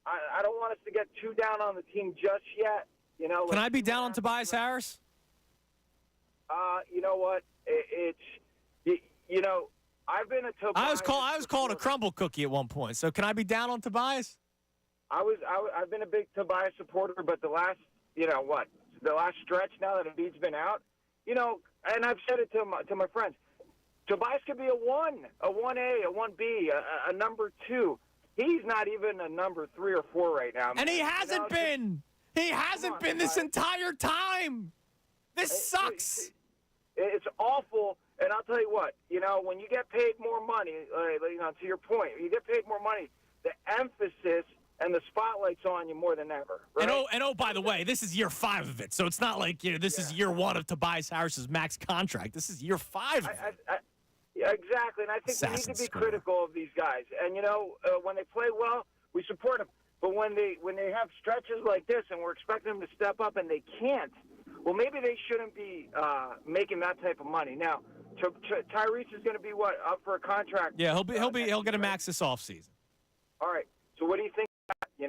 I don't want us to get too down on the team just yet. You know, Can I be down on Tobias Harris? You know what? I've been a Tobias. I was called a crumble cookie at one point. So can I be down on Tobias? I've been a big Tobias supporter, but the last stretch now that Embiid's been out, and I've said it to my friends, Tobias could be a 1, a 1A, a 1B, a number 2. He's not even a number 3 or 4 right now. And he hasn't been. He hasn't been this entire time. This sucks. It's awful. And I'll tell you what, when you get paid more money, to your point, when you get paid more money, the emphasis and the spotlight's on you more than ever. Right? And by the way, this is year 5 of it, so it's not like this is year 1 of Tobias Harris's max contract. This is year 5 of it. Yeah, exactly, and I think we need to be critical of these guys. And when they play well, we support them. But when they have stretches like this, and we're expecting them to step up, and they can't, well, maybe they shouldn't be making that type of money. Now, Tyrese is going to be up for a contract? Yeah, he'll get a max this offseason. All right. So what do you think? He's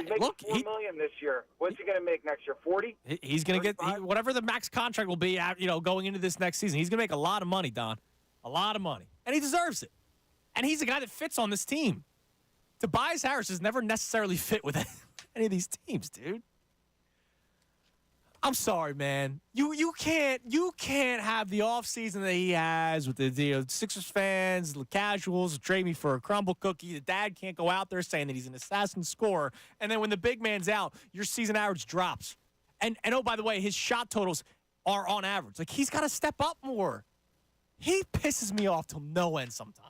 making $4 million this year. What's he going to make next year? 40? He's going to get whatever the max contract will be. Going into this next season, he's going to make a lot of money, Don. A lot of money, and he deserves it. And he's a guy that fits on this team. Tobias Harris has never necessarily fit with any of these teams, dude. I'm sorry, man. You can't have the offseason that he has with the Sixers fans, the casuals, trade me for a crumble cookie. The dad can't go out there saying that he's an assassin scorer. And then when the big man's out, your season average drops. And oh, by the way, his shot totals are on average. Like, he's got to step up more. He pisses me off till no end sometimes.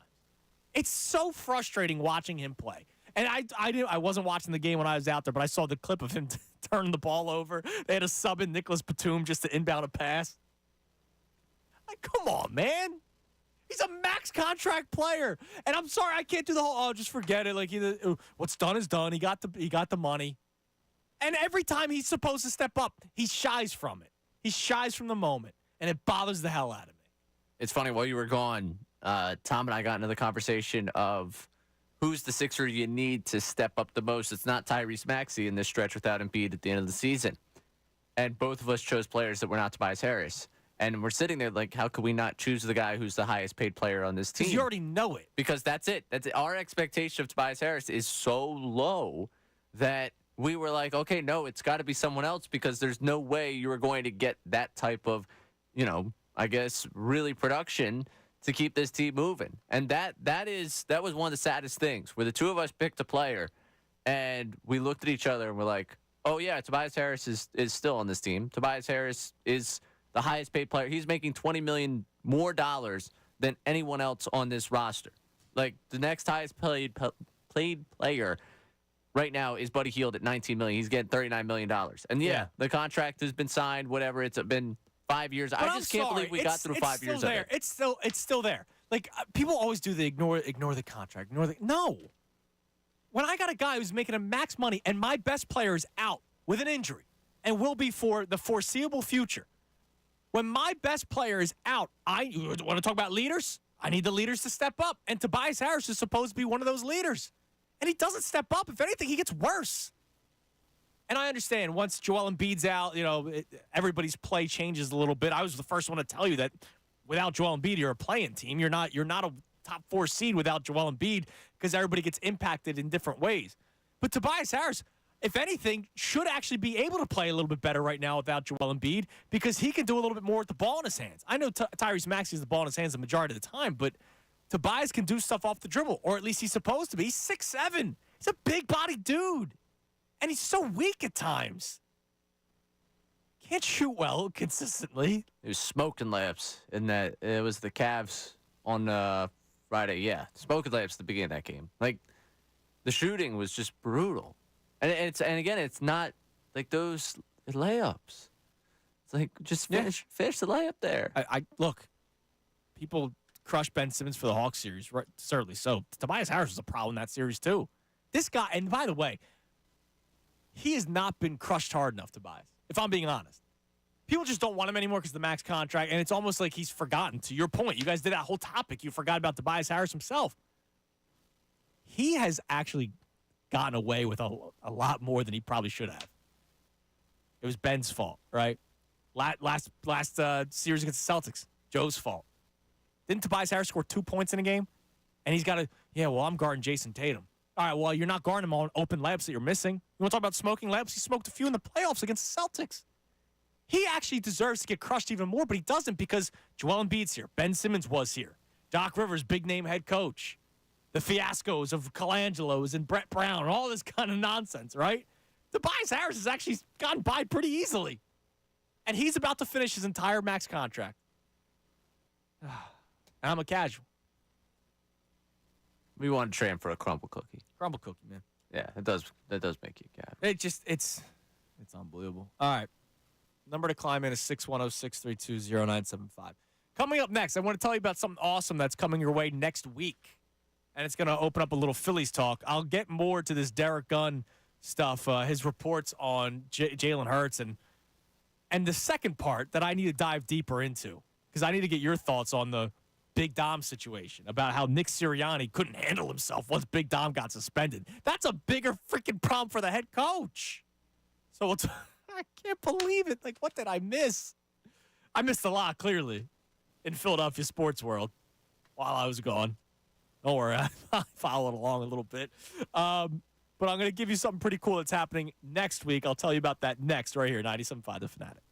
It's so frustrating watching him play. And I wasn't watching the game when I was out there, but I saw the clip of him turning the ball over. They had to sub in Nicholas Batum just to inbound a pass. Like, come on, man. He's a max contract player. And I'm sorry, I can't do the whole, just forget it. Like, what's done is done. He got the money. And every time he's supposed to step up, he shies from it. He shies from the moment. And it bothers the hell out of me. It's funny, while you were gone, Tom and I got into the conversation of who's the Sixer you need to step up the most. It's not Tyrese Maxey in this stretch without Embiid at the end of the season. And both of us chose players that were not Tobias Harris. And we're sitting there like, how could we not choose the guy who's the highest paid player on this team? Because you already know it. Because that's it. Our expectation of Tobias Harris is so low that we were like, okay, no, it's got to be someone else, because there's no way you were going to get that type of, I guess, really production to keep this team moving. And that was one of the saddest things, where the two of us picked a player and we looked at each other and we're like, oh yeah, Tobias Harris is still on this team. Tobias Harris is the highest paid player. He's making $20 million more than anyone else on this roster. Like, the next highest paid player right now is Buddy Hield at $19 million. He's getting $39 million. And yeah, the contract has been signed, whatever. It's been 5 years. I just can't believe we got through 5 years of it. It's still there. Like, people always do the ignore the contract. No. When I got a guy who's making a max money and my best player is out with an injury and will be for the foreseeable future, when my best player is out, you want to talk about leaders? I need the leaders to step up. And Tobias Harris is supposed to be one of those leaders. And he doesn't step up. If anything, he gets worse. And I understand once Joel Embiid's out, everybody's play changes a little bit. I was the first one to tell you that without Joel Embiid, you're a playing team. You're not a top 4 seed without Joel Embiid, because everybody gets impacted in different ways. But Tobias Harris, if anything, should actually be able to play a little bit better right now without Joel Embiid, because he can do a little bit more with the ball in his hands. I know Tyrese Maxey has the ball in his hands the majority of the time, but Tobias can do stuff off the dribble, or at least he's supposed to be. He's 6'7". He's a big-bodied dude. And he's so weak at times. Can't shoot well consistently. He was smoking layups in that. It was the Cavs on Friday. Yeah, smoking layups at the beginning of that game. Like, the shooting was just brutal. And again, it's not like those layups. It's like, just finish the layup there. I look, people crush Ben Simmons for the Hawks series, right? Certainly so. Tobias Harris was a problem in that series too. This guy, and by the way, he has not been crushed hard enough, Tobias, if I'm being honest. People just don't want him anymore because of the max contract, and it's almost like he's forgotten. To your point, you guys did that whole topic. You forgot about Tobias Harris himself. He has actually gotten away with a lot more than he probably should have. It was Ben's fault, right? Last series against the Celtics, Joe's fault. Didn't Tobias Harris score 2 points in a game? And he's got to, I'm guarding Jason Tatum. All right, well, you're not guarding him on open layups that you're missing. You want to talk about smoking layups? He smoked a few in the playoffs against the Celtics. He actually deserves to get crushed even more, but he doesn't because Joel Embiid's here. Ben Simmons was here. Doc Rivers, big-name head coach. The fiascos of Colangelos and Brett Brown and all this kind of nonsense, right? Tobias Harris has actually gotten by pretty easily. And he's about to finish his entire max contract. And I'm a casual. We want to trade him for a crumble cookie. Crumble cookie, man. Yeah, that does make you gab. It's unbelievable. All right. Number to climb in is 610-632-0975. Coming up next, I want to tell you about something awesome that's coming your way next week. And it's going to open up a little Phillies talk. I'll get more to this Derek Gunn stuff, his reports on Jalen Hurts, and the second part that I need to dive deeper into, because I need to get your thoughts on the Big Dom situation, about how Nick Sirianni couldn't handle himself once Big Dom got suspended. That's a bigger freaking problem for the head coach. So I can't believe it. Like, what did I miss? I missed a lot, clearly, in Philadelphia sports world while I was gone. Don't worry, I followed along a little bit. But I'm going to give you something pretty cool that's happening next week. I'll tell you about that next right here, 97.5 The Fanatic.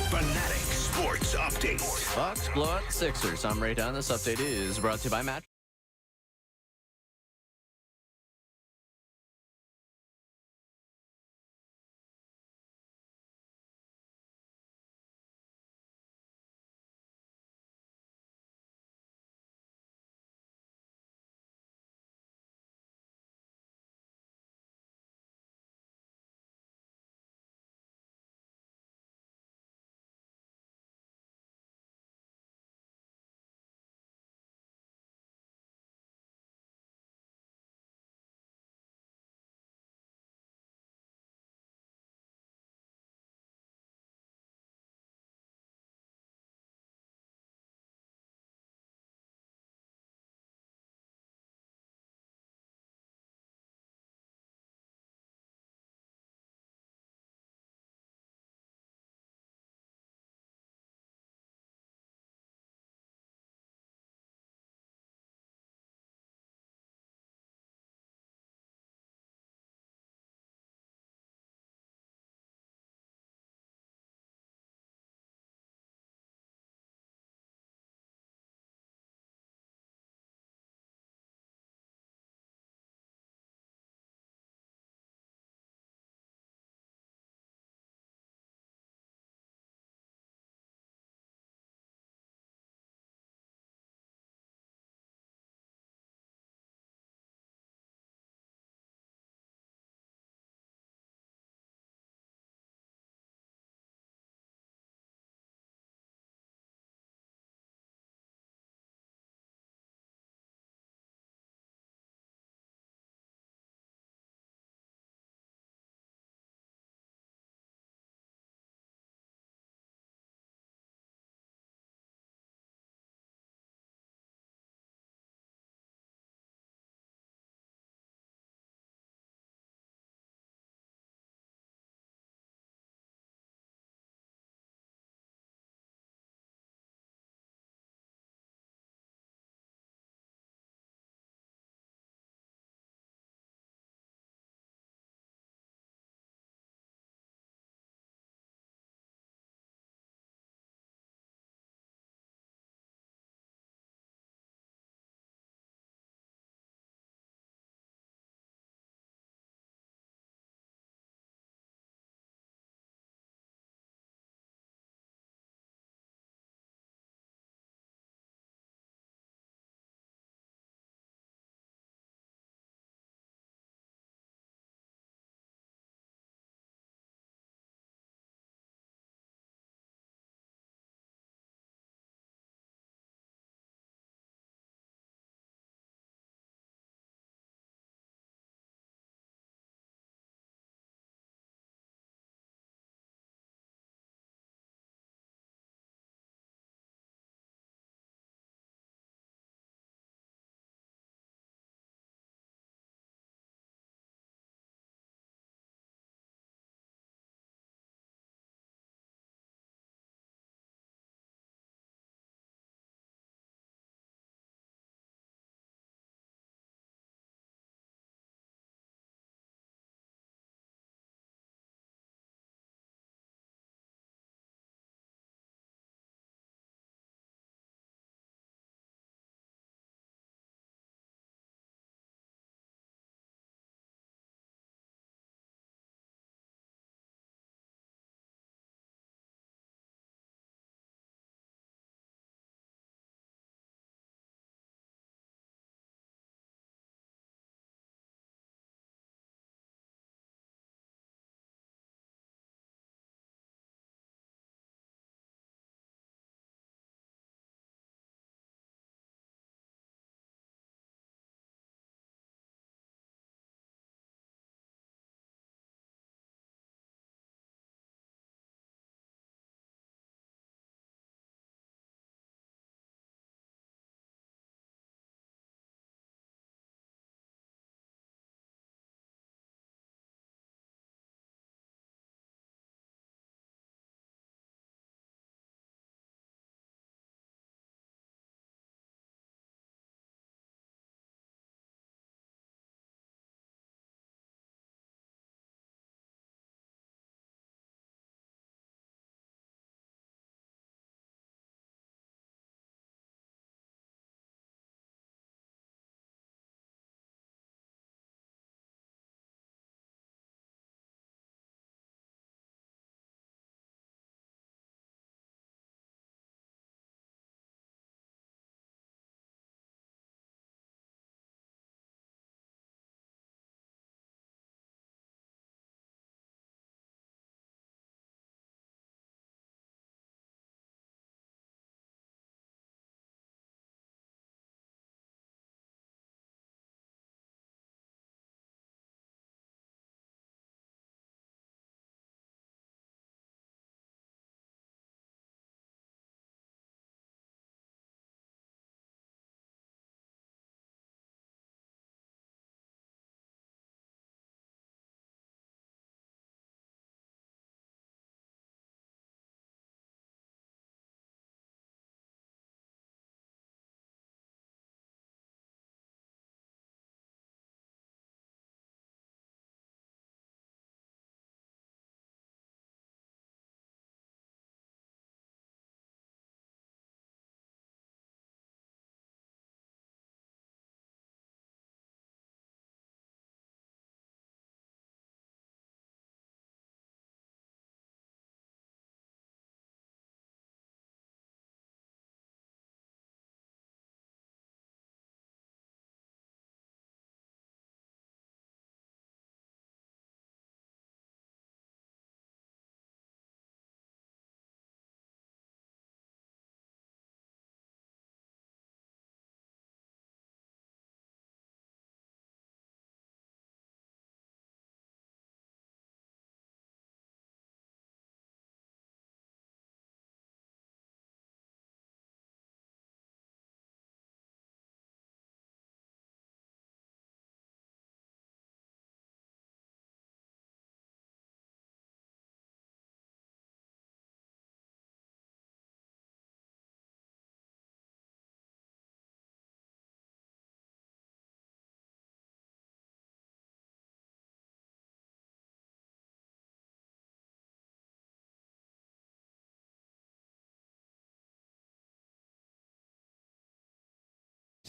Fanatic Sports Update. Bucks blow out the Sixers. I'm Ray Dunn. This update is brought to you by Match.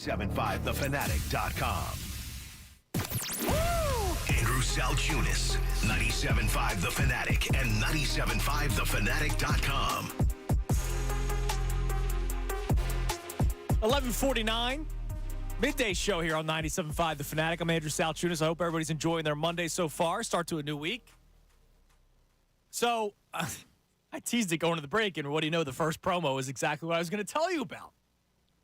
975thefanatic.com. Andrew Salchunas, 97.5 The Fanatic and 97.5thefanatic.com. 11:49. Midday show here on 97.5 The Fanatic. I'm Andrew Salchunas. I hope everybody's enjoying their Monday so far. Start to a new week. So, I teased it going to the break, and what do you know? The first promo is exactly what I was going to tell you about.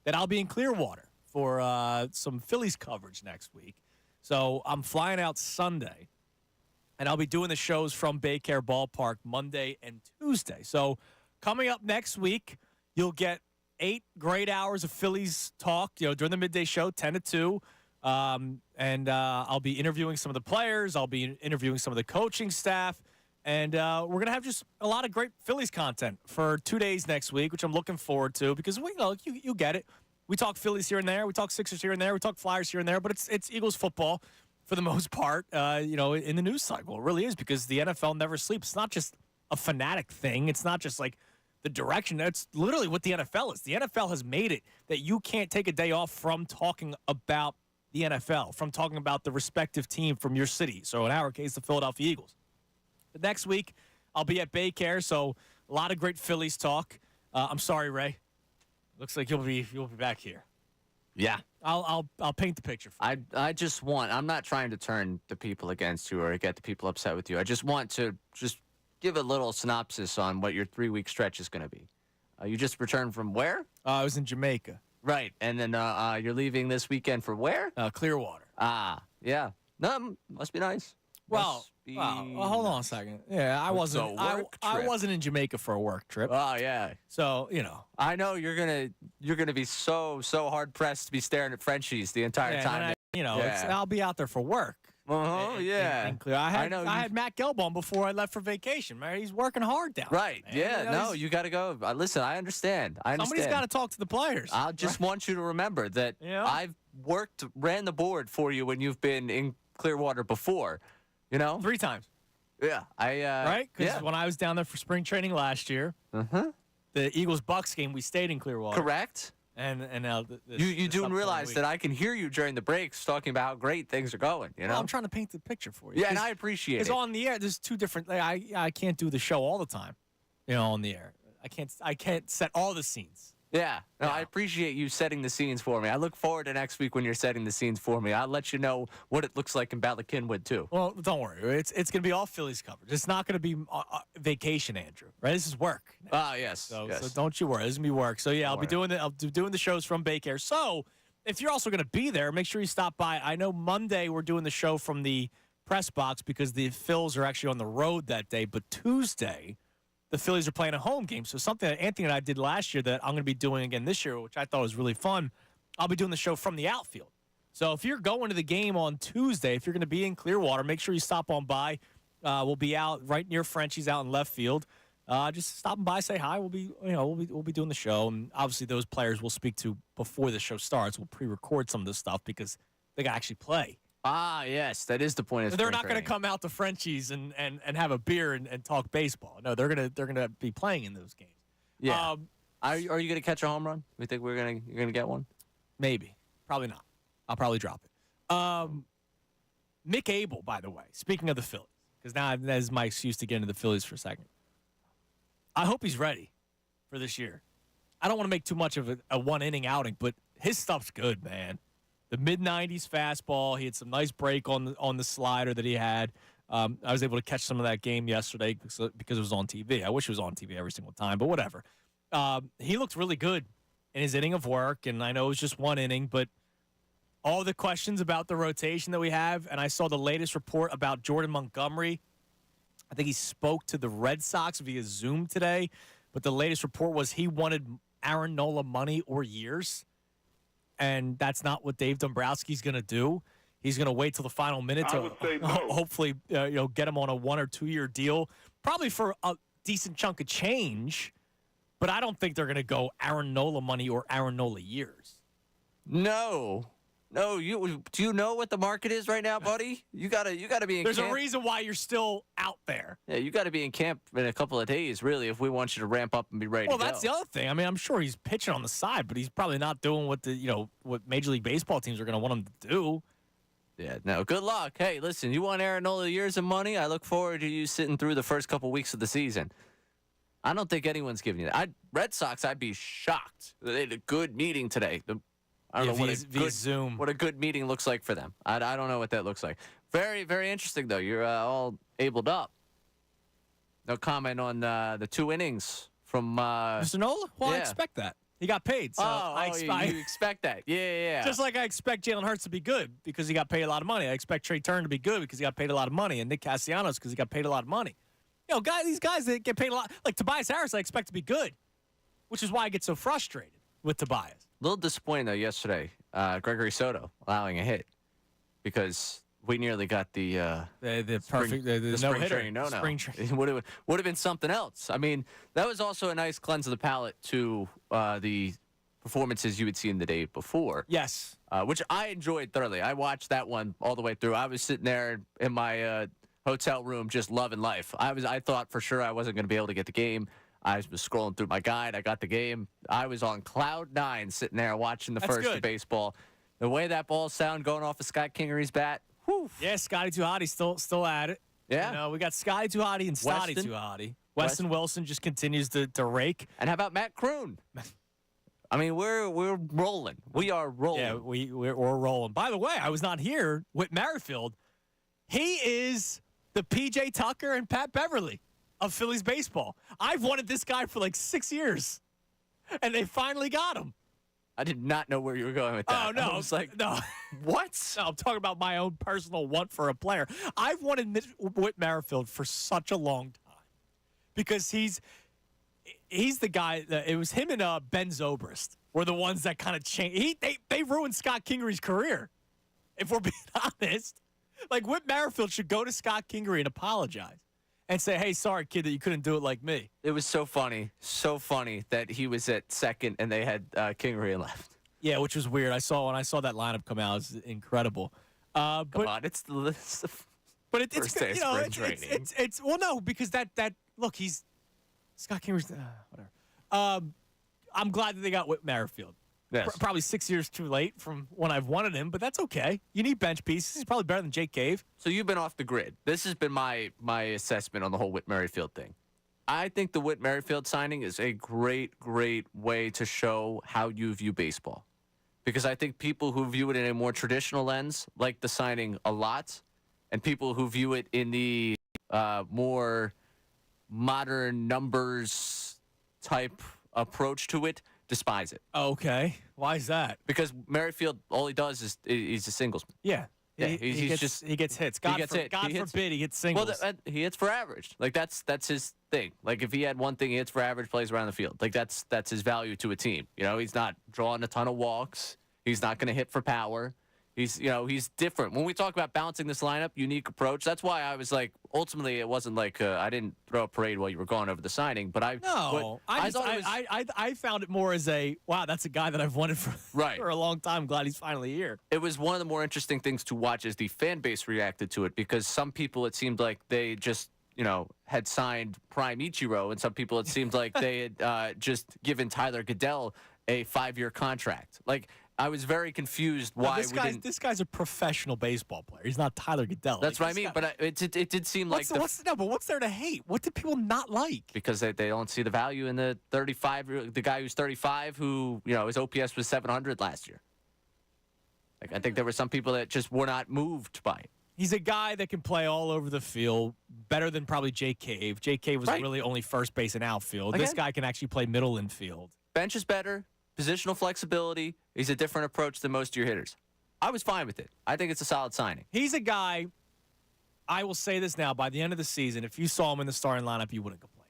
That I'll be in Clearwater for some Phillies coverage next week. So, I'm flying out Sunday, and I'll be doing the shows from Baycare Ballpark Monday and Tuesday. So, coming up next week, you'll get 8 great hours of Phillies talk, during the midday show, 10 to 2. And I'll be interviewing some of the players. I'll be interviewing some of the coaching staff. And we're going to have just a lot of great Phillies content for 2 days next week, which I'm looking forward to because, you get it. We talk Phillies here and there. We talk Sixers here and there. We talk Flyers here and there. But it's Eagles football for the most part, in the news cycle. It really is because the NFL never sleeps. It's not just a Fanatic thing. It's not just like the direction. That's literally what the NFL is. The NFL has made it that you can't take a day off from talking about the NFL, from talking about the respective team from your city. So in our case, the Philadelphia Eagles. The next week, I'll be at Baycare, so a lot of great Phillies talk. I'm sorry, Ray. Looks like you'll be back here. Yeah. I'll paint the picture for you. I just want, I'm not trying to turn the people against you or get the people upset with you. I just want to give a little synopsis on what your 3-week stretch is going to be. You just returned from where? I was in Jamaica. Right. And then you're leaving this weekend for where? Clearwater. Yeah. No, must be nice. Well, hold on a second. Yeah, I wasn't. I wasn't in Jamaica for a work trip. Oh yeah. So I know you're gonna be so hard pressed to be staring at Frenchies the entire time. I'll be out there for work. Yeah. I had Matt Gelb on before I left for vacation. Man, he's working hard down there. Right. Yeah. You got to go. Listen, I understand. Somebody's got to talk to the players. I just want you to remember that I've ran the board for you when you've been in Clearwater before. 3 times. Yeah. Right? Because when I was down there for spring training last year, the Eagles-Bucks game, we stayed in Clearwater. Correct. And now you do realize that I can hear you during the breaks talking about how great things are going. Well, I'm trying to paint the picture for you. Yeah, and I appreciate it. Because on the air, there's 2 different. I can't do the show all the time. On the air, I can't set all the scenes. Yeah. No, I appreciate you setting the scenes for me. I look forward to next week when you're setting the scenes for me. I'll let you know what it looks like in Ballackinwood, too. Well, don't worry. It's going to be all Phillies coverage. It's not going to be vacation, Andrew. Right? This is work. Yes. So don't you worry. This is going to be work. So, yeah, I'll be doing the shows from Baycare. So, if you're also going to be there, make sure you stop by. I know Monday we're doing the show from the press box because the Phils are actually on the road that day. But Tuesday, the Phillies are playing a home game. So something that Anthony and I did last year that I'm going to be doing again this year, which I thought was really fun, I'll be doing the show from the outfield. So if you're going to the game on Tuesday, if you're going to be in Clearwater, make sure you stop on by. We'll be out right near Frenchie's out in left field. Just stopping by, say hi. We'll be doing the show. And obviously those players we'll speak to before the show starts. We'll pre-record some of this stuff because they got to actually play. Yes, that is the point of They're not going to come out to Frenchie's and have a beer and talk baseball. No, they're gonna be playing in those games. Yeah. Are you going to catch a home run? We think you're going to get one? Maybe. Probably not. I'll probably drop it. Mick Abel, by the way, speaking of the Phillies, because now that is my excuse to get into the Phillies for a second. I hope he's ready for this year. I don't want to make too much of a one-inning outing, but his stuff's good, man. The mid-90s fastball. He had some nice break on the slider that he had. I was able to catch some of that game yesterday because it was on TV. I wish it was on TV every single time, but whatever. He looked really good in his inning of work, and I know it was just one inning, but all the questions about the rotation that we have, and I saw the latest report about Jordan Montgomery. I think he spoke to the Red Sox via Zoom today, but the latest report was he wanted Aaron Nola money or years. And that's not what Dave Dombrowski's going to do. He's going to wait till the final minute to hopefully get him on a 1 or 2 year deal, probably for a decent chunk of change. But I don't think they're going to go Aaron Nola money or Aaron Nola years. No. No, do you know what the market is right now, buddy? You gotta be in There's camp. a reason why you're still out there. Yeah, you got to be in camp in a couple of days, really, if we want you to ramp up and be ready to go. Well, that's the other thing. I mean, I'm sure he's pitching on the side, but he's probably not doing what what Major League Baseball teams are going to want him to do. Yeah, no, good luck. Hey, listen, you want Aaron Nola years of money? I look forward to you sitting through the first couple weeks of the season. I don't think anyone's giving you that. Red Sox, I'd be shocked. They had a good meeting today. I don't know via Zoom. What a good meeting looks like for them. I don't know what that looks like. Very, very interesting, though. You're all abled up. No comment on the 2 innings from Mr. Nola? Well, I yeah. expect that. He got paid, so you expect that. Yeah. Just like I expect Jalen Hurts to be good because he got paid a lot of money. I expect Trey Turner to be good because he got paid a lot of money, and Nick Castellanos because he got paid a lot of money. These guys that get paid a lot, like Tobias Harris, I expect to be good, which is why I get so frustrated with Tobias. A little disappointing, though, yesterday, Gregory Soto allowing a hit because we nearly got the perfect no-hitter. Spring training. It would have been something else. I mean, that was also a nice cleanse of the palate to the performances you had seen the day before. Yes. Which I enjoyed thoroughly. I watched that one all the way through. I was sitting there in my hotel room just loving life. I thought for sure I wasn't going to be able to get the game. I was scrolling through my guide. I got the game. I was on cloud 9 sitting there watching the first of baseball. The way that ball sounded going off of Scott Kingery's bat. Whew. Yeah, Scotty Tuhati still at it. Yeah. We got Scotty Tuhati and Stotty Tuhati. Weston Wilson just continues to rake. And how about Matt Kroon? I mean, we're rolling. We are rolling. Yeah, we're rolling. By the way, I was not here with Merrifield. He is the P.J. Tucker and Pat Beverly of Phillies baseball. I've wanted this guy for like 6 years, and they finally got him. I did not know where you were going with that. Oh, no. I was like, no. What? No, I'm talking about my own personal want for a player. I've wanted Whit Merrifield for such a long time because he's the guy that it was him and Ben Zobrist were the ones that kind of changed. They ruined Scott Kingery's career, if we're being honest. Like, Whit Merrifield should go to Scott Kingery and apologize and say, hey, sorry, kid, that you couldn't do it like me. It was so funny that he was at second and they had Kingery left. Yeah, which was weird. When I saw that lineup come out, it was incredible. Come on, it's the list of it's day of spring training. It's well, no, because that look, he's Scott Kingery's whatever. I'm glad that they got Whit Merrifield. Yes. Probably 6 years too late from when I've wanted him, but that's okay. You need bench pieces. He's probably better than Jake Cave. So you've been off the grid. This has been my assessment on the whole Whit Merrifield thing. I think the Whit Merrifield signing is a great way to show how you view baseball. Because I think people who view it in a more traditional lens like the signing a lot, and people who view it in the more modern numbers type approach to it despise it. Okay. Why is that? Because Merrifield, all he does is he's a singleman. Yeah. He gets hits. God forbid he hits singles. Well, he hits for average. Like that's his thing. Like if he had one thing, he hits for average, plays around the field. Like that's his value to a team. He's not drawing a ton of walks. He's not going to hit for power. He's different. When we talk about balancing this lineup, unique approach. That's why I was like, ultimately, it wasn't like I didn't throw a parade while you were going over the signing, but I found it more as wow, that's a guy that I've wanted for a long time. I'm glad he's finally here. It was one of the more interesting things to watch as the fan base reacted to it, because some people, it seemed like they just had signed Prime Ichiro, and some people, it seemed like they had just given Tyler Goodell a 5-year contract. Like, I was very confused why this guy's a professional baseball player. He's not Tyler Goodell. That's what I mean. But it did seem like but what's there to hate? What did people not like? Because they don't see the value in the 35, the guy who's 35, who his OPS was 700 last year. Like, I think there were some people that just were not moved by it. He's a guy that can play all over the field, better than probably Jake Cave. Jake Cave was really only first base and outfield. Okay. This guy can actually play middle infield. Bench is better. Positional flexibility. He's a different approach than most of your hitters. I was fine with it. I think it's a solid signing. He's a guy, I will say this now, by the end of the season, if you saw him in the starting lineup, you wouldn't complain.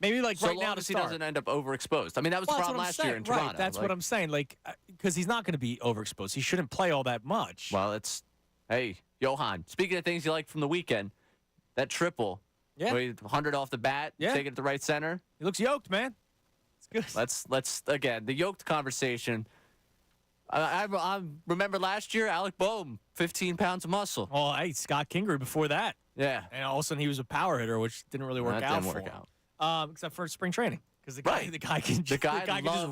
Maybe like so right now to start. He doesn't end up overexposed. I mean, that was the problem last year in Toronto. Right, that's what I'm saying. Like, because he's not going to be overexposed. He shouldn't play all that much. Well, hey, Johan, speaking of things you like from the weekend, that triple. Yeah. 100 off the bat, taking it to right center. He looks yoked, man. It's good. Let's again, the yoked conversation. I remember last year, Alec Boehm, 15 pounds of muscle. Oh, hey, Scott Kingery before that. Yeah. And all of a sudden he was a power hitter, which didn't really work out for him. Except for spring training. Because the guy can just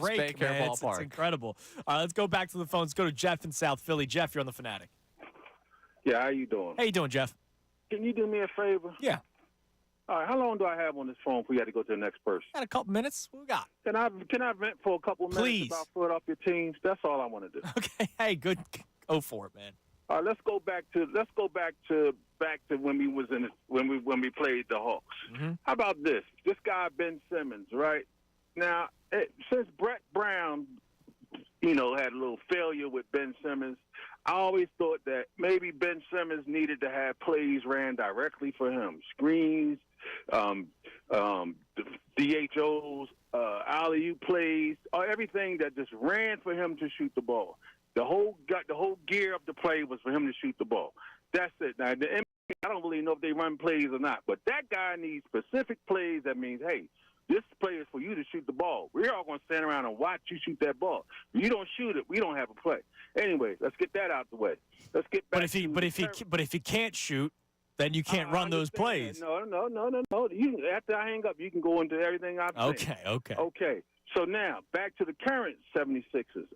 rake, man. It's incredible. All right, let's go back to the phone. Let's go to Jeff in South Philly. Jeff, you're on the Fanatic. Yeah, how you doing? How you doing, Jeff? Can you do me a favor? Yeah. All right, how long do I have on this phone before you got to go to the next person? Got a couple minutes. What we got? Can I vent for a couple minutes Please. about Philadelphia teams? That's all I want to do. Okay. Hey, good. Go for it, man. All right, let's go back to when we played the Hawks. Mm-hmm. How about this? This guy Ben Simmons, right? Now, since Brett Brown, had a little failure with Ben Simmons, I always thought that maybe Ben Simmons needed to have plays ran directly for him, screens, DHOs, alley-oop plays, everything that just ran for him to shoot the ball. The whole gear of the play was for him to shoot the ball. That's it. Now, the NBA, I don't really know if they run plays or not, but that guy needs specific plays that means, hey, this play is for you to shoot the ball. We're all going to stand around and watch you shoot that ball. If you don't shoot it, we don't have a play. Anyway, let's get that out the way. Let's get back. But if he can't shoot, then you can't run those plays. No. After I hang up, you can go into everything I've said. Okay. So now back to the current 76ers.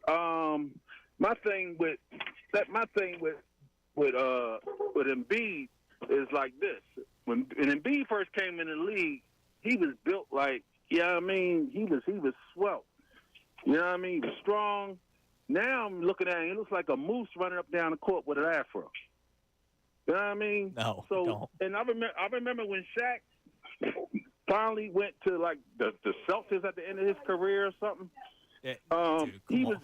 My thing with Embiid is like this. When Embiid first came in the league, he was built like, he was swell. You know what I mean? He was strong. Now I'm looking at him, he looks like a moose running up down the court with an afro. You know what I mean? No. So, and I remember when Shaq finally went to like the Celtics at the end of his career or something. Yeah, he was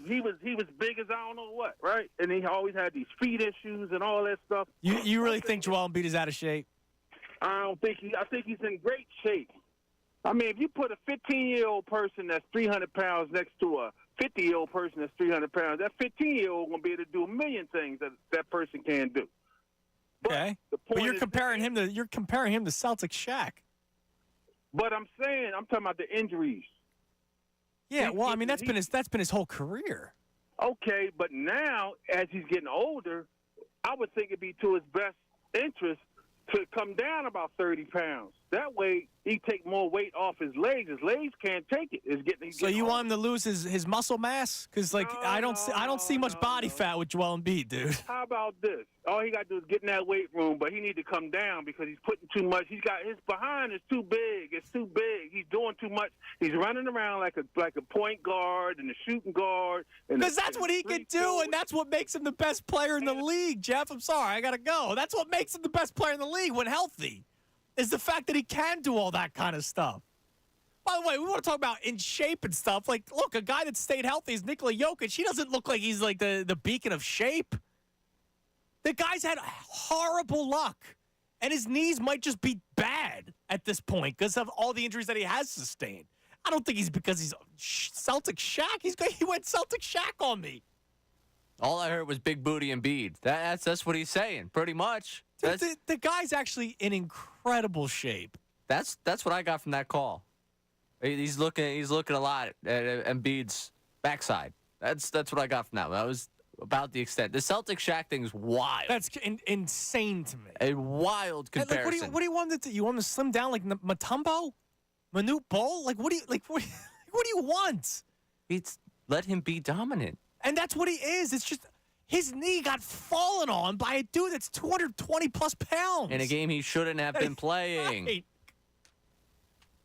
big as I don't know what, right? And he always had these feet issues and all that stuff. You really think Joel Embiid is out of shape? I think he's in great shape. I mean, if you put a 15-year-old person that's 300 pounds next to a 50-year-old person that's 300 pounds, that 15-year-old going to be able to do a million things that person can't do. Okay, but you're comparing him to Celtic Shaq. But I'm talking about the injuries. Yeah, well, I mean that's been his whole career. Okay, but now as he's getting older, I would think it'd be to his best interest to come down about 30 pounds. That way, he take more weight off his legs. His legs can't take it. So you want him to lose his muscle mass? Because I don't see much body fat with Joel Embiid, dude. How about this? All he got to do is get in that weight room, but he need to come down because he's putting too much. His behind is too big. It's too big. He's doing too much. He's running around like a point guard and a shooting guard. Because that's what he can do, and that's what makes him the best player in the league, Jeff. I'm sorry, I gotta go. That's what makes him the best player in the league when healthy. Is the fact that he can do all that kind of stuff. By the way, we want to talk about in shape and stuff. Like, look, a guy that stayed healthy is Nikola Jokic. He doesn't look like he's like the beacon of shape. The guy's had horrible luck, and his knees might just be bad at this point because of all the injuries that he has sustained. I don't think he's because he's Celtic Shaq. He went Celtic Shaq on me. All I heard was big booty Embiid. That's what he's saying, pretty much. The guy's actually in incredible shape. That's what I got from that call. He's looking a lot at Embiid's backside. That's what I got from that. That was about the extent. The Celtic Shaq thing is wild. That's insane to me. A wild comparison. Like, what do you want him to do? You want him to slim down like Mutombo? Manute Bol? Like what do you want? Let him be dominant. And that's what he is. It's just his knee got fallen on by a dude that's 220-plus pounds. In a game he shouldn't have been playing. Right.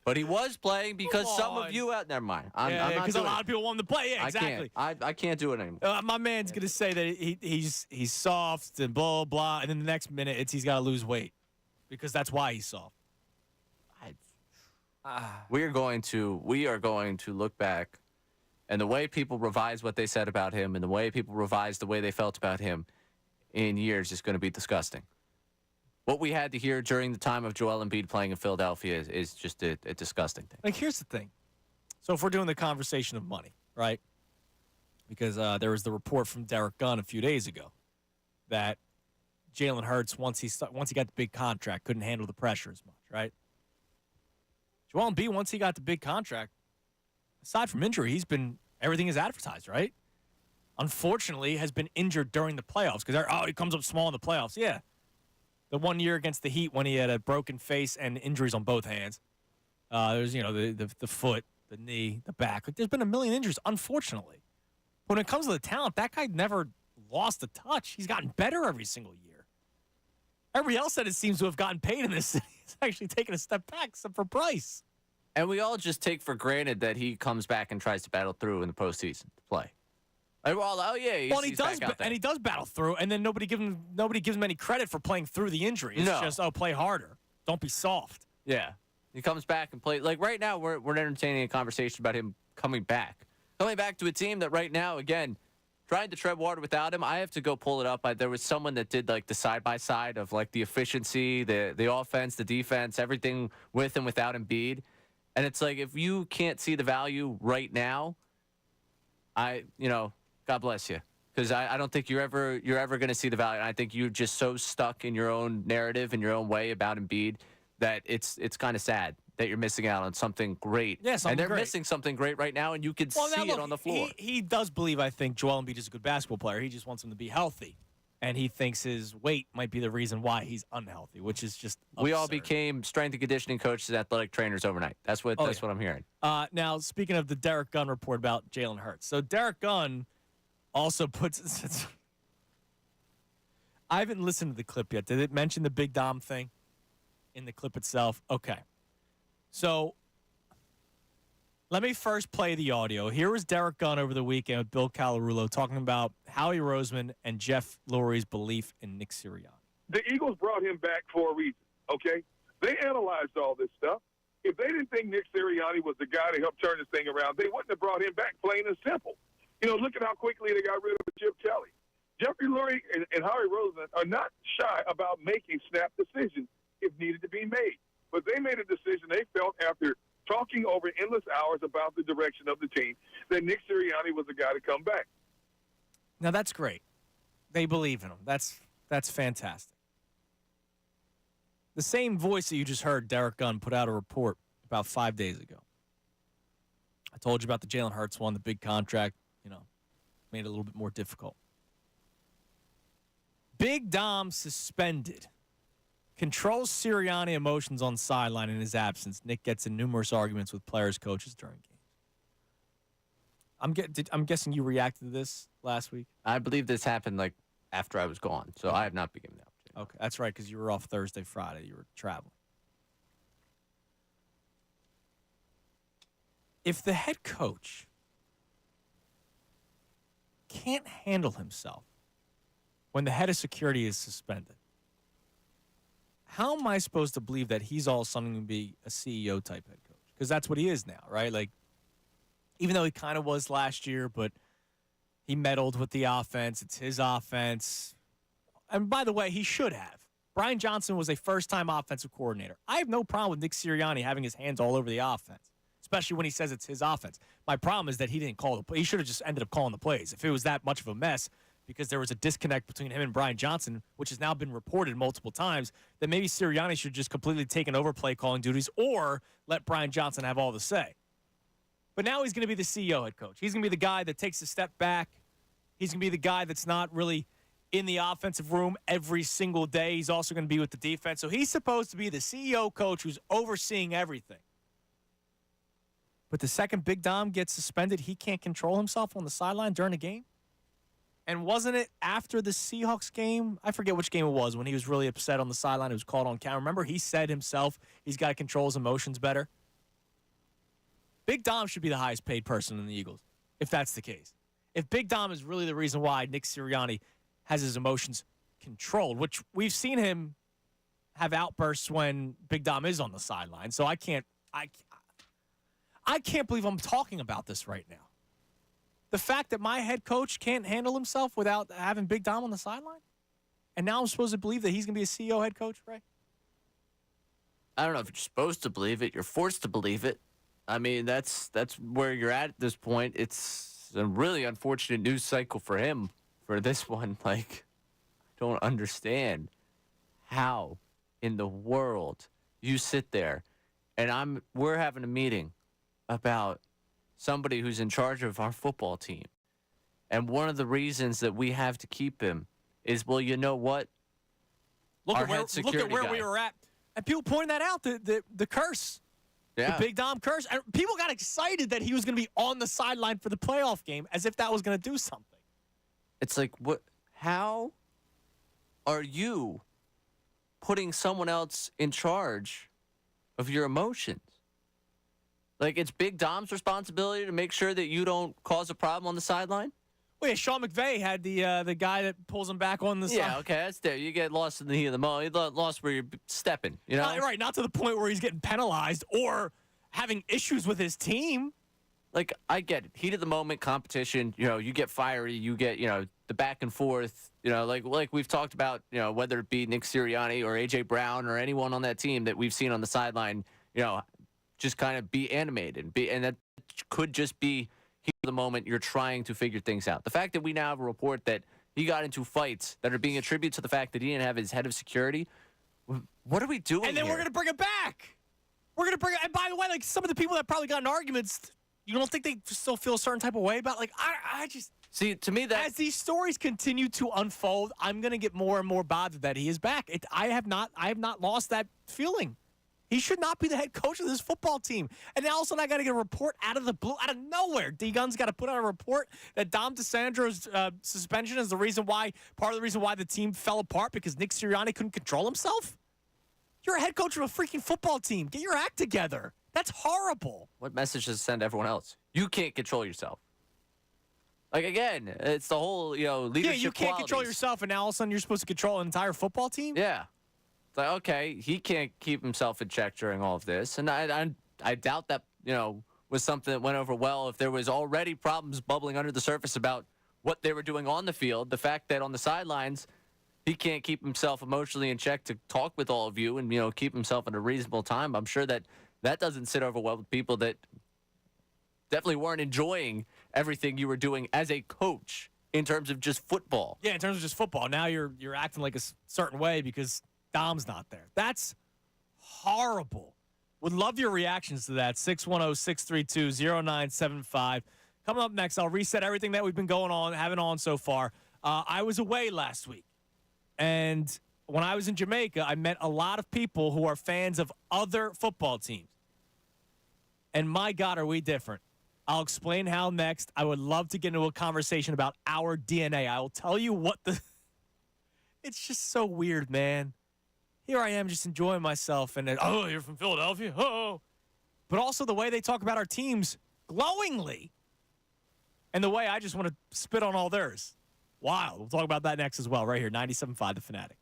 But he was playing because some of you out. Never mind. I'm not because a lot of people want him to play. Yeah, exactly. I can't do it anymore. My man's gonna say that he's soft and blah blah, and then the next minute he's got to lose weight because that's why he's soft. We are going to look back, and the way people revise what they said about him, and the way people revise the way they felt about him in years is going to be disgusting. What we had to hear during the time of Joel Embiid playing in Philadelphia is just a disgusting thing. Like, here's the thing. So if we're doing the conversation of money, right? Because there was the report from Derek Gunn a few days ago that Jalen Hurts, once he got the big contract, couldn't handle the pressure as much, right? Joel Embiid, once he got the big contract, aside from injury, everything is advertised, right? unfortunately, has been injured during the playoffs because, he comes up small in the playoffs. Yeah. The 1 year against the Heat when he had a broken face and injuries on both hands. There's, the foot, the knee, the back. Like, there's been a million injuries, unfortunately. When it comes to the talent, that guy never lost a touch. He's gotten better every single year. Everybody else that it seems to have gotten paid in this city is actually taking a step back, except for Bryce. And we all just take for granted that he comes back and tries to battle through in the postseason to play. Like, well, he's back out there. And he does battle through, and then nobody gives him any credit for playing through the injury. It's just, play harder. Don't be soft. Yeah. He comes back and plays. Like, right now, we're entertaining a conversation about him coming back. Coming back to a team that right now, again, trying to tread water without him. I have to go pull it up. There was someone that did, like, the side-by-side of, like, the efficiency, the offense, the defense, everything with and without Embiid. And it's like, if you can't see the value right now, God bless you. Because I don't think you're ever going to see the value. And I think you're just so stuck in your own narrative and your own way about Embiid that it's kind of sad that you're missing out on something great. Yeah, and they're missing something great right now, and you can see it on the floor. He does believe, I think, Joel Embiid is a good basketball player. He just wants him to be healthy. And he thinks his weight might be the reason why he's unhealthy, which is just absurd. We all became strength and conditioning coaches, athletic trainers overnight. That's what I'm hearing. Now, speaking of the Derek Gunn report about Jalen Hurts. So Derek Gunn also puts I haven't listened to the clip yet. Did it mention the Big Dom thing in the clip itself? Okay. So let me first play the audio. Here was Derek Gunn over the weekend with Bill Calarulo talking about Howie Roseman and Jeff Lurie's belief in Nick Sirianni. The Eagles brought him back for a reason, okay? They analyzed all this stuff. If they didn't think Nick Sirianni was the guy to help turn this thing around, they wouldn't have brought him back, plain and simple. Look at how quickly they got rid of Chip Kelly. Jeffrey Lurie and Howie Roseman are not shy about making snap decisions if needed to be made. But they made a decision they felt after talking over endless hours about the direction of the team that Nick Sirianni was the guy to come back. Now, that's great. They believe in him. That's fantastic. The same voice that you just heard, Derek Gunn, put out a report about 5 days ago. I told you about the Jalen Hurts one, the big contract, made it a little bit more difficult. Big Dom suspended. Controls Sirianni emotions on sideline in his absence. Nick gets in numerous arguments with players, coaches during games. I'm guessing you reacted to this last week? I believe this happened, like, after I was gone, so I have not been given the opportunity. Okay, that's right, because you were off Thursday, Friday. You were traveling. If the head coach can't handle himself when the head of security is suspended, how am I supposed to believe that he's all of a sudden going to be a CEO type head coach? Because that's what he is now, right? Like, even though he kind of was last year, but he meddled with the offense. It's his offense. And by the way, he should have. Brian Johnson was a first-time offensive coordinator. I have no problem with Nick Sirianni having his hands all over the offense, especially when he says it's his offense. My problem is that he didn't call the play. He should have just ended up calling the plays. If it was that much of a mess because there was a disconnect between him and Brian Johnson, which has now been reported multiple times, then maybe Sirianni should just completely taken over play calling duties or let Brian Johnson have all the say. But now he's going to be the CEO head coach. He's going to be the guy that takes a step back. He's going to be the guy that's not really in the offensive room every single day. He's also going to be with the defense. So he's supposed to be the CEO coach who's overseeing everything. But the second Big Dom gets suspended, he can't control himself on the sideline during a game? And wasn't it after the Seahawks game? I forget which game it was when he was really upset on the sideline. It was called on camera. Remember, he said himself he's got to control his emotions better. Big Dom should be the highest paid person in the Eagles, if that's the case. If Big Dom is really the reason why Nick Sirianni has his emotions controlled, which we've seen him have outbursts when Big Dom is on the sideline. So I can't believe I'm talking about this right now. The fact that my head coach can't handle himself without having Big Dom on the sideline? And now I'm supposed to believe that he's going to be a CEO head coach, Ray? I don't know if you're supposed to believe it. You're forced to believe it. I mean, that's where you're at this point. It's a really unfortunate news cycle for him for this one. Like, I don't understand how in the world you sit there and we're having a meeting about somebody who's in charge of our football team. And one of the reasons that we have to keep him is, well, you know what? Look Our at head security where guy. we were at. And people pointed that out, the curse. Yeah. The Big Dom curse. And people got excited that he was going to be on the sideline for the playoff game as if that was going to do something. It's like, what? How are you putting someone else in charge of your emotions? Like, it's Big Dom's responsibility to make sure that you don't cause a problem on the sideline? Well, yeah, Sean McVay had the guy that pulls him back on the side. Yeah, okay, that's there. You get lost in the heat of the moment. You lost where you're stepping, you know? Right, not to the point where he's getting penalized or having issues with his team. Like, I get it. Heat of the moment, competition, you get fiery, you get, the back and forth, like we've talked about, whether it be Nick Sirianni or A.J. Brown or anyone on that team that we've seen on the sideline, just kind of be animated. And that could just be heat of the moment. You're trying to figure things out. The fact that we now have a report that he got into fights that are being attributed to the fact that he didn't have his head of security, what are we doing And then we're going to bring it back. We're going to bring it. And by the way, like some of the people that probably got in arguments, you don't think they still feel a certain type of way about? Like, I just... See, to me, that... As these stories continue to unfold, I'm going to get more and more bothered that he is back. I have not lost that feeling. He should not be the head coach of this football team. And now all of a sudden I got to get a report out of the blue, out of nowhere. D-Gun's got to put out a report that Dom DeSandro's suspension is part of the reason why the team fell apart because Nick Sirianni couldn't control himself? You're a head coach of a freaking football team. Get your act together. That's horrible. What message does it send to everyone else? You can't control yourself. Like, again, it's the whole, leadership Yeah, you can't control qualities. yourself, and now all of a sudden you're supposed to control an entire football team? Yeah. It's like, okay, he can't keep himself in check during all of this. And I doubt that, was something that went over well if there was already problems bubbling under the surface about what they were doing on the field. The fact that on the sidelines, he can't keep himself emotionally in check to talk with all of you and, keep himself in a reasonable time. I'm sure that doesn't sit over well with people that definitely weren't enjoying everything you were doing as a coach in terms of just football. Yeah, in terms of just football. Now you're acting like a certain way because Dom's not there. That's horrible. Would love your reactions to that. 610-632-0975. Coming up next, I'll reset everything that we've been having on so far. I was away last week, and when I was in Jamaica, I met a lot of people who are fans of other football teams. And my God, are we different. I'll explain how next. I would love to get into a conversation about our DNA. I will tell you what it's just so weird, man. Here I am just enjoying myself, and oh, you're from Philadelphia? Oh. But also the way they talk about our teams glowingly, and the way I just want to spit on all theirs. Wild. We'll talk about that next as well, right here, 97.5 The Fanatic.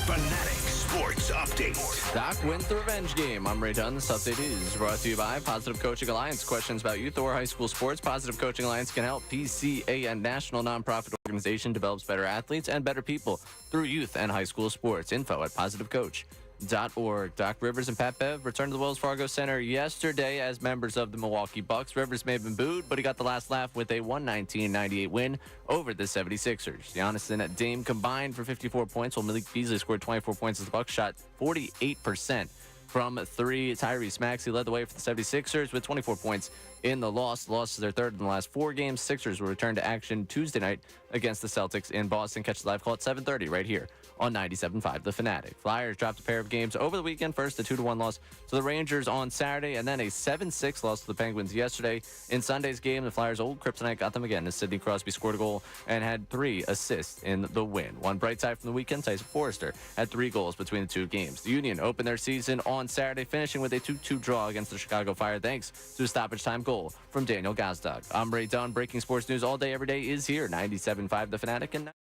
Fanatic Sports Update. Doc wins the revenge game. I'm Ray Dunn. This update is brought to you by Positive Coaching Alliance. Questions about youth or high school sports? Positive Coaching Alliance can help. PCA, a national nonprofit organization, develops better athletes and better people through youth and high school sports. Info at positivecoach.org. Doc Rivers and Pat Bev returned to the Wells Fargo Center yesterday as members of the Milwaukee Bucks. Rivers may have been booed, but he got the last laugh with a 119-98 win over the 76ers. Giannis and Dame combined for 54 points, while Malik Beasley scored 24 points as the Bucks shot 48% from three. Tyrese Maxey led the way for the 76ers with 24 points in the loss. The loss is their third in the last 4 games. Sixers will return to action Tuesday night against the Celtics in Boston. Catch the live call at 7:30 right here on 97.5 The Fanatic. Flyers dropped a pair of games over the weekend. First, a 2-1 loss to the Rangers on Saturday, and then a 7-6 loss to the Penguins yesterday. In Sunday's game, the Flyers' old kryptonite got them again as Sidney Crosby scored a goal and had 3 assists in the win. One bright side from the weekend, Tyson Forrester had 3 goals between the 2 games. The Union opened their season on Saturday, finishing with a 2-2 draw against the Chicago Fire thanks to a stoppage time goal from Daniel Gazdag. I'm Ray Dunn. Breaking sports news all day, every day is here. 97.5 The Fanatic and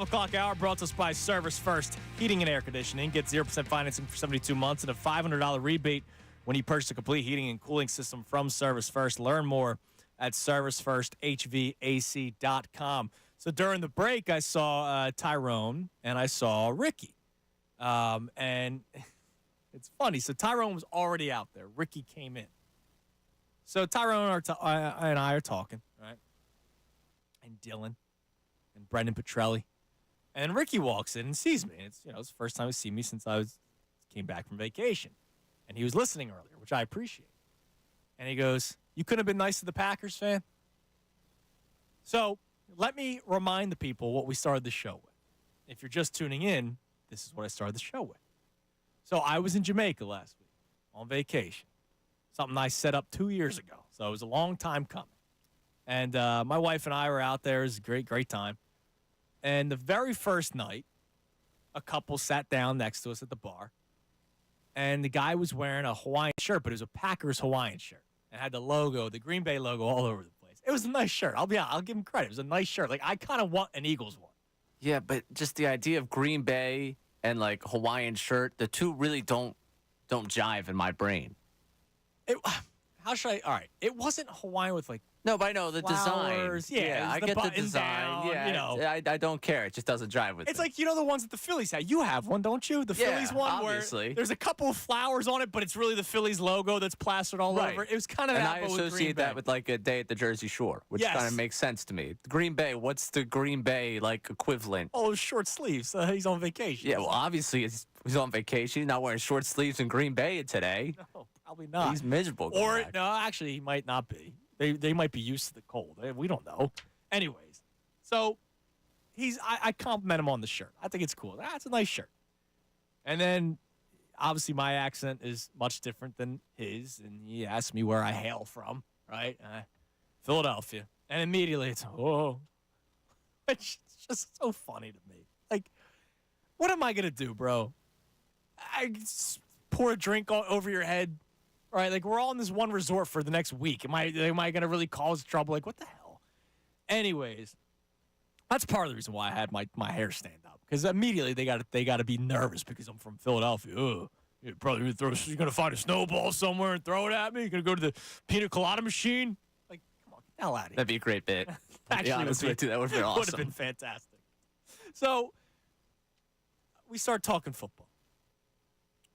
12 o'clock hour brought to us by Service First Heating and Air Conditioning. Get 0% financing for 72 months and a $500 rebate when you purchase a complete heating and cooling system from Service First. Learn more at servicefirsthvac.com. So during the break, I saw Tyrone and I saw Ricky. And it's funny. So Tyrone was already out there. Ricky came in. So Tyrone and I are talking, right? And Dylan and Brendan Petrelli. And Ricky walks in and sees me. It's it's the first time he's seen me since came back from vacation. And he was listening earlier, which I appreciate. And he goes, "You couldn't have been nice to the Packers fan?" So let me remind the people what we started the show with. If you're just tuning in, this is what I started the show with. So I was in Jamaica last week on vacation. Something I set up 2 years ago. So it was a long time coming. And my wife and I were out there. It was a great, great time. And the very first night, a couple sat down next to us at the bar. And the guy was wearing a Hawaiian shirt, but it was a Packers Hawaiian shirt. It had the logo, the Green Bay logo all over the place. It was a nice shirt. I'll give him credit. It was a nice shirt. Like, I kind of want an Eagles one. Yeah, but just the idea of Green Bay and, like, Hawaiian shirt, the two really don't jive in my brain. How should I? All right. It wasn't Hawaiian with, like, no, but I know the flowers. design. Yeah, I get the design. Down, I don't care. It just doesn't jive with It's it. like, the ones that the Phillies have. You have one, don't you? The Phillies one obviously. where there's a couple of flowers on it, but it's really the Phillies logo that's plastered all over. It was kind of and that, I but with Green associate Bay. that with, like, a day at the Jersey Shore, which Yes. kind of makes sense to me. Green Bay, what's the Green Bay, like, equivalent? Oh, short sleeves. He's on vacation. Yeah, well, obviously he's on vacation. He's not wearing short sleeves in Green Bay today. No, probably not. He's miserable. Or, no, actually, he might not be. They might be used to the cold. We don't know. Anyways, so I compliment him on the shirt. I think it's cool. It's a nice shirt. And then, obviously, my accent is much different than his. And he asked me where I hail from, right? Philadelphia. And immediately it's, oh. It's just so funny to me. Like, what am I going to do, bro? I just pour a drink over your head? Right, like, we're all in this one resort for the next week. Am I going to really cause trouble? Like, what the hell? Anyways, that's part of the reason why I had my hair stand up, because immediately they got to be nervous because I'm from Philadelphia. You're probably you're going to find a snowball somewhere and throw it at me. You're going to go to the pina colada machine. Like, come on, get the hell out of here. That'd be a great bit. Actually, honest with you, that would have been awesome. Would have been fantastic. So we start talking football,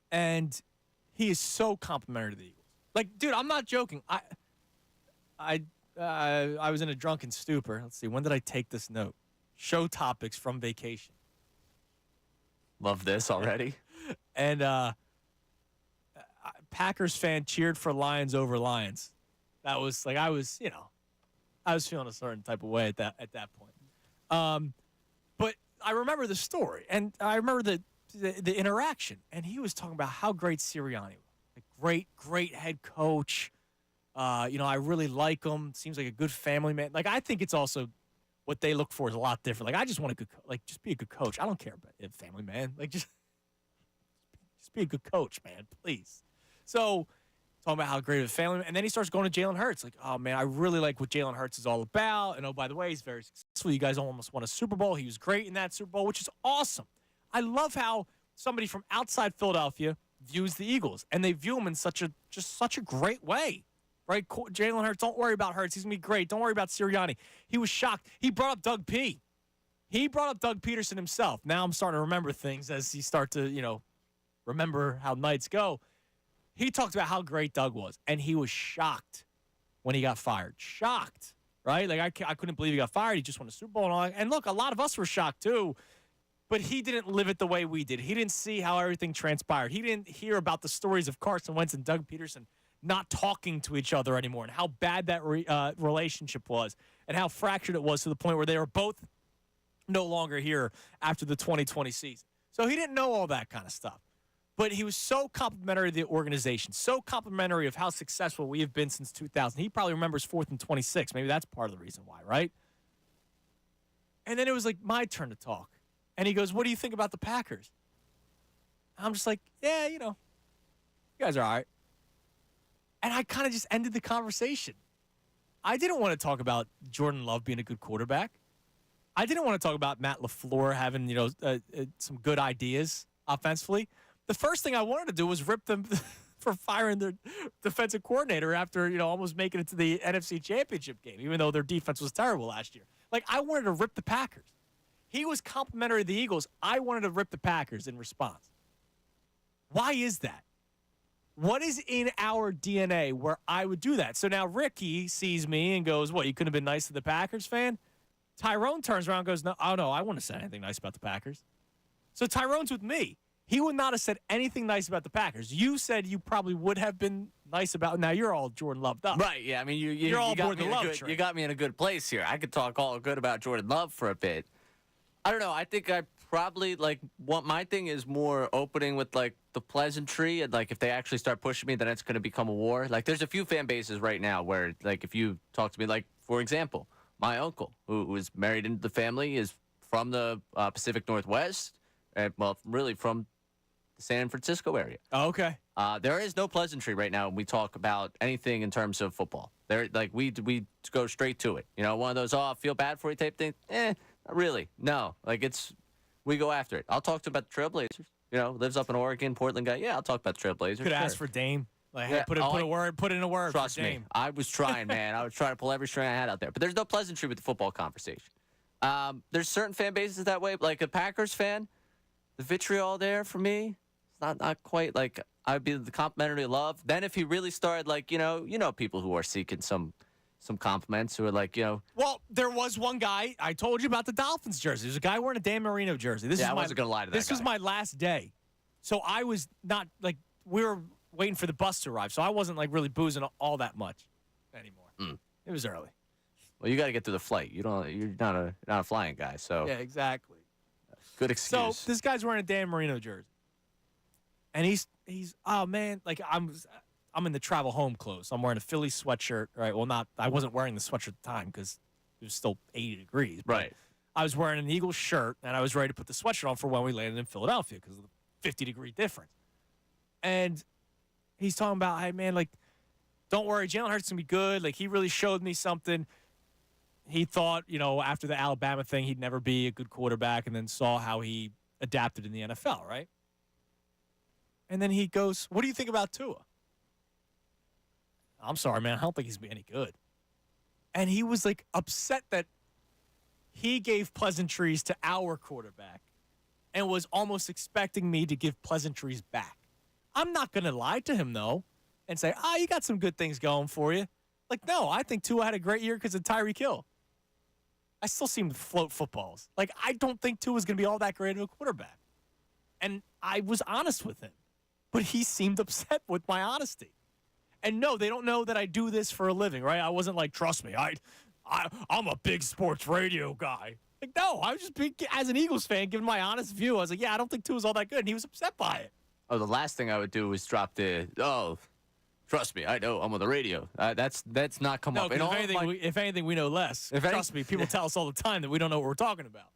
and he is so complimentary to the Eagles. Like, dude, I'm not joking. I was in a drunken stupor. Let's see. When did I take this note? Show topics from vacation. Love this already. And Packers fan cheered for Lions over Lions. That was like, I was feeling a certain type of way at that point. But I remember the story, and I remember the interaction, and he was talking about how great Sirianni was. Like, great head coach. I really like him. Seems like a good family man. Like, I think it's also what they look for is a lot different. Like, I just want a good, just be a good coach. I don't care about a family man. Like, just be a good coach, man, please. So, talking about how great of a family man. And then he starts going to Jalen Hurts. Like, oh, man, I really like what Jalen Hurts is all about. And, oh, by the way, he's very successful. You guys almost won a Super Bowl. He was great in that Super Bowl, which is awesome. I love how somebody from outside Philadelphia views the Eagles, and they view them in such a great way, right? Jalen Hurts, don't worry about Hurts. He's going to be great. Don't worry about Sirianni. He was shocked. He brought up Doug P. He brought up Doug Peterson himself. Now I'm starting to remember things as you start to, remember how nights go. He talked about how great Doug was, and he was shocked when he got fired. Shocked, right? Like, I couldn't believe he got fired. He just won a Super Bowl and all that. And look, a lot of us were shocked too. But he didn't live it the way we did. He didn't see how everything transpired. He didn't hear about the stories of Carson Wentz and Doug Peterson not talking to each other anymore and how bad that relationship was and how fractured it was to the point where they were both no longer here after the 2020 season. So he didn't know all that kind of stuff. But he was so complimentary of the organization, so complimentary of how successful we have been since 2000. He probably remembers 4th and 26. Maybe that's part of the reason why, right? And then it was like my turn to talk. And he goes, what do you think about the Packers? I'm just like, yeah, you guys are all right. And I kind of just ended the conversation. I didn't want to talk about Jordan Love being a good quarterback. I didn't want to talk about Matt LaFleur having, some good ideas offensively. The first thing I wanted to do was rip them for firing their defensive coordinator after, almost making it to the NFC Championship game, even though their defense was terrible last year. Like, I wanted to rip the Packers. He was complimentary of the Eagles. I wanted to rip the Packers in response. Why is that? What is in our DNA where I would do that? So now Ricky sees me and goes, what, you couldn't have been nice to the Packers fan? Tyrone turns around and goes, no, I wouldn't have said anything nice about the Packers. So Tyrone's with me. He would not have said anything nice about the Packers. You said you probably would have been nice about. Now you're all Jordan Loved up. Right, yeah. I mean, you're all you got aboard me the in a love good, train. you got me in a good place here. I could talk all good about Jordan Love for a bit. I don't know. I think I probably, what my thing is more opening with, the pleasantry. And, if they actually start pushing me, then it's going to become a war. There's a few fan bases right now where, if you talk to me, for example, my uncle, who is married into the family, is from the Pacific Northwest. And, well, really from the San Francisco area. Oh, okay. There is no pleasantry right now when we talk about anything in terms of football. There, we go straight to it. One of those, I feel bad for you type thing. Not really. No. We go after it. I'll talk to him about the Trailblazers. Lives up in Oregon, Portland guy. Yeah, I'll talk about the Trailblazers. Could ask for Dame. Put in a word. Trust for me. Dame. I was trying, man. I was trying to pull every string I had out there. But there's no pleasantry with the football conversation. There's certain fan bases that way. Like a Packers fan, the vitriol there for me, it's not quite I'd be the complimentary love. Then if he really started people who are seeking some compliments who are Well, there was one guy. I told you about the Dolphins jersey. There's a guy wearing a Dan Marino jersey. I wasn't going to lie to that This was my last day. So I was not, we were waiting for the bus to arrive. So I wasn't, really boozing all that much anymore. It was early. Well, you got to get through the flight. You're not a flying guy, so. Yeah, exactly. Good excuse. So this guy's wearing a Dan Marino jersey. And he's oh, man, I'm in the travel home clothes. I'm wearing a Philly sweatshirt. Right. Well, I wasn't wearing the sweatshirt at the time because it was still 80 degrees. Right. I was wearing an Eagles shirt, and I was ready to put the sweatshirt on for when we landed in Philadelphia because of the 50-degree difference. And he's talking about, hey, man, don't worry, Jalen Hurts going to be good. He really showed me something. He thought, after the Alabama thing, he'd never be a good quarterback, and then saw how he adapted in the NFL, right? And then he goes, what do you think about Tua? I'm sorry, man. I don't think he's going to be any good. And he was, upset that he gave pleasantries to our quarterback and was almost expecting me to give pleasantries back. I'm not going to lie to him, though, and say, you got some good things going for you. No, I think Tua had a great year because of Tyreek Hill. I still see him float footballs. I don't think Tua's going to be all that great of a quarterback. And I was honest with him. But he seemed upset with my honesty. And no, they don't know that I do this for a living, right? I wasn't trust me, I'm a big sports radio guy. No, I was just as an Eagles fan, giving my honest view. I was I don't think Tua's all that good. And he was upset by it. Oh, the last thing I would do was drop trust me, I know, I'm on the radio. That's not come up. If anything, we know less. Trust me, people tell us all the time that we don't know what we're talking about.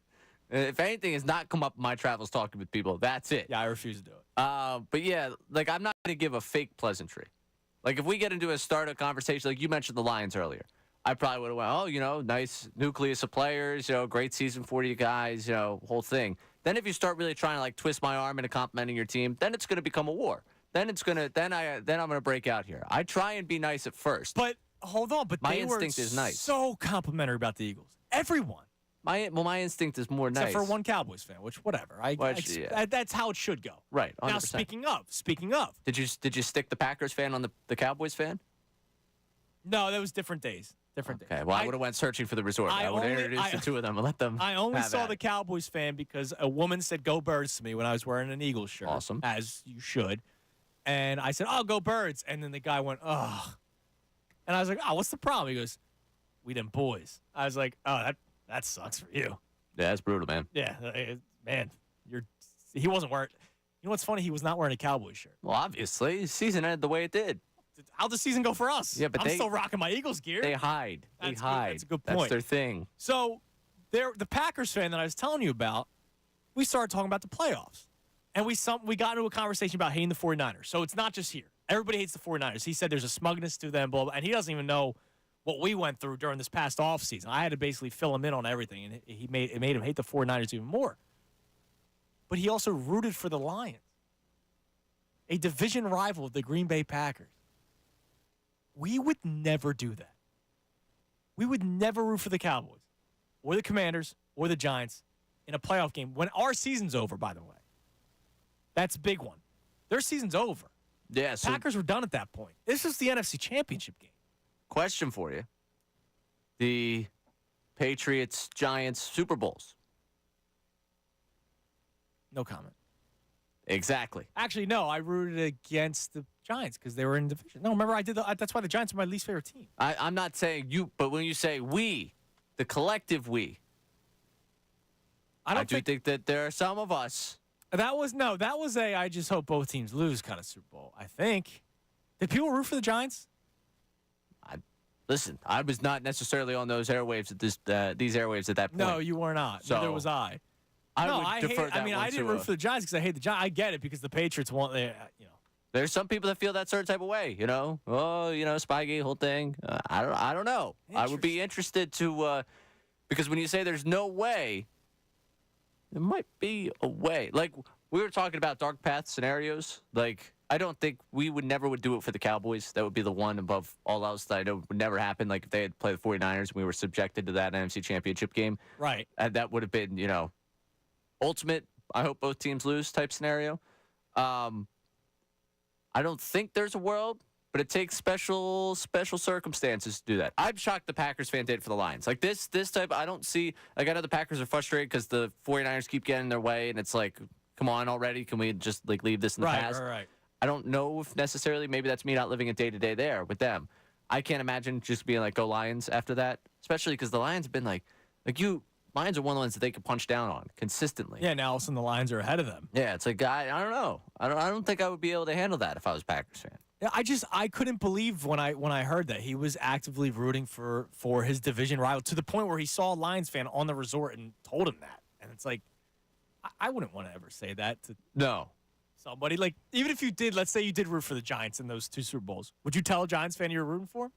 If anything has not come up in my travels talking with people, that's it. Yeah, I refuse to do it. But yeah, I'm not going to give a fake pleasantry. If we get into a start of conversation, you mentioned the Lions earlier, I probably would have went, nice nucleus of players, great season for you guys, whole thing. Then if you start really trying to twist my arm into complimenting your team, then it's going to become a war. Then I'm going to break out here. I try and be nice at first. But hold on, but my they instinct were is nice. So complimentary about the Eagles. Everyone. My instinct is more nice. Except for one Cowboys fan, which whatever. That's how it should go. Right. 100%. Now speaking of, did you stick the Packers fan on the Cowboys fan? No, that was different days. Okay. Well, I would have went searching for the resort. I would have introduced the two of them and let them. I only saw the Cowboys fan because a woman said "Go Birds" to me when I was wearing an Eagles shirt. Awesome. As you should. And I said, "Oh, go Birds!" And then the guy went, "Ugh." And I was like, "Oh, what's the problem?" He goes, "We them boys." I was like, "Oh, that sucks for you." Yeah, that's brutal, man. Yeah, man, he wasn't wearing. You know what's funny? He was not wearing a Cowboys shirt. Well, obviously, the season ended the way it did. How'd the season go for us? Yeah, but I'm still rocking my Eagles gear. They hide. That's a good point. That's their thing. So, the Packers fan that I was telling you about, we started talking about the playoffs. And we got into a conversation about hating the 49ers. So it's not just here. Everybody hates the 49ers. He said there's a smugness to them, blah, blah, and he doesn't even know what we went through during this past offseason. I had to basically fill him in on everything, and it made him hate the 49ers even more. But he also rooted for the Lions, a division rival of the Green Bay Packers. We would never do that. We would never root for the Cowboys or the Commanders or the Giants in a playoff game when our season's over, by the way. That's a big one. Their season's over. Yeah, so Packers were done at that point. This is the NFC Championship game. question for you. The Patriots, Giants, Super Bowls. No comment. Exactly. Actually, no, I rooted against the Giants because they were in the division. No, remember, that's why the Giants are my least favorite team. I'm not saying you, but when you say we, the collective we, I do think that there are some of us. That was I just hope both teams lose kind of Super Bowl, I think. Did people root for the Giants? Listen, I was not necessarily on those airwaves at these airwaves at that point. No, you were not. So, Neither was I. I didn't root for the Giants because I hate the Giants. I get it because the Patriots want, There's some people that feel that certain type of way, Spygate, whole thing. I don't know. I would be interested to, because when you say there's no way, there might be a way. Like, we were talking about dark path scenarios. Like, I don't think we would do it for the Cowboys. That would be the one above all else that I know would never happen. Like, if they had played the 49ers and we were subjected to that NFC Championship game. Right. And that would have been, ultimate, I hope both teams lose type scenario. I don't think there's a world, but it takes special circumstances to do that. I'm shocked the Packers fan did it for the Lions. Like this type, I don't see, like I know the Packers are frustrated because the 49ers keep getting in their way, and it's like, come on already. Can we just leave this in the past? Right. I don't know if necessarily, maybe that's me not living a day-to-day there with them. I can't imagine just being like, go Lions after that, especially because the Lions have been Lions are one of the ones that they can punch down on consistently. Yeah, now all of a sudden the Lions are ahead of them. Yeah, it's like, I don't know. I don't think I would be able to handle that if I was a Packers fan. Yeah, I couldn't believe when I heard that he was actively rooting for his division rival to the point where he saw a Lions fan on the resort and told him that. And it's like, I wouldn't want to ever say that to somebody. Like, even if you did, let's say you did root for the Giants in those 2 Super Bowls, would you tell a Giants fan you were rooting for?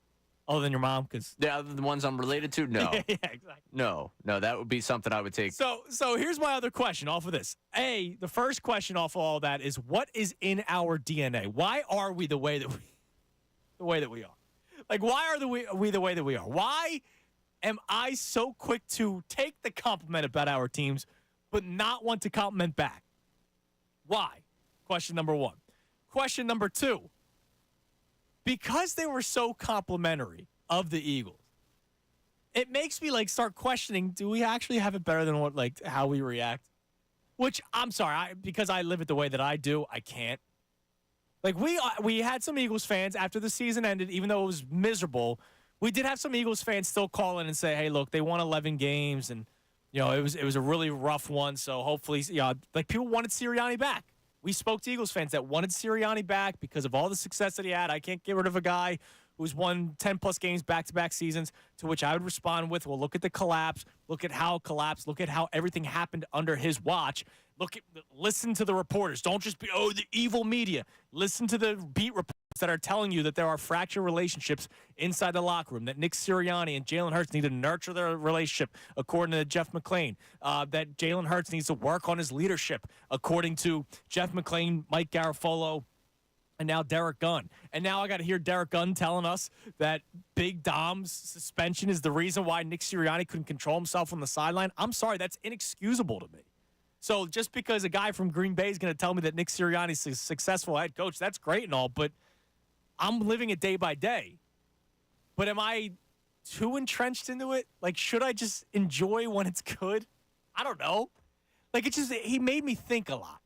Other than your mom, because other than ones I'm related to, no. yeah, exactly. No, that would be something I would take. So here's my other question off of this. The first question off of all that is, what is in our DNA? Why are we the way that we are? Like, why are we the way that we are? Why am I so quick to take the compliment about our teams, but not want to compliment back? Why? Question number 1. Question number 2. Because they were so complimentary of the Eagles, it makes me start questioning, do we actually have it better than how we react? Which, I'm sorry, because I live it the way that I do, I can't. We had some Eagles fans after the season ended, even though it was miserable, we did have some Eagles fans still call in and say, hey, look, they won 11 games, and it was a really rough one, so hopefully, people wanted Sirianni back. We spoke to Eagles fans that wanted Sirianni back because of all the success that he had. I can't get rid of a guy who's won 10-plus games back-to-back seasons, to which I would respond with, well, look at the collapse. Look at how it collapsed. Look at how everything happened under his watch. Listen to the reporters. Don't just be, the evil media. Listen to the beat reporters that are telling you that there are fractured relationships inside the locker room, that Nick Sirianni and Jalen Hurts need to nurture their relationship, according to Jeff McClain, that Jalen Hurts needs to work on his leadership, according to Jeff McClain, Mike Garafolo, and now Derek Gunn. And now I got to hear Derek Gunn telling us that Big Dom's suspension is the reason why Nick Sirianni couldn't control himself on the sideline. I'm sorry, that's inexcusable to me. So just because a guy from Green Bay is going to tell me that Nick Sirianni's a successful head coach, that's great and all, but I'm living it day by day. But am I too entrenched into it? Should I just enjoy when it's good? I don't know. He made me think a lot.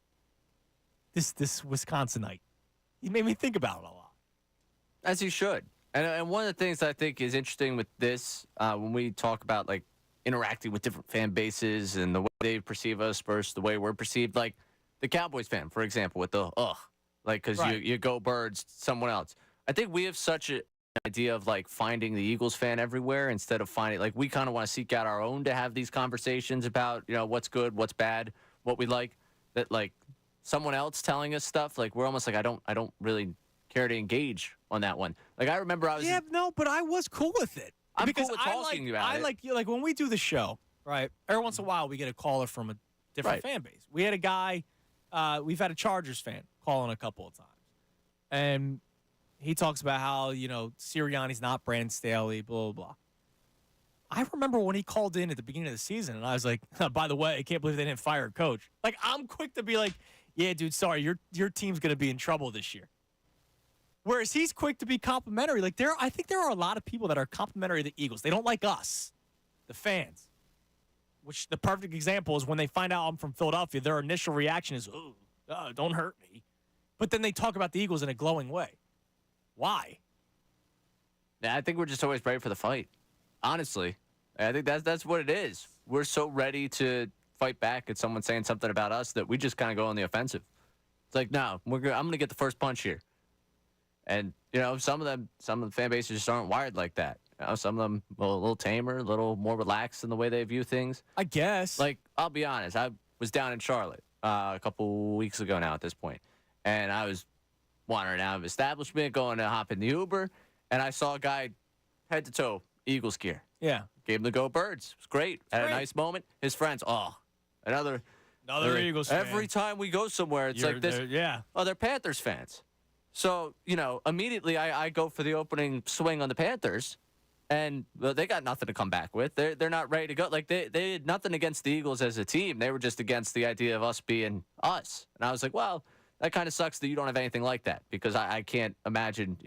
This Wisconsinite. He made me think about it a lot. As you should. And one of the things that I think is interesting with this, when we talk about interacting with different fan bases and the way they perceive us versus the way we're perceived, the Cowboys fan, for example, with the because right. you go Birds, someone else. I think we have such an idea of finding the Eagles fan everywhere instead of finding we kind of want to seek out our own to have these conversations about what's good, what's bad, what we like. That someone else telling us stuff we're almost I don't really care to engage on that one. Like, I remember I was. Yeah, no, but I was cool with it. I'm because cool with talking about it. Like when we do the show, right? Every once in a while, we get a caller from a different fan base. We had a guy, we've had a Chargers fan call in a couple of times. And he talks about how, Sirianni's not Brandon Staley, blah, blah, blah. I remember when he called in at the beginning of the season, and I was like, by the way, I can't believe they didn't fire a coach. Like, I'm quick to be like, yeah, dude, sorry, your team's going to be in trouble this year. Whereas he's quick to be complimentary. Like, I think there are a lot of people that are complimentary of the Eagles. They don't like us, the fans. Which the perfect example is when they find out I'm from Philadelphia, their initial reaction is, oh, don't hurt me. But then they talk about the Eagles in a glowing way. Why? Yeah, I think we're just always ready for the fight. Honestly, I think that's what it is. We're so ready to fight back at someone saying something about us that we just kind of go on the offensive. It's like, no, I'm going to get the first punch here. And, some of the fan bases just aren't wired like that. Some of them a little tamer, a little more relaxed in the way they view things. I guess. Like, I'll be honest. I was down in Charlotte a couple weeks ago now at this point. And I was wandering out of establishment, going to hop in the Uber. And I saw a guy head to toe, Eagles gear. Yeah. Gave him the go birds. It was great. Had a nice moment. His friends, another Eagles fan. Every time we go somewhere, it's like this. Yeah. Oh, they're Panthers fans. So, immediately I go for the opening swing on the Panthers. And they got nothing to come back with. They're not ready to go. Like, they had nothing against the Eagles as a team. They were just against the idea of us being us. And I was like, well, that kind of sucks that you don't have anything like that, because I can't imagine,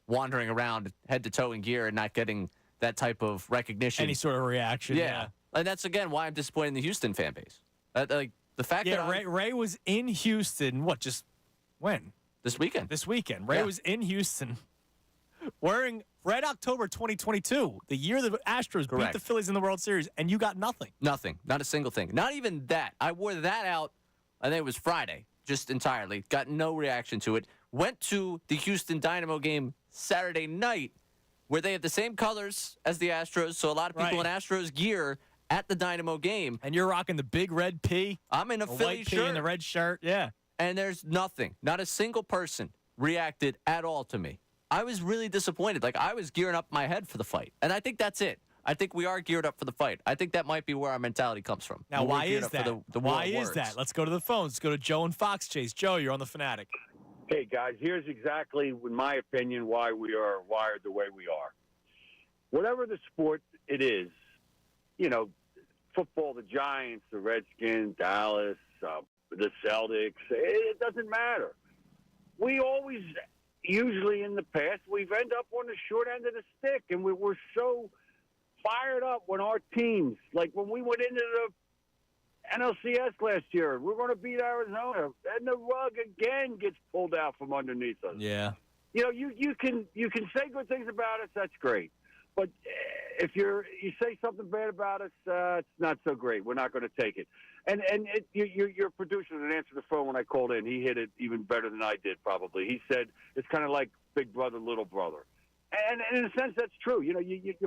wandering around head to toe in gear and not getting that type of recognition. Any sort of reaction. Yeah. And that's, again, why I'm disappointed in the Houston fan base. The fact that Ray was in Houston, just when? This weekend. Ray was in Houston wearing Red October 2022, the year the Astros beat the Phillies in the World Series, and you got nothing. Nothing. Not a single thing. Not even that. I wore that out, I think it was Friday, just entirely. Got no reaction to it. Went to the Houston Dynamo game Saturday night, where they have the same colors as the Astros, so a lot of people in Astros gear at the Dynamo game. And you're rocking the big red P. I'm in a Philly white shirt. P and the red shirt, yeah. And there's nothing. Not a single person reacted at all to me. I was really disappointed. Like, I was gearing up my head for the fight. And I think that's it. I think we are geared up for the fight. I think that might be where our mentality comes from. Now, why is that? Why is that? Let's go to the phones. Let's go to Joe and Fox Chase. Joe, you're on the Fanatic. Hey, guys, here's exactly, in my opinion, why we are wired the way we are. Whatever the sport it is, football, the Giants, the Redskins, Dallas, the Celtics, it doesn't matter. We always, usually in the past, we've ended up on the short end of the stick, and we're so fired up when our teams, like when we went into the NLCS last year, we're going to beat Arizona, and the rug again gets pulled out from underneath us. Yeah. You can say good things about us, that's great. But if you say something bad about us, it's not so great. We're not going to take it. And your producer didn't answer the phone when I called in. He hit it even better than I did, probably. He said it's kind of like big brother, little brother. And in a sense, that's true. You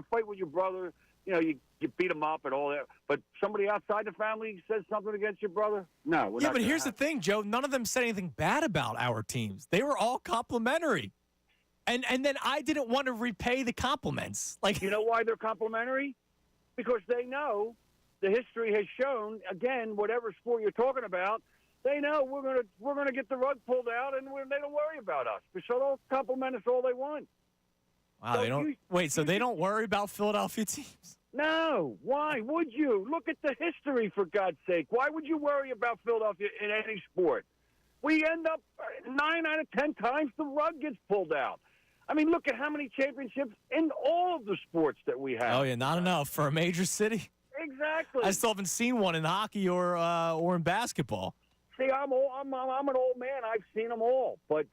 fight with your brother. You beat him up and all that. But somebody outside the family says something against your brother? No. Yeah, but here's the thing, Joe. None of them said anything bad about our teams. They were all complimentary. And then I didn't want to repay the compliments. Like, you know why they're complimentary? Because they know the history has shown, again, whatever sport you're talking about, they know we're gonna get the rug pulled out, and they don't worry about us. So they'll compliment us all they want. Wow, so they don't. So they don't worry about Philadelphia teams? No. Why would you? Look at the history, for God's sake. Why would you worry about Philadelphia in any sport? We end up 9 out of 10 times the rug gets pulled out. I mean, look at how many championships in all of the sports that we have. Oh, yeah, not enough for a major city. Exactly. I still haven't seen one in hockey or in basketball. See, I'm an old man. I've seen them all. But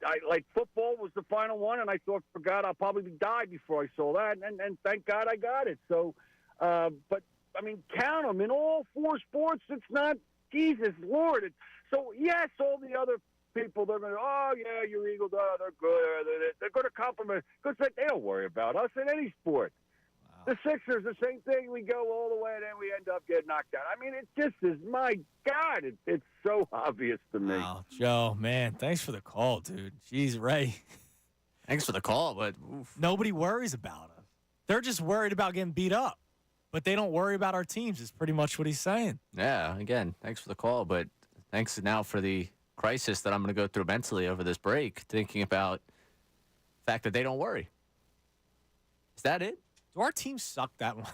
football was the final one, and I thought, for God, I'll probably die before I saw that. And thank God I got it. So, but, I mean, count them. In all 4 sports, it's not, Jesus, Lord. So, yes, all the other people, they're going to, oh, yeah, your Eagles, they're good. They're going to compliment, because they don't worry about us in any sport. Wow. The Sixers, the same thing. We go all the way, and then we end up getting knocked out. I mean, it just is, my God, it's so obvious to me. Wow, Joe, man, thanks for the call, dude. Jeez, Ray. Thanks for the call, but oof. Nobody worries about us. They're just worried about getting beat up. But they don't worry about our teams is pretty much what he's saying. Yeah, again, thanks for the call, but thanks now for the crisis that I'm going to go through mentally over this break, thinking about the fact that they don't worry. Is that it? Do our teams suck that much?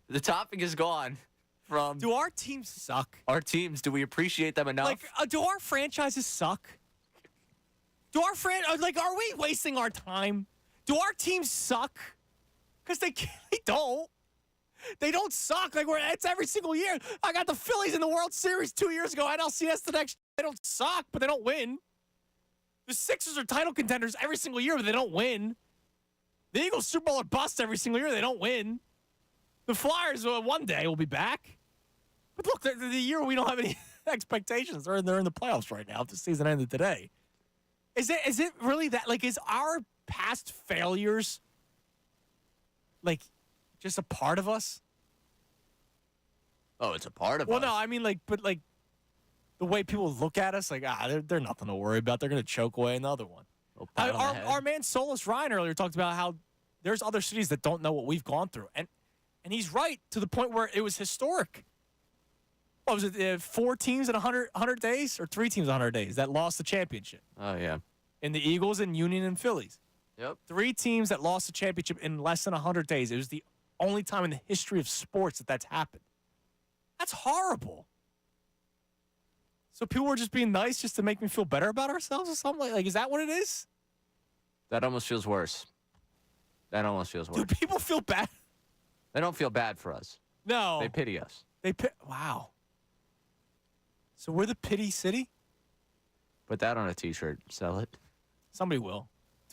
The topic is gone from. Do our teams suck? Our teams, do we appreciate them enough? Like, do our franchises suck? Do our are we wasting our time? Do our teams suck? Because they don't. They don't suck. Like, it's every single year. I got the Phillies in the World Series 2 years ago. NLCS the next. They don't suck, but they don't win. The Sixers are title contenders every single year, but they don't win. The Eagles Super Bowl are bust every single year. They don't win. The Flyers one day will be back. But look, the year we don't have any expectations. They're in the playoffs right now. If the season ended today, is it really that? Like, is our past failures like just a part of us? Oh, it's a part of us. Well, no, I mean, but the way people look at us, like, they're nothing to worry about. They're going to choke away another one. Our man Solus Ryan earlier talked about how there's other cities that don't know what we've gone through. And he's right to the point where it was historic. What was it, 4 teams in 100 days or 3 teams in 100 days that lost the championship? Oh, yeah. In the Eagles and Union and Phillies. Yep. 3 teams that lost the championship in less than 100 days. It was the only time in the history of sports that's happened. That's horrible. So people were just being nice just to make me feel better about ourselves or something? Like, is that what it is? That almost feels worse. Do people feel bad? They don't feel bad for us. No. They pity us. Wow. So we're the pity city? Put that on a T-shirt. Sell it. Somebody will.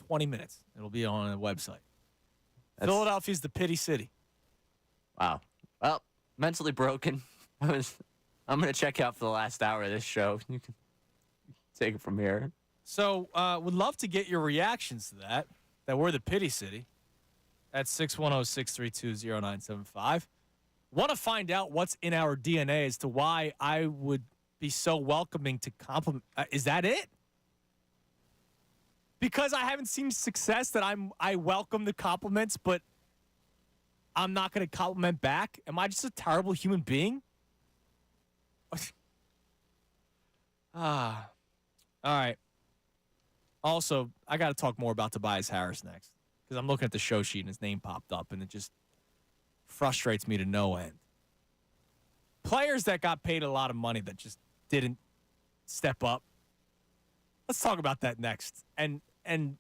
20 minutes. It'll be on a website. Philadelphia's the pity city. Wow. Well, mentally broken. I'm going to check out for the last hour of this show. You can take it from here. So would love to get your reactions to that we're the pity city. At 610-632-0975. Want to find out what's in our DNA as to why I would be so welcoming to compliment. Is that it? Because I haven't seen success that I welcome the compliments, but I'm not going to compliment back? Am I just a terrible human being? All right. Also, I got to talk more about Tobias Harris next because I'm looking at the show sheet and his name popped up, and it just frustrates me to no end. Players that got paid a lot of money that just didn't step up. Let's talk about that next. And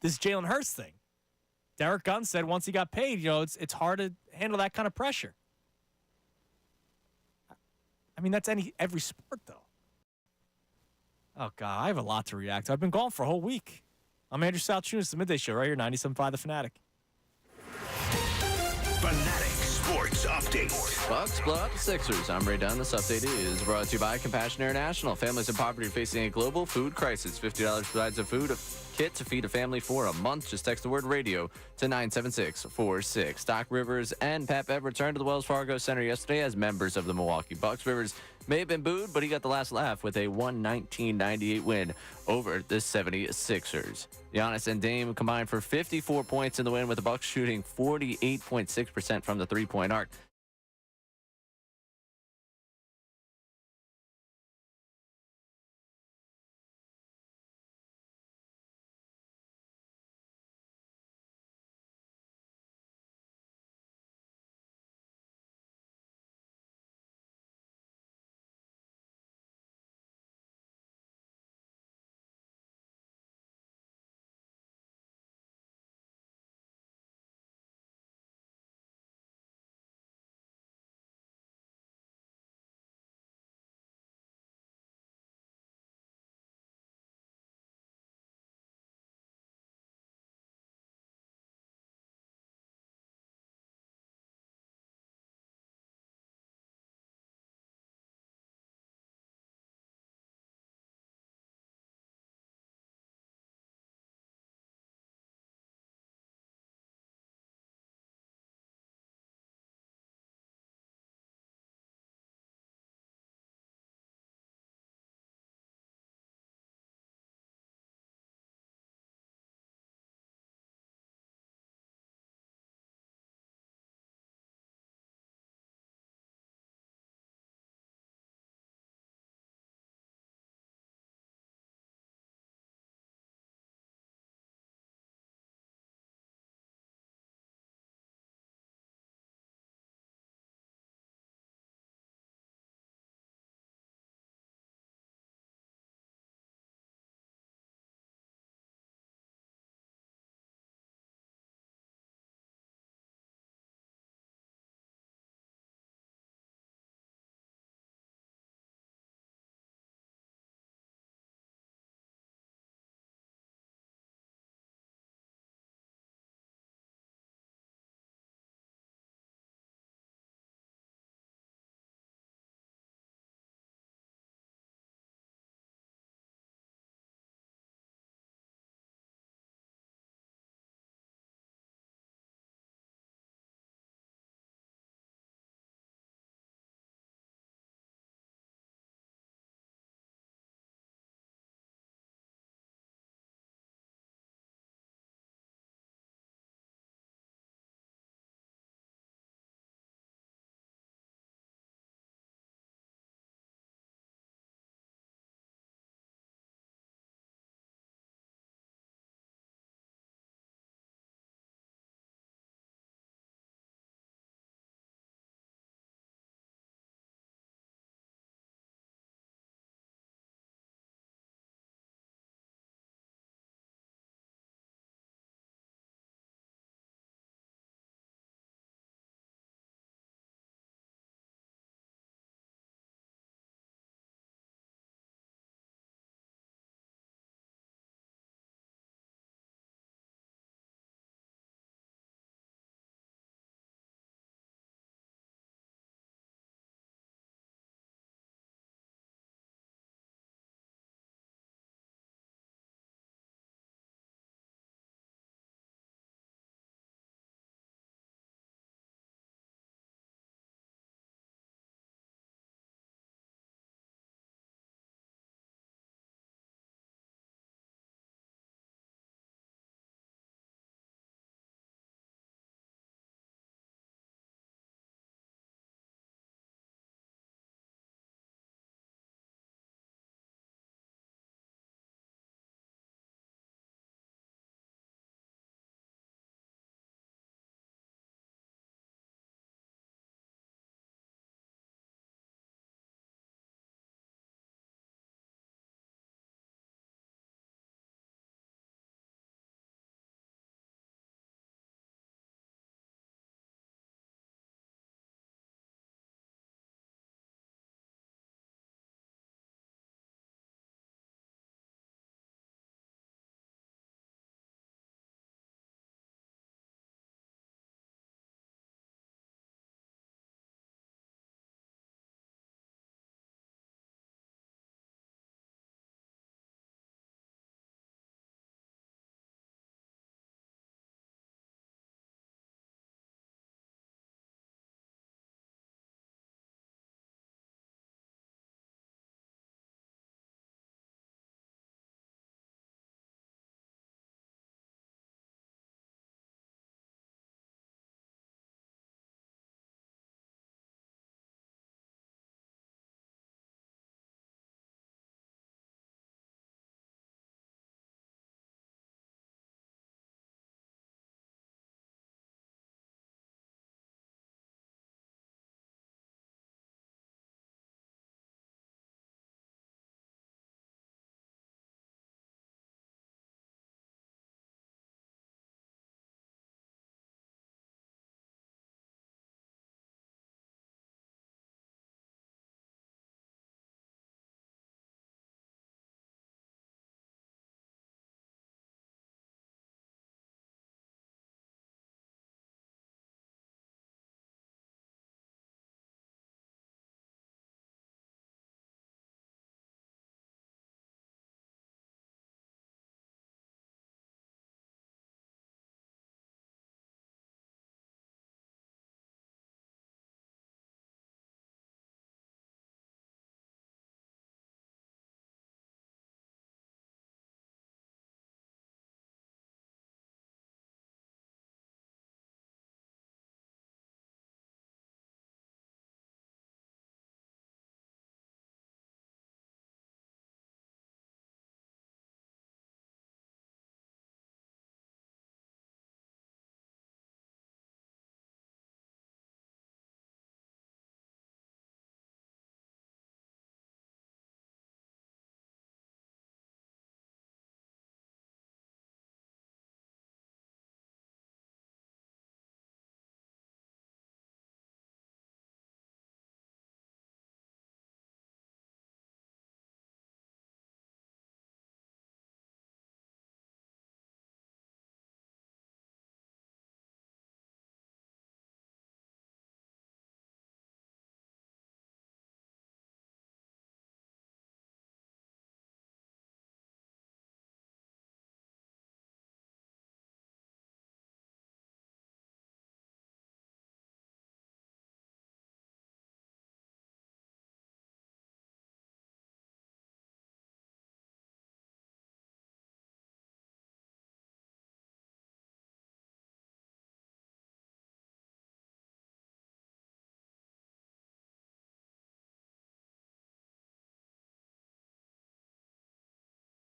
this Jalen Hurts thing. Derek Gunn said once he got paid, it's hard to handle that kind of pressure. I mean, that's every sport, though. Oh, God, I have a lot to react to. I've been gone for a whole week. I'm Andrew Salchunas, the Midday Show, right here, 97.5 The Fanatic. Fanatic Sports Update. Bucks blow out the Sixers. I'm Ray Dunn. This update is brought to you by Compassion International. Families in poverty are facing a global food crisis. $50 provides a food kit to feed a family for a month. Just text the word radio to 97646. Doc Rivers and Pat Bev returned to the Wells Fargo Center yesterday as members of the Milwaukee Bucks. Rivers may have been booed, but he got the last laugh with a 119-98 win over the 76ers. Giannis and Dame combined for 54 points in the win, with the Bucks shooting 48.6% from the three-point arc.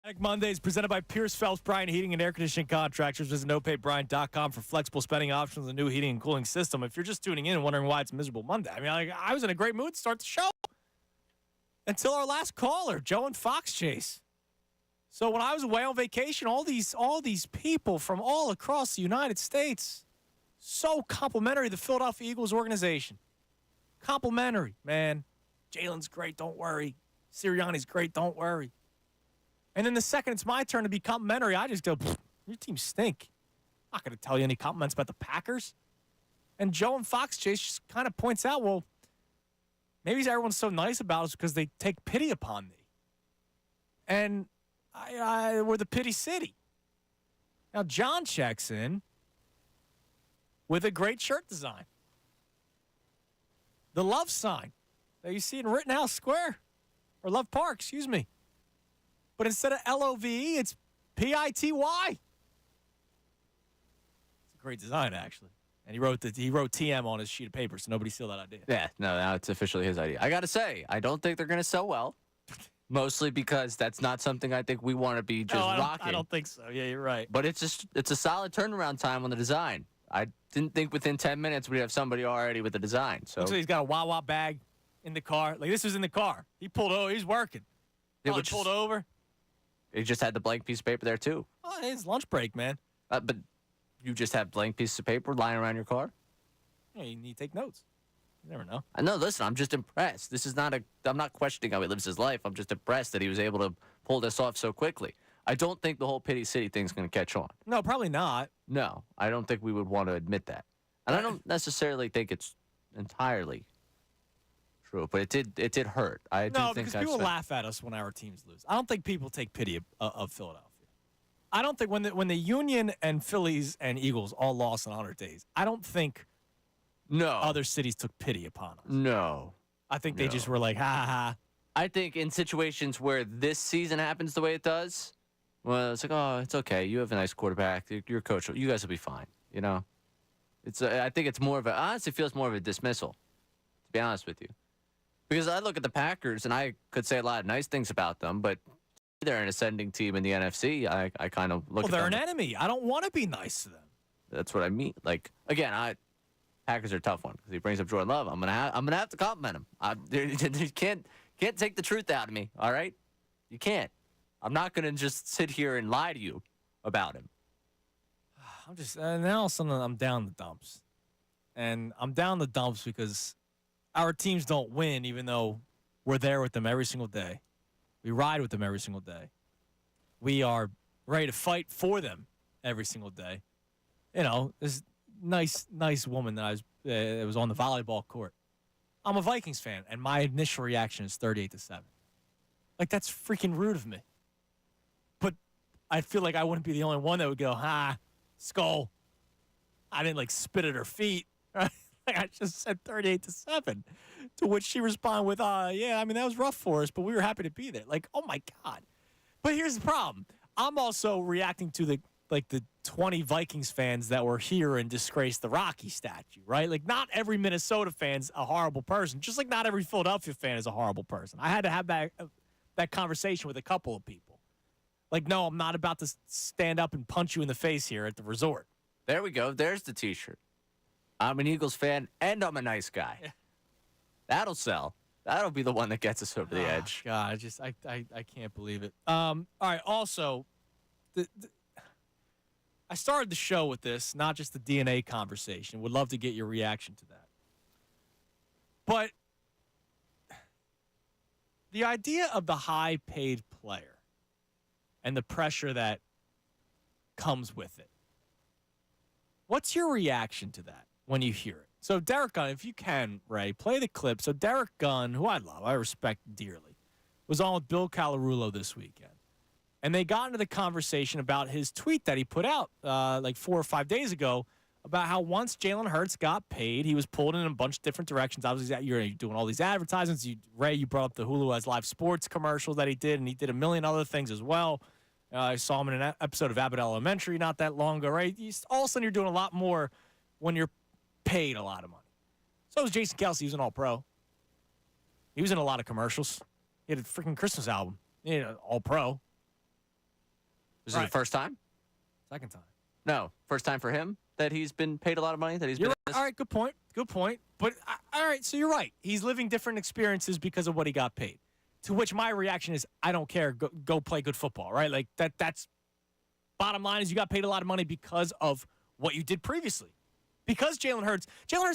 Fanatic Mondays presented by Pierce Phelps Bryant Heating and Air Conditioning Contractors. Visit nopayBryant.com for flexible spending options and new heating and cooling system. If you're just tuning in and wondering why it's a miserable Monday, I mean, I was in a great mood to start the show until our last caller, Joe and Fox Chase. So when I was away on vacation, all these people from all across the United States, so complimentary to the Philadelphia Eagles organization. Complimentary, man. Jalen's great, don't worry. Sirianni's great, don't worry. And then the second it's my turn to be complimentary, I just go, your team stink. I'm not going to tell you any compliments about the Packers. And Joe and Fox Chase just kind of points out, well, maybe everyone's so nice about us because they take pity upon me. And we're the pity city. Now, John checks in with a great shirt design. The love sign that you see in Rittenhouse Square, or Love Park, excuse me. But instead of L-O-V-E, it's P-I-T-Y. It's a great design, actually. And he wrote TM on his sheet of paper, so nobody steal that idea. Yeah, no, now it's officially his idea. I got to say, I don't think they're going to sell well, mostly because that's not something I think we want to be just rocking. I don't think so. Yeah, you're right. But it's a solid turnaround time on the design. I didn't think within 10 minutes we'd have somebody already with the design. So looks like he's got a Wawa bag in the car. Like, this was in the car. He pulled over. He's working. He pulled over. He just had the blank piece of paper there, too. Oh, it's lunch break, man. But you just have blank pieces of paper lying around your car? Yeah, you need to take notes. You never know. I know. Listen, I'm just impressed. This is not I'm not questioning how he lives his life. I'm just impressed that he was able to pull this off so quickly. I don't think the whole Pity City thing's going to catch on. No, probably not. No, I don't think we would want to admit that. And I don't necessarily think it's entirely true, but it did hurt. Because people laugh at us when our teams lose. I don't think people take pity of Philadelphia. I don't think when the Union and Phillies and Eagles all lost in 100 days, I don't think other cities took pity upon us. No. I think they just were like, ha, ha, ha. I think in situations where this season happens the way it does, well, it's like, oh, it's okay. You have a nice quarterback. Your coach, you guys will be fine. You know, I think it's more of honestly feels more of a dismissal, to be honest with you. Because I look at the Packers, and I could say a lot of nice things about them, but they're an ascending team in the NFC. I kind of look at them. Well, they're an enemy. I don't want to be nice to them. That's what I mean. Like, again, Packers are a tough one because he brings up Jordan Love. I'm gonna have to compliment him. You can't take the truth out of me, all right? You can't. I'm not gonna just sit here and lie to you about him. I'm just now all of a sudden I'm down the dumps, and I'm down the dumps because our teams don't win, even though we're there with them every single day. We ride with them every single day. We are ready to fight for them every single day. You know, this nice woman that was on the volleyball court. I'm a Vikings fan, and my initial reaction is 38-7. Like, that's freaking rude of me. But I feel like I wouldn't be the only one that would go, skull. I didn't, spit at her feet. Right? Like, I just said 38-7. To which she responded with, yeah, I mean, that was rough for us, but we were happy to be there. Like, oh, my God. But here's the problem. I'm also reacting to the 20 Vikings fans that were here and disgraced the Rocky statue, right? Like, not every Minnesota fan's a horrible person, just like not every Philadelphia fan is a horrible person. I had to have that conversation with a couple of people. Like, no, I'm not about to stand up and punch you in the face here at the resort. There we go. There's the T-shirt. I'm an Eagles fan, and I'm a nice guy. Yeah. That'll sell. That'll be the one that gets us over the edge. God, I can't believe it. All right, also, I started the show with this, not just the DNA conversation. Would love to get your reaction to that. But the idea of the high-paid player and the pressure that comes with it, what's your reaction to that when you hear it? So Derek Gunn, if you can, Ray, play the clip. So Derek Gunn, who I love, I respect dearly, was on with Bill Calarulo this weekend. And they got into the conversation about his tweet that he put out 4 or 5 days ago about how once Jalen Hurts got paid, he was pulled in a bunch of different directions. Obviously, you're doing all these advertisements. Ray, you brought up the Hulu as live sports commercial that he did, and he did a million other things as well. I saw him in an episode of Abbott Elementary not that long ago, right? All of a sudden, you're doing a lot more when you're paid a lot of money. So was Jason Kelce. He was an All-Pro. He was in a lot of commercials. He had a freaking Christmas album. All-Pro. Is it the first time? Second time. No, first time for him that he's been paid a lot of money. That he's You're been. right. All right, good point. Good point. But all right, so you're right. He's living different experiences because of what he got paid. To which my reaction is, I don't care. Go play good football, right? Like that's bottom line is you got paid a lot of money because of what you did previously. Because Jalen Hurts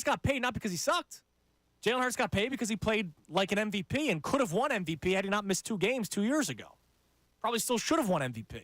got paid not because he sucked. Jalen Hurts got paid because he played like an MVP and could have won MVP had he not missed 2 games 2 years ago. Probably still should have won MVP.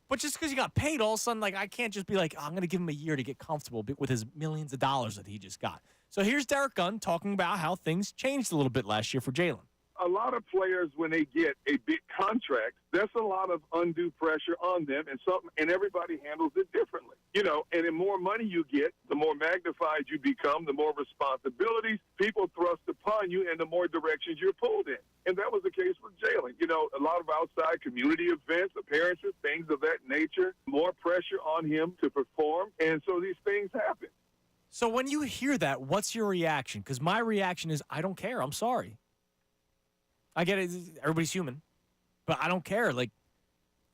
But just because he got paid, all of a sudden, like, I can't just be like, I'm going to give him a year to get comfortable with his millions of dollars that he just got. So here's Derek Gunn talking about how things changed a little bit last year for Jalen. A lot of players, when they get a big contract, that's a lot of undue pressure on them, and everybody handles it differently. You know, and the more money you get, the more magnified you become, the more responsibilities people thrust upon you, and the more directions you're pulled in. And that was the case with Jalen. You know, a lot of outside community events, appearances, things of that nature, more pressure on him to perform, and so these things happen. So when you hear that, what's your reaction? Because my reaction is, I don't care. I'm sorry. I get it. Everybody's human. But I don't care. Like,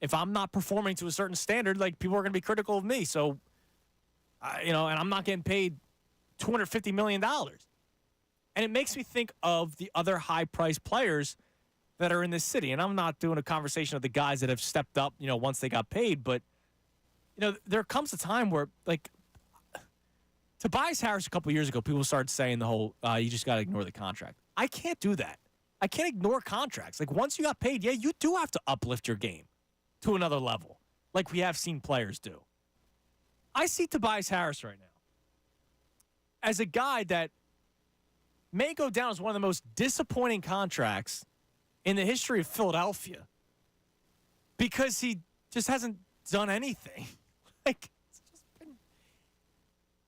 if I'm not performing to a certain standard, like, people are going to be critical of me. So, and I'm not getting paid $250 million. And it makes me think of the other high-priced players that are in this city. And I'm not doing a conversation of the guys that have stepped up, once they got paid. But, there comes a time where, like, Tobias Harris a couple years ago, people started saying the whole, you just got to ignore the contract. I can't do that. I can't ignore contracts. Like, once you got paid, yeah, you do have to uplift your game to another level, like we have seen players do. I see Tobias Harris right now as a guy that may go down as one of the most disappointing contracts in the history of Philadelphia because he just hasn't done anything. Like,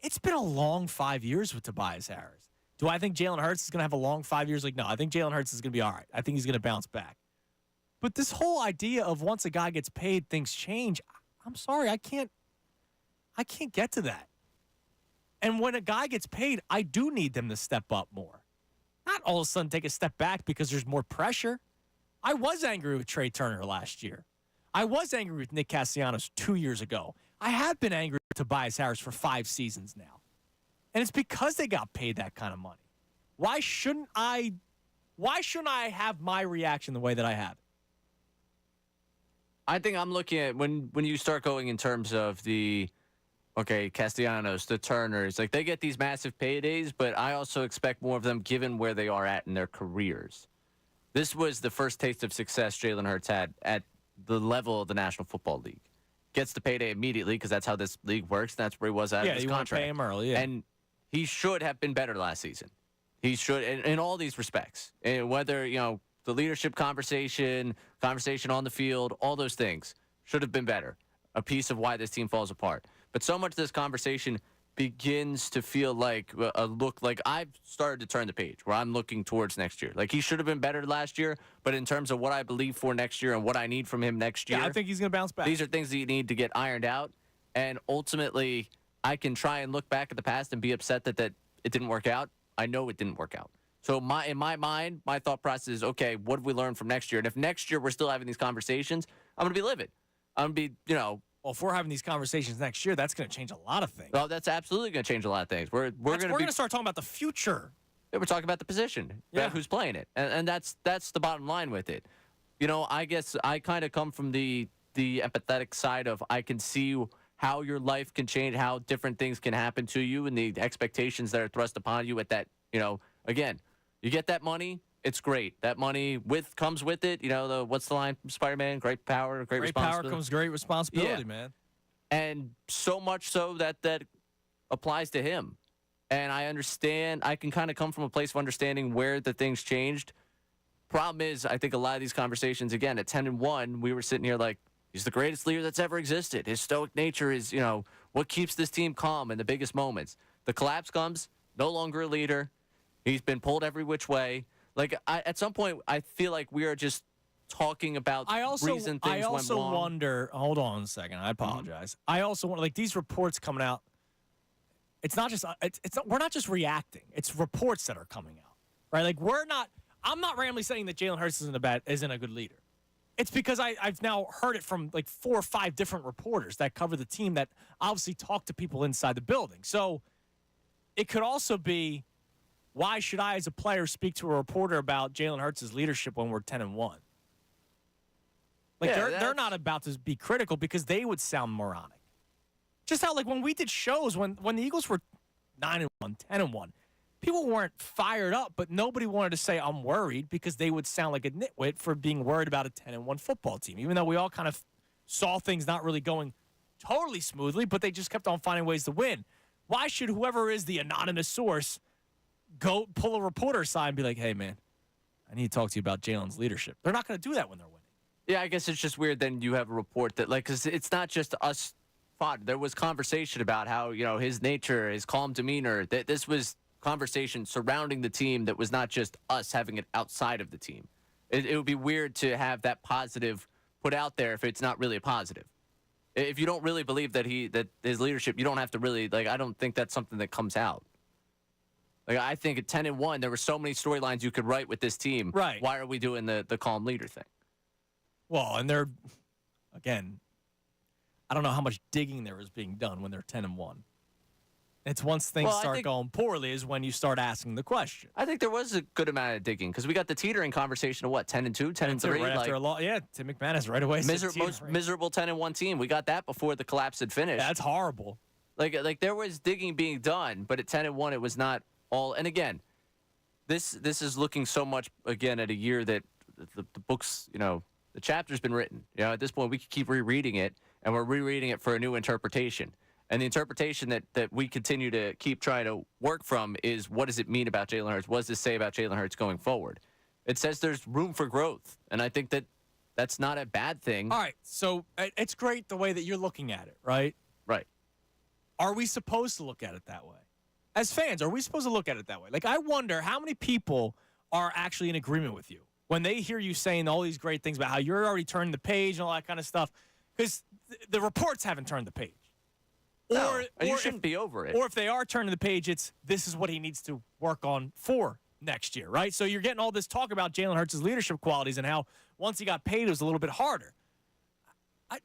it's been a long 5 years with Tobias Harris. Do I think Jalen Hurts is going to have a long 5 years? Like, no, I think Jalen Hurts is going to be all right. I think he's going to bounce back. But this whole idea of once a guy gets paid, things change. I'm sorry, I can't get to that. And when a guy gets paid, I do need them to step up more. Not all of a sudden take a step back because there's more pressure. I was angry with Trey Turner last year. I was angry with Nick Castellanos 2 years ago. I have been angry with Tobias Harris for 5 seasons now. And it's because they got paid that kind of money. Why shouldn't I have my reaction the way that I have it? I think I'm looking at when you start going in terms of Castellanos, the Turners, like they get these massive paydays, but I also expect more of them given where they are at in their careers. This was the first taste of success Jalen Hurts had at the level of the National Football League. Gets the payday immediately because that's how this league works. And that's where he was at his contract. Yeah, you want to pay him early, yeah. And he should have been better last season. He should, in all these respects. And whether, the leadership conversation on the field, all those things should have been better. A piece of why this team falls apart. But so much of this conversation begins to feel like a look like I've started to turn the page where I'm looking towards next year. Like he should have been better last year, but in terms of what I believe for next year and what I need from him next year. Yeah, I think he's going to bounce back. These are things that you need to get ironed out. And ultimately, I can try and look back at the past and be upset that it didn't work out. I know it didn't work out. So in my mind, my thought process is, okay, what have we learned from next year? And if next year we're still having these conversations, I'm going to be livid. I'm going to be, Well, if we're having these conversations next year, that's going to change a lot of things. Well, that's absolutely going to change a lot of things. We're going to start talking about the future. Yeah, we're talking about the position. Yeah. Who's playing it. And that's the bottom line with it. I guess I kind of come from the empathetic side of I can see how your life can change, how different things can happen to you, and the expectations that are thrust upon you at that, again, you get that money, it's great. That money comes with it, what's the line from Spider-Man? Great power, great responsibility. Great power comes great responsibility, man. And so much so that applies to him. And I understand, I can kind of come from a place of understanding where the things changed. Problem is, I think a lot of these conversations, again, at 10-1, we were sitting here like, he's the greatest leader that's ever existed. His stoic nature is, what keeps this team calm in the biggest moments. The collapse comes, no longer a leader. He's been pulled every which way. Like, at some point, I feel like we are just talking about reason things went wrong. I also wonder, hold on a second, I apologize. I also wonder, like, these reports coming out, it's not just, we're not just reacting. It's reports that are coming out, right? Like, I'm not randomly saying that Jalen Hurts isn't a good leader. It's because I've now heard it from like 4 or 5 different reporters that cover the team that obviously talk to people inside the building. So it could also be, why should I as a player speak to a reporter about Jalen Hurts' leadership when we're 10-1? Like they're not about to be critical because they would sound moronic. Just how like when we did shows when the Eagles were 9-1, 10-1, people weren't fired up, but nobody wanted to say I'm worried because they would sound like a nitwit for being worried about a 10-1 football team. Even though we all kind of saw things not really going totally smoothly, but they just kept on finding ways to win. Why should whoever is the anonymous source go pull a reporter aside and be like, hey, man, I need to talk to you about Jalen's leadership? They're not going to do that when they're winning. Yeah, I guess it's just weird then you have a report that, like, because it's not just us. There was conversation about how, his nature, his calm demeanor, that this was conversation surrounding the team that was not just us having it outside of the team. It would be weird to have that positive put out there if it's not really a positive. If you don't really believe that his leadership, you don't have to really, like, I don't think that's something that comes out. Like, I think at 10-1, there were so many storylines you could write with this team. Right. Why are we doing the calm leader thing? Well, and they're, again, I don't know how much digging there is being done when they're 10-1. It's once things start going poorly is when you start asking the question. I think there was a good amount of digging because we got the teetering conversation of what, 10-2, 10-3? Right after Tim McManus right away. Most miserable 10-1 team. We got that before the collapse had finished. Yeah, that's horrible. Like there was digging being done, but at 10-1 it was not all. And again, this is looking so much again at a year that the books, the chapter's been written. At this point we could keep rereading it, and we're rereading it for a new interpretation. And the interpretation that we continue to keep trying to work from is, what does it mean about Jalen Hurts? What does this say about Jalen Hurts going forward? It says there's room for growth, and I think that's not a bad thing. All right, so it's great the way that you're looking at it, right? Right. Are we supposed to look at it that way? As fans, are we supposed to look at it that way? Like, I wonder how many people are actually in agreement with you when they hear you saying all these great things about how you're already turning the page and all that kind of stuff, because the reports haven't turned the page. Or you shouldn't be over it. Or if they are turning the page, it's this is what he needs to work on for next year, right? So you're getting all this talk about Jalen Hurts' leadership qualities and how once he got paid, it was a little bit harder.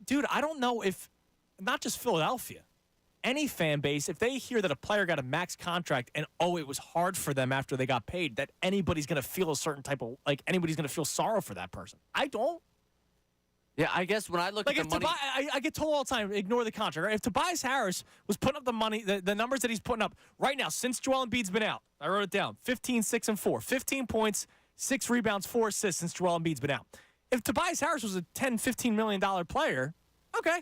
Dude, I don't know if, not just Philadelphia, any fan base, if they hear that a player got a max contract and, it was hard for them after they got paid, that anybody's going to feel a certain type of, like, anybody's going to feel sorrow for that person. I don't. Yeah, I guess when I look at the money... I get told all the time, ignore the contract. Right? If Tobias Harris was putting up the money, the numbers that he's putting up right now, since Joel Embiid's been out, I wrote it down, 15, 6, and 4. 15 points, 6 rebounds, 4 assists since Joel Embiid's been out. If Tobias Harris was a $10, $15 million player, okay.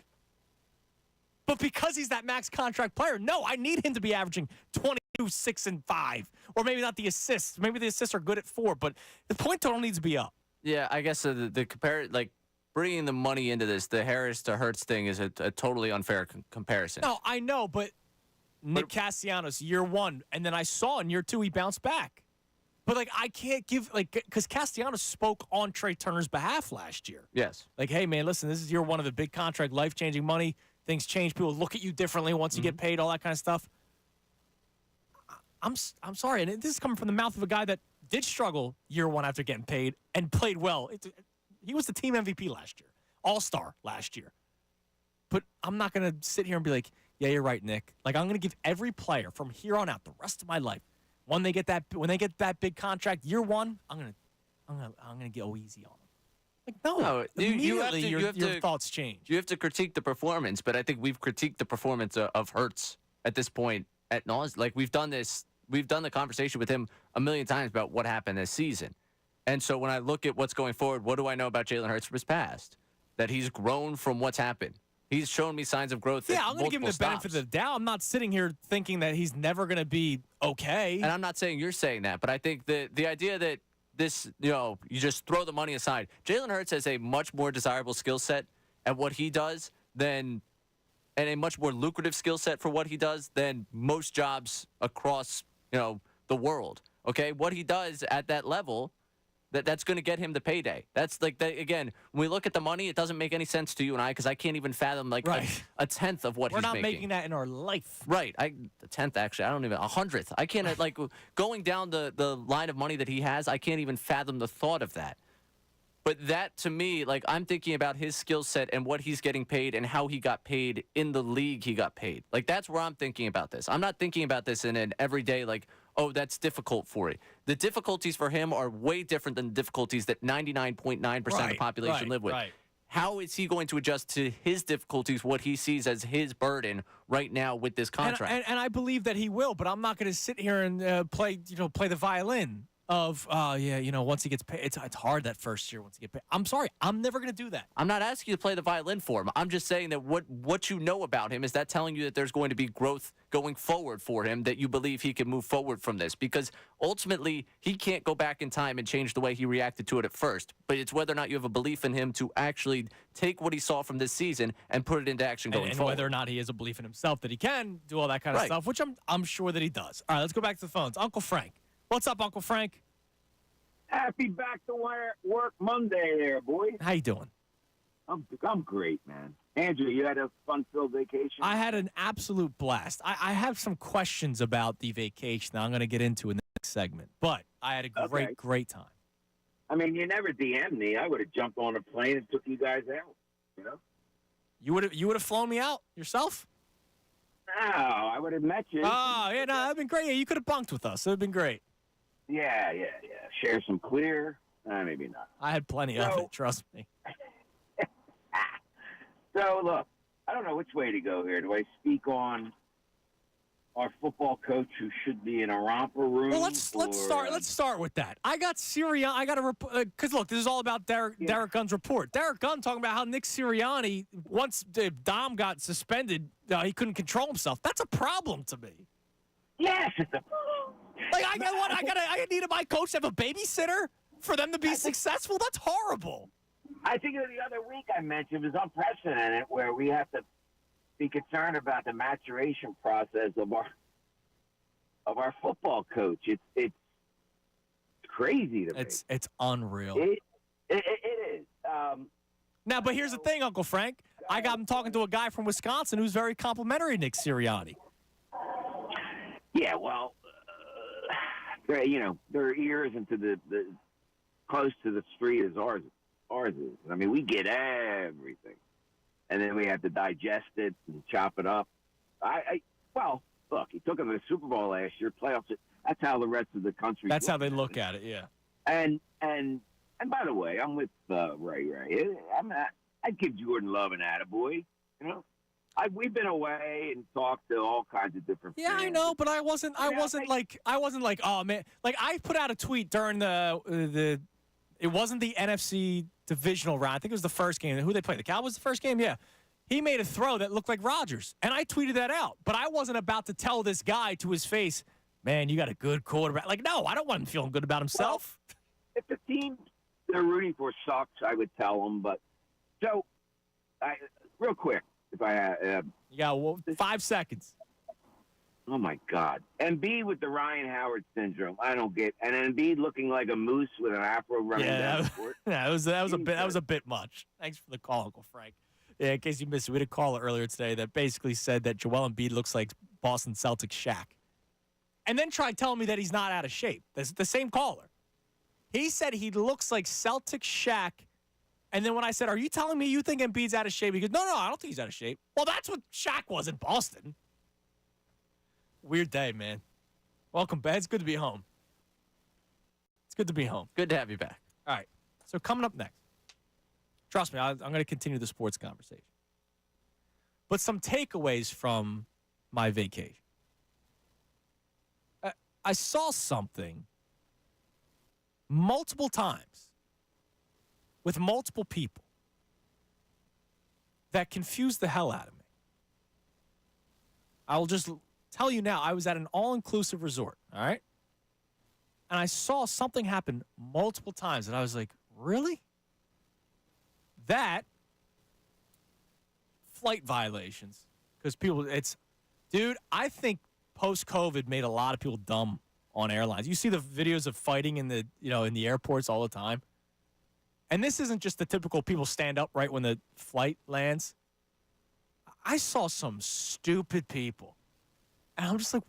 But because he's that max contract player, no, I need him to be averaging 22, 6, and 5. Or maybe not the assists. Maybe the assists are good at 4, but the point total needs to be up. Yeah, I guess bringing the money into this, the Harris to Hurts thing is a totally unfair comparison. No, I know, but Nick Castellanos, year 1, and then I saw in year 2 he bounced back. But, I can't give, because Castellanos spoke on Trey Turner's behalf last year. Yes. Hey, man, listen, this is year 1 of a big contract, life-changing money. Things change. People look at you differently once you get paid, all that kind of stuff. I'm sorry, and this is coming from the mouth of a guy that did struggle year 1 after getting paid and played well. He was the team MVP last year, all-star last year. But I'm not going to sit here and be like, yeah, you're right, Nick. I'm going to give every player from here on out the rest of my life, when they get that big contract, year 1, I'm going to go easy on them. No, immediately your thoughts change. You have to critique the performance, but I think we've critiqued the performance of Hurts at this point at nauseam. We've done this. We've done the conversation with him a million times about what happened this season. And so when I look at what's going forward, what do I know about Jalen Hurts from his past? That he's grown from what's happened. He's shown me signs of growth. Yeah, I'm going to give him the benefit of the doubt. I'm not sitting here thinking that he's never going to be okay. And I'm not saying you're saying that, but I think the idea that this, you just throw the money aside. Jalen Hurts has a much more desirable skill set at what he does and a much more lucrative skill set for what he does than most jobs across, the world. Okay, what he does at that level, that's going to get him the payday. That's again, when we look at the money, it doesn't make any sense to you and I, because I can't even fathom a tenth of what he's making. We're not making that in our life. Right. A tenth, actually. I don't even, 100th. I can't, going down the line of money that he has, I can't even fathom the thought of that. But that, to me, like, I'm thinking about his skill set and what he's getting paid and how he got paid in the league he got paid. Like, that's where I'm thinking about this. I'm not thinking about this in an everyday, like, oh, that's difficult for you. The difficulties for him are way different than the difficulties that 99.9% of the population live with. Right. How is he going to adjust to his difficulties, what he sees as his burden right now with this contract? And I believe that he will, but I'm not going to sit here and play the violin of, once he gets paid. It's hard that first year once he gets paid. I'm sorry. I'm never going to do that. I'm not asking you to play the violin for him. I'm just saying that what you know about him, is that telling you that there's going to be growth going forward for him, that you believe he can move forward from this? Because ultimately, he can't go back in time and change the way he reacted to it at first. But it's whether or not you have a belief in him to actually take what he saw from this season and put it into action going and forward. whether or not he has a belief in himself that he can do all that kind of stuff, which I'm sure that he does. All right, let's go back to the phones. Uncle Frank. What's up, Uncle Frank? Happy back to work Monday there, boy. How you doing? I'm great, man. Andrew, you had a fun-filled vacation? I had an absolute blast. I have some questions about the vacation that I'm going to get into in the next segment, but I had a great time. I mean, you never DM'd me. I would have jumped on a plane and took you guys out, you know? You would have flown me out yourself? No, I would have met you. Oh, yeah, no, that'd been great. Yeah, you could have bunked with us. It would have been great. Yeah. Share some clear. Maybe not. I had plenty of it, trust me. So, look, I don't know which way to go here. Do I speak on our football coach who should be in a romper room? Well, let's start with that. I got because look, this is all about Derek Gunn's report. Derek Gunn talking about how Nick Sirianni, once Dom got suspended, he couldn't control himself. That's a problem to me. Yes, it's a problem. Like, I need my coach to have a babysitter for them to be successful? That's horrible. I think the other week I mentioned was unprecedented, where we have to be concerned about the maturation process of our football coach. It's crazy to me. It's unreal. It is. Now, but here's the thing, Uncle Frank. I got him talking to a guy from Wisconsin who's very complimentary to Nick Sirianni. Yeah, well, their ears into the close to the street as ours is. I mean, we get everything, and then we have to digest it and chop it up. Well, look, he took him to the Super Bowl last year, playoffs. That's how the rest of the country. That's how they look at it, yeah. And by the way, I'm with Ray. I'd give Jordan Love an attaboy. You know, we've been away and talked to all kinds of different. Yeah, fans. I know, but I wasn't like, oh man, like I put out a tweet during the. It wasn't the NFC divisional round. I think it was the first game. Who they played? The Cowboys the first game? Yeah. He made a throw that looked like Rodgers, and I tweeted that out. But I wasn't about to tell this guy to his face, man, you got a good quarterback. Like, no, I don't want him feeling good about himself. Well, if the team they're rooting for sucks, I would tell them. But so, real quick, if I you got 5 seconds. Oh my God! Embiid with the Ryan Howard syndrome. I don't get, and Embiid looking like a moose with an afro running down the court. Yeah, that was a bit much. Thanks for the call, Uncle Frank. Yeah, in case you missed it, we had a caller earlier today that basically said that Joel Embiid looks like Boston Celtics Shaq, and then tried telling me that he's not out of shape. That's the same caller. He said he looks like Celtics Shaq, and then when I said, "Are you telling me you think Embiid's out of shape?" He goes, "No, I don't think he's out of shape." Well, that's what Shaq was in Boston. Weird day, man. Welcome back. It's good to be home. It's good to be home. Good to have you back. All right. So coming up next, trust me, I'm going to continue the sports conversation. But some takeaways from my vacation. I saw something multiple times with multiple people that confused the hell out of me. I will just tell you now, I was at an all-inclusive resort, all right? And I saw something happen multiple times, and I was like, really? That, flight violations, because dude, I think post-COVID made a lot of people dumb on airlines. You see the videos of fighting in the airports all the time. And this isn't just the typical people stand up right when the flight lands. I saw some stupid people. And I'm just like,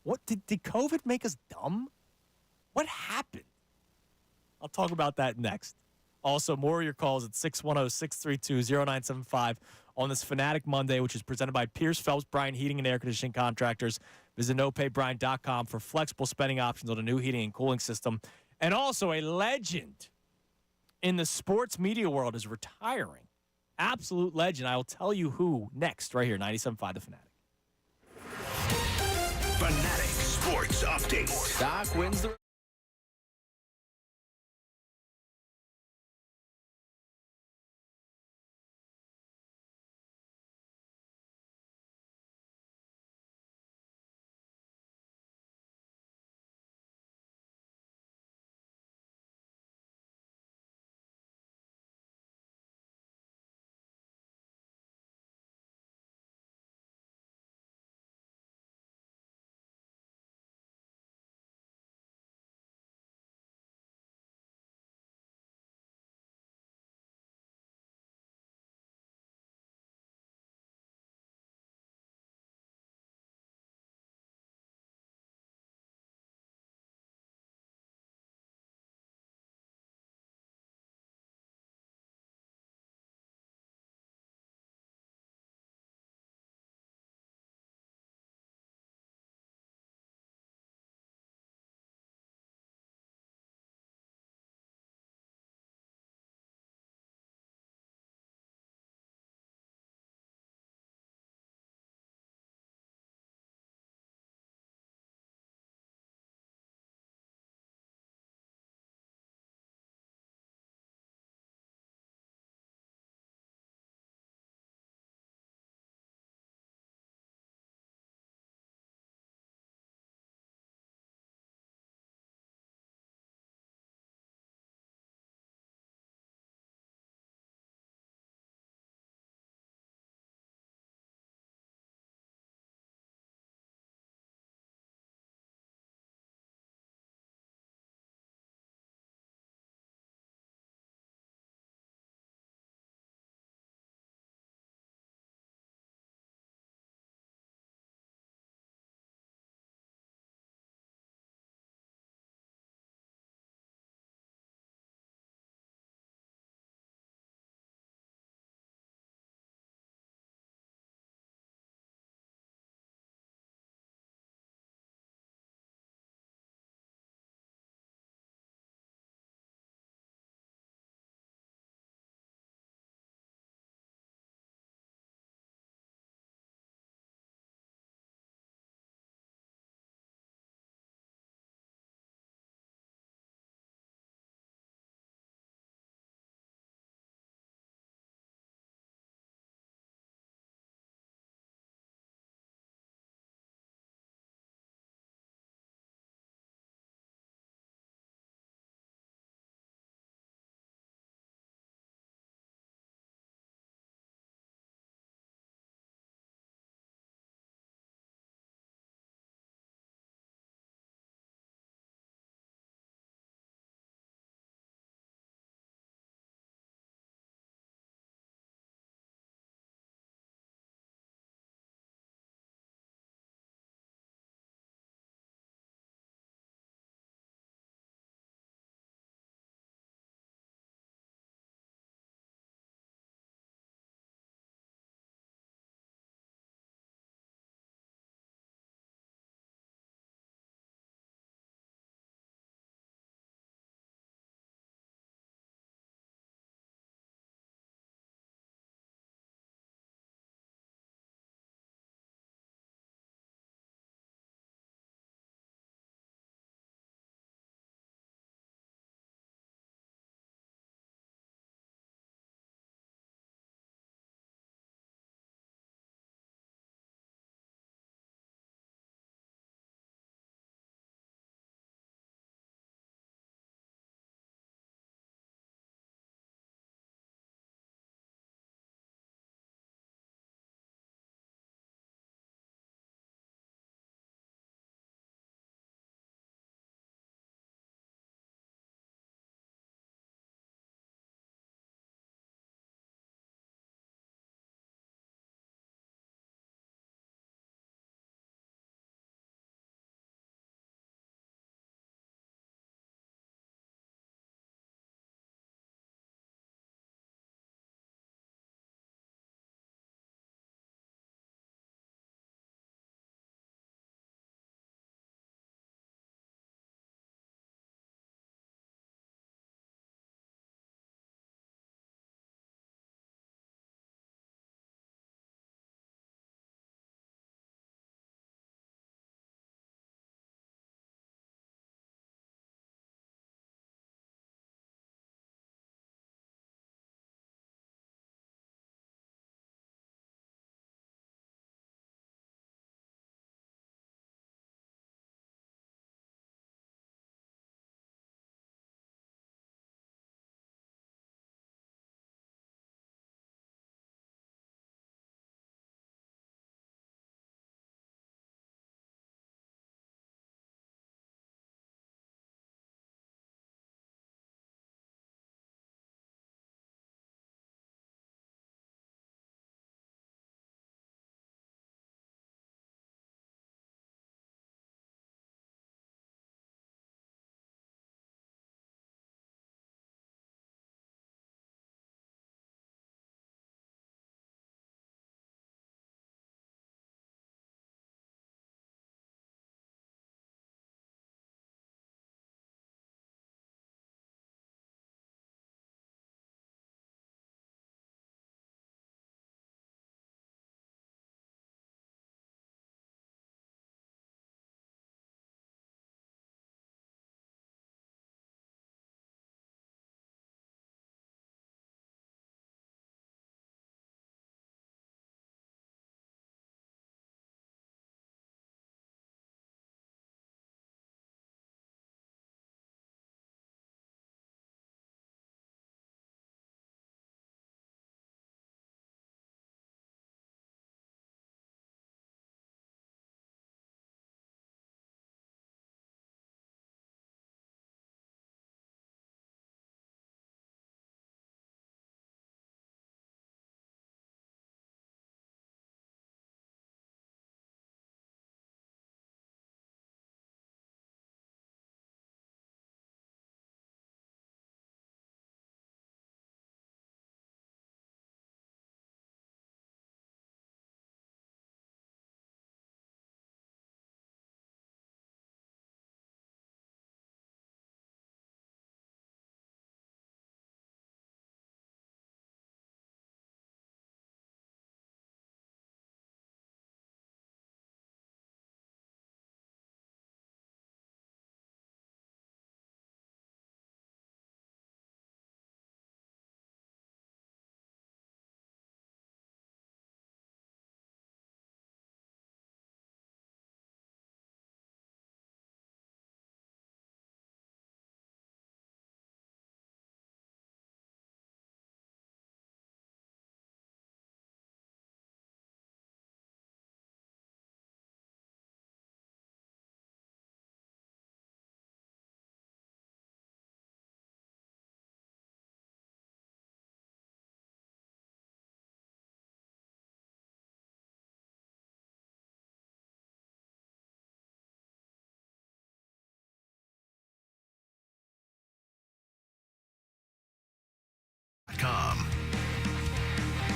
what did COVID make us dumb? What happened? I'll talk about that next. Also, more of your calls at 610-632-0975 on this Fanatic Monday, which is presented by Pierce Phelps Bryant Heating and Air Conditioning Contractors. Visit nopaybryan.com for flexible spending options on a new heating and cooling system. And also, a legend in the sports media world is retiring. Absolute legend. I will tell you who next, right here, 97.5 The Fanatic. Fanatic Sports Update. Doc wins the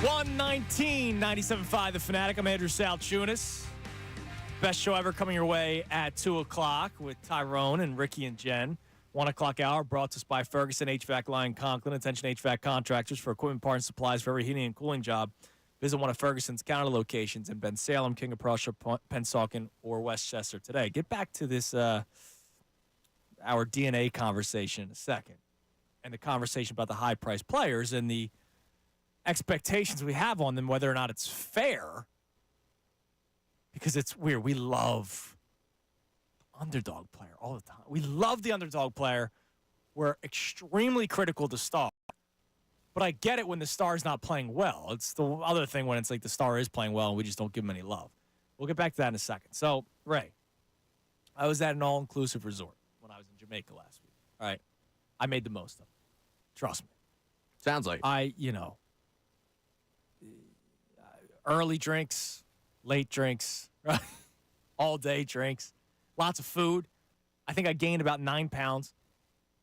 119, 97.5 The Fanatic. I'm Andrew Salchunas. Best show ever coming your way at 2 o'clock with Tyrone and Ricky and Jen. 1 o'clock hour brought to us by Ferguson HVAC Line Conklin. Attention HVAC contractors for equipment, parts, and supplies for every heating and cooling job. Visit one of Ferguson's counter locations in Ben Salem, King of Prussia, Pennsauken, or Westchester today. Get back to this our DNA conversation in a second, and the conversation about the high-priced players and the expectations we have on them, whether or not it's fair, because it's weird. We love underdog player all the time. We love the underdog player. We're extremely critical to star. But I get it when the star's not playing well. It's the other thing when it's like the star is playing well and we just don't give him any love. We'll get back to that in a second. So, Ray, I was at an all-inclusive resort when I was in Jamaica last week. All right. I made the most of it. Trust me. Sounds like. Early drinks, late drinks, right? All-day drinks, lots of food. I think I gained about 9 pounds.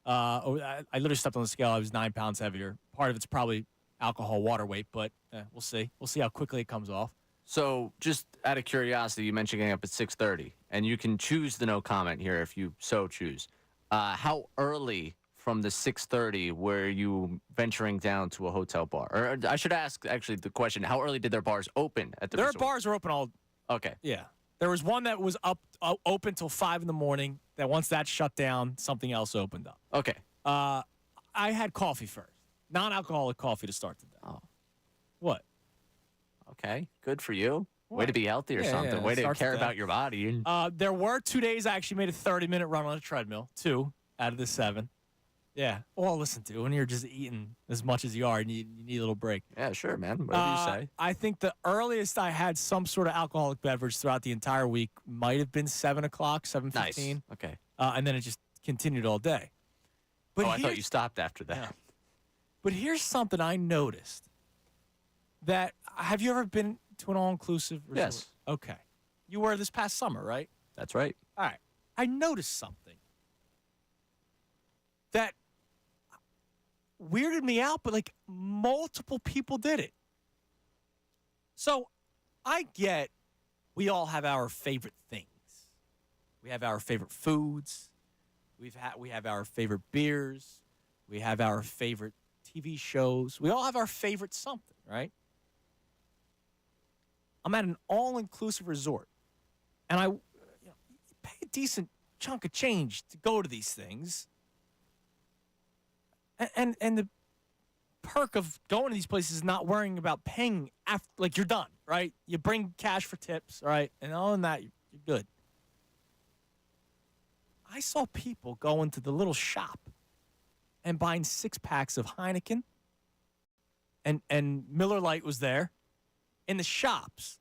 I literally stepped on the scale. I was 9 pounds heavier. Part of it's probably alcohol, water weight, but we'll see. We'll see how quickly it comes off. So just out of curiosity, you mentioned getting up at 6:30, and you can choose the no comment here if you so choose. How early from the 6:30 were you venturing down to a hotel bar? Or I should ask, actually, the question, how early did their bars open at the resort? Their bars were open all... Okay. Yeah. There was one that was open till 5 in the morning. That once that shut down, something else opened up. Okay. I had coffee first. Non-alcoholic coffee to start the day. Oh. What? Okay. Good for you. What? Way to be healthy or something. Way to Starts care the day. about your body. There were 2 days I actually made a 30-minute run on a treadmill. 2 out of the 7. Yeah. Well, listen to when you're just eating as much as you are and you need a little break. Yeah, sure, man. Whatever you say. I think the earliest I had some sort of alcoholic beverage throughout the entire week might have been 7 o'clock, 7:15. Nice. Okay. And then it just continued all day. But I thought you stopped after that. Yeah. But here's something I noticed. Have you ever been to an all-inclusive resort? Yes. Okay. You were this past summer, right? That's right. All right. I noticed something that weirded me out, but like multiple people did it. So I get we all have our favorite things. We have our favorite foods. We have our favorite beers. We have our favorite TV shows. We all have our favorite something, right? I'm at an all-inclusive resort, and I pay a decent chunk of change to go to these things. And the perk of going to these places is not worrying about paying after, like you're done, right? You bring cash for tips, right? And other than that, you're good. I saw people go into the little shop and buying 6-packs of Heineken, and Miller Lite was there in the shops.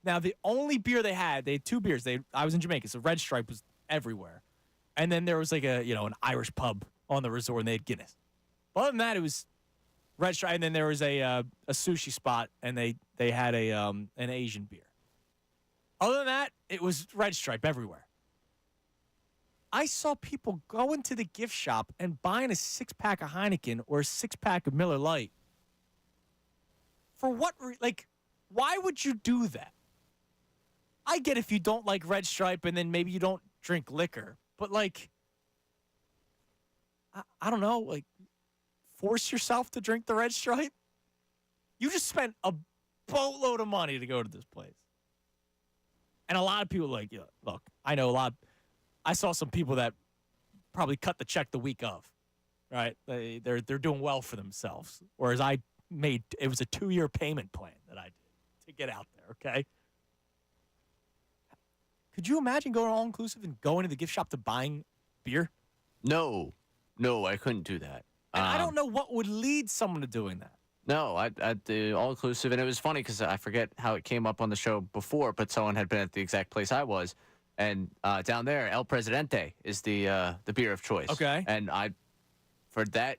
Now, the only beer they had 2 beers. I was in Jamaica, so Red Stripe was everywhere. And then there was like an Irish pub on the resort, and they had Guinness. Other than that, it was Red Stripe, and then there was a sushi spot, and they had an Asian beer. Other than that, it was Red Stripe everywhere. I saw people go into the gift shop and buying a 6-pack of Heineken or a 6-pack of Miller Lite. For what? Why would you do that? I get if you don't like Red Stripe and then maybe you don't drink liquor, but I don't know, force yourself to drink the Red Stripe? You just spent a boatload of money to go to this place. And a lot of people look, I know I saw some people that probably cut the check the week of, right? They're doing well for themselves. Whereas it was a 2-year payment plan that I did to get out there, okay? Could you imagine going all-inclusive and going to the gift shop to buying beer? No, I couldn't do that. And I don't know what would lead someone to doing that. No, at the all-inclusive, and it was funny because I forget how it came up on the show before, but someone had been at the exact place I was, and down there, El Presidente is the beer of choice. Okay. And for that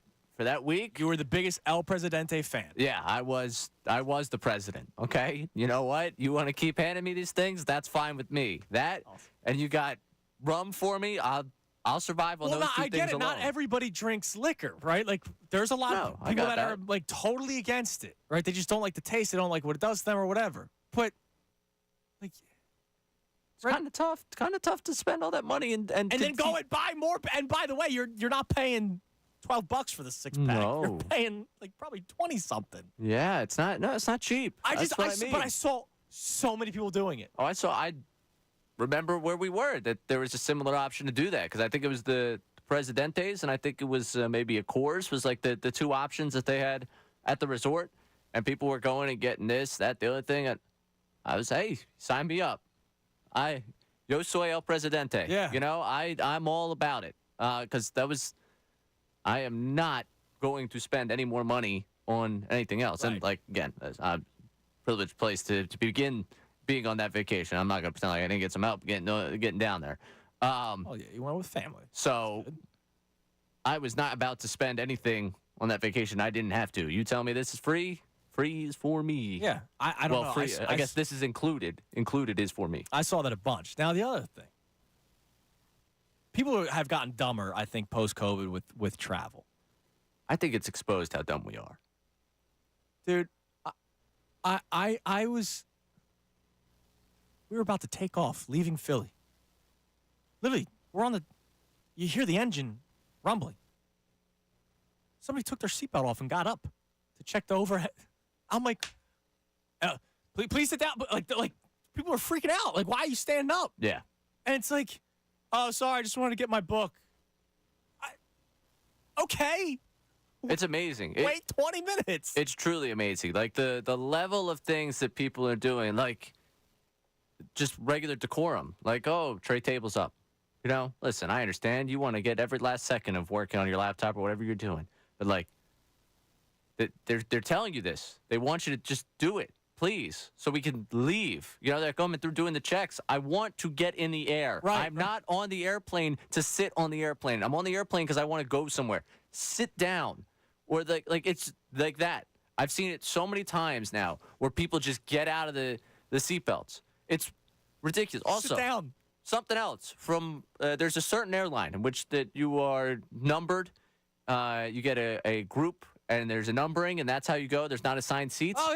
week, you were the biggest El Presidente fan. Yeah, I was the president. Okay, you know what? You want to keep handing me these things? That's fine with me. That, awesome. And you got rum for me? I'll I'll survive on those two I things get it. alone. Not everybody drinks liquor, right? Like, there's a lot of people that are like totally against it, right? They just don't like the taste. They don't like what it does to them or whatever. But like, it's kind of tough. It's kind of tough to spend all that money and then go and buy more. And by the way, you're not paying $12 for the 6-pack. No. You're paying like probably 20 something. Yeah, it's not. No, it's not cheap. That's what I mean. But I saw so many people doing it. Oh, I remember where we were, that there was a similar option to do that, because I think it was the Presidentes, and I think it was maybe a Coors was like the two options that they had at the resort, and people were going and getting this, that, the other thing. And I was, hey, sign me up. Yo soy el Presidente. Yeah. You know, I'm all about it, because I am not going to spend any more money on anything else. Right. And like, again, it's a privileged place to begin being on that vacation. I'm not going to pretend like I didn't get some help getting down there. Oh, yeah, you went with family. So I was not about to spend anything on that vacation I didn't have to. You tell me this is free? Free is for me. Yeah, I don't know. Free, I guess this is included. Included is for me. I saw that a bunch. Now, the other thing. People have gotten dumber, I think, post-COVID with travel. I think it's exposed how dumb we are. Dude, I was... We were about to take off, leaving Philly. Literally, we're on the... You hear the engine rumbling. Somebody took their seatbelt off and got up to check the overhead. I'm like, please sit down. But like people are freaking out. Like, why are you standing up? Yeah. And it's like, oh, sorry, I just wanted to get my book. Okay. It's amazing. Wait 20 minutes. It's truly amazing. Like, the level of things that people are doing, like, just regular decorum. Like, oh, tray table's up. You know, listen, I understand you want to get every last second of working on your laptop or whatever you're doing. But, like, they're telling you this. They want you to just do it, please, so we can leave. You know, they're going through doing the checks. I want to get in the air. Right, I'm not on the airplane to sit on the airplane. I'm on the airplane because I want to go somewhere. Sit down. Or, like it's like that. I've seen it so many times now where people just get out of the seatbelts. It's ridiculous. Also, sit down. Something else from there's a certain airline in which that you are numbered. You get a group, and there's a numbering, and that's how you go. There's not assigned seats. Oh,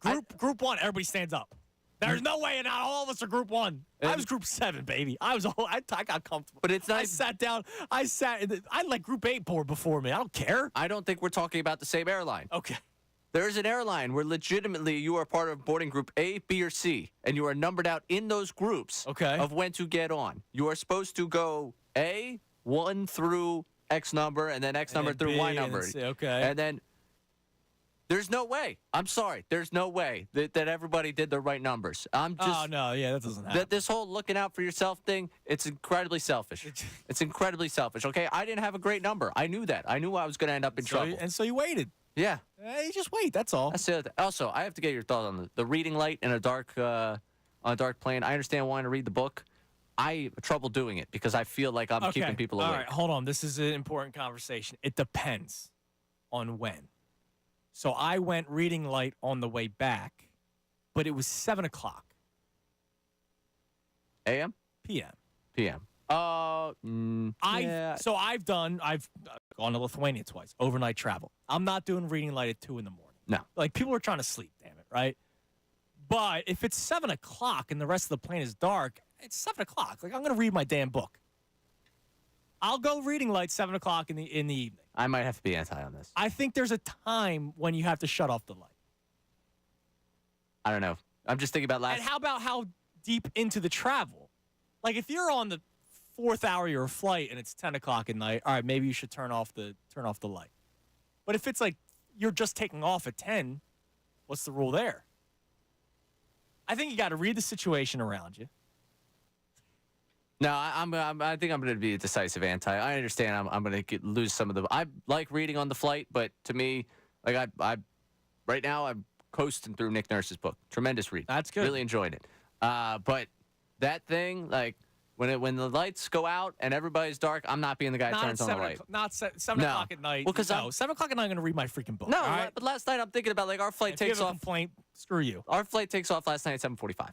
yeah. Group 1, everybody stands up. There's no way not all of us are group 1. I was group 7, baby. I got comfortable. But it's not. I sat down. I let group 8 board before me. I don't care. I don't think we're talking about the same airline. Okay. There's an airline where legitimately you are part of boarding group A, B, or C, and you are numbered out in those groups of when to get on. You are supposed to go A, 1 through X number, and then X number through Y number. And then there's no way. I'm sorry. There's no way that everybody did the right numbers. I'm just. Oh, no. Yeah, that doesn't happen. This whole looking out for yourself thing, it's incredibly selfish. It's incredibly selfish, okay? I didn't have a great number. I knew that. I knew I was going to end up in trouble. And so you waited. Yeah. You just wait. That's all. That's it. Also, I have to get your thoughts on the reading light in a dark plane. I understand wanting to read the book. I have trouble doing it because I feel like I'm keeping people awake. All right, hold on. This is an important conversation. It depends on when. So I went reading light on the way back, but it was 7 o'clock. A.M.? P.M. P.M. Yeah. So I've gone to Lithuania twice, overnight travel. I'm not doing reading light at 2 in the morning. No. Like, people are trying to sleep, damn it, right? But if it's 7 o'clock and the rest of the plane is dark, it's 7 o'clock. Like, I'm going to read my damn book. I'll go reading light 7 o'clock in the evening. I might have to be anti on this. I think there's a time when you have to shut off the light. I don't know. I'm just thinking about last. And how about how deep into the travel? Like, if you're on the 4th hour of your flight and it's 10 o'clock at night, all right, maybe you should turn off the light. But if it's like you're just taking off at 10, what's the rule there? I think you got to read the situation around you. No, I think I'm going to be a decisive anti. I understand I'm going to lose some of the. I like reading on the flight, but to me, like I right now I'm coasting through Nick Nurse's book. Tremendous read. That's good. Really enjoyed it. But that thing, like when the lights go out and everybody's dark, I'm not being the guy that turns on the light. Not 7 o'clock at night. Well, because 7 o'clock at night I'm going to read my freaking book. No, right? but last night I'm thinking about like our flight if takes you have off. a complaint, screw you. Our flight takes off last night at 7:45.